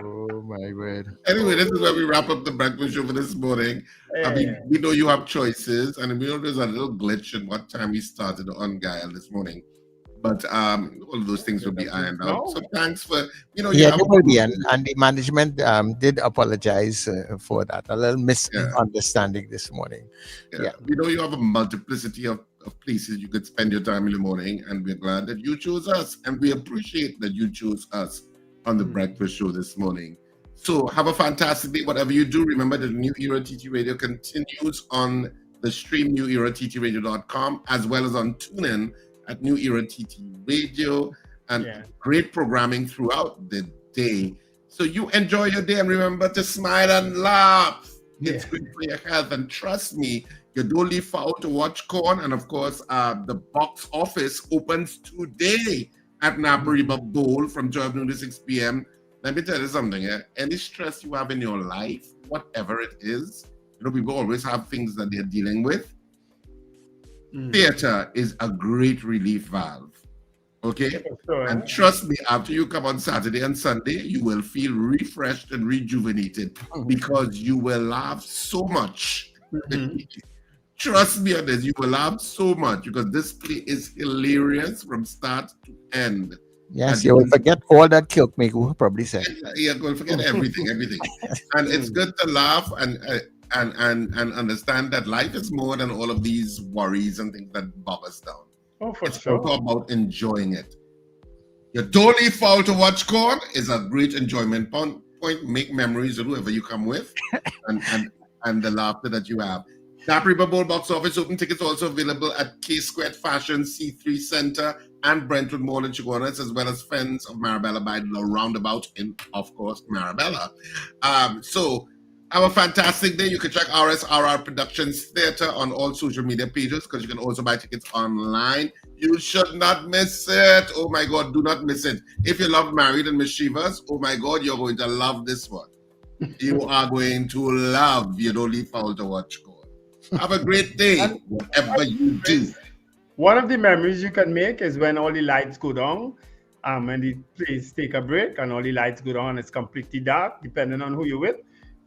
Oh my word. Anyway, this is where we wrap up the breakfast show for this morning. I mean, we know you have choices, and we know there's a little glitch in what time we started on Gayelle this morning. But all of those things will be ironed out. So thanks for, they will be. And the management did apologize for that. A little misunderstanding this morning. Yeah. We know you have a multiplicity of places you could spend your time in the morning, and we're glad that you chose us. And we appreciate that you chose us on the breakfast show this morning. So have a fantastic day. Whatever you do, remember that New Era TT Radio continues on the stream newerattradio.com, as well as on TuneIn at New Era TT Radio, and great programming throughout the day. So you enjoy your day and remember to smile and laugh. It's good for your health. And trust me, you don't leave out to watch corn. And of course, the box office opens today at Napariba Bowl from 12 noon to 6 p.m. Let me tell you something. Any stress you have in your life, whatever it is, people always have things that they're dealing with. Theater is a great relief valve. Okay? And trust me, after you come on Saturday and Sunday, you will feel refreshed and rejuvenated because you will laugh so much. Trust me on this, you will laugh so much because this play is hilarious from start to end. Yes, and you will forget all that Kilk Meku probably said. Yeah, you will forget everything. And it's good to laugh and understand that life is more than all of these worries and things that bog us down. Oh, for it's sure. also about enjoying it. Your don't leave foul to watch corn is a great enjoyment point. Make memories with whoever you come with and the laughter that you have. Napariba Bowl box office open tickets also available at K Squared Fashion, C3 Center, and Brentwood Mall in Chaguanas, as well as Friends of Marabella by the Roundabout in, of course, Marabella. So have a fantastic day. You can check RSRR Productions Theater on all social media pages because you can also buy tickets online. You should not miss it. Oh my God, do not miss it. If you love Married and Mischievous, oh my God, you're going to love this one. You are going to love You Don't Leave Foul to Watch Corn. Have a great day, whatever you do. One of the memories you can make is when all the lights go down, and the place take a break and all the lights go down and it's completely dark, depending on who you're with.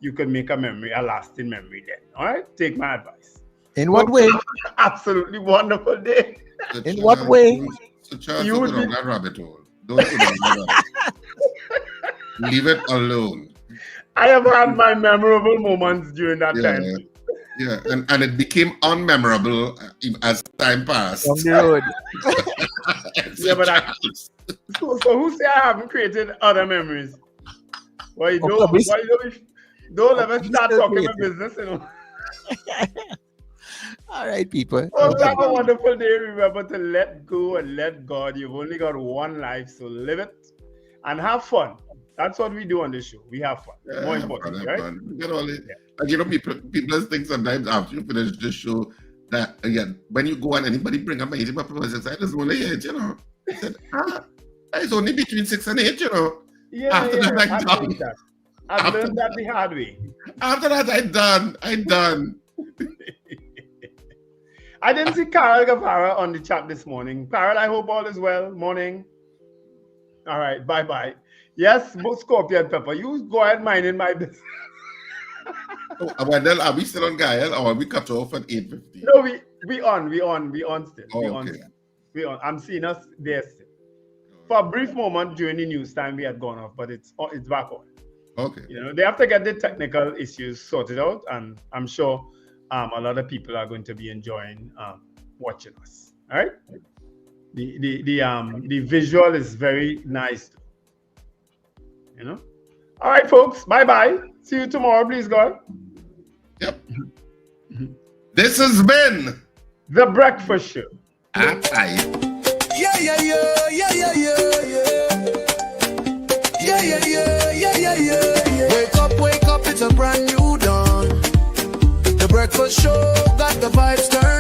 You can make a memory, a lasting memory then. All right? Take my advice. In what way? Absolutely wonderful day. In what way? So Charles, don't go down that rabbit hole. Don't go down that rabbit hole. Leave it alone. I have had my memorable moments during that time. Yeah, and it became unmemorable as time passed. On the road. Yeah, but so who say I haven't created other memories? Well, you don't ever start talking about business, you know. All right, people. Oh, have a wonderful day. Remember to let go and let God. You've only got one life, so live it and have fun. That's what we do on this show. We have fun. More important, right? Get all it. And you know, people think sometimes after you finish the show that again, when you go and anybody bring up anything about people say, "There's only 8, you know." I said, it's only between 6 and 8, you know. After that, I've learned that the hard way. After that, I'm done. I didn't see Carol Gavara on the chat this morning. Carol, I hope all is well. Morning. All right, bye-bye. Yes, Scorpion Pepper, you go ahead minding my business. Wendell, are we still on Gayelle or are we cut off at 8:50? No, we on still. Okay. We on. I'm seeing us there still. For a brief moment during the news time, we had gone off, but it's back on. Okay. You know, they have to get the technical issues sorted out, and I'm sure a lot of people are going to be enjoying watching us. All right. The visual is very nice. You know. All right, folks. Bye-bye. See you tomorrow, please, God. Yep. This has been The Breakfast Show. Yeah. Wake up, it's a brand new dawn. The Breakfast Show got the vibes turned.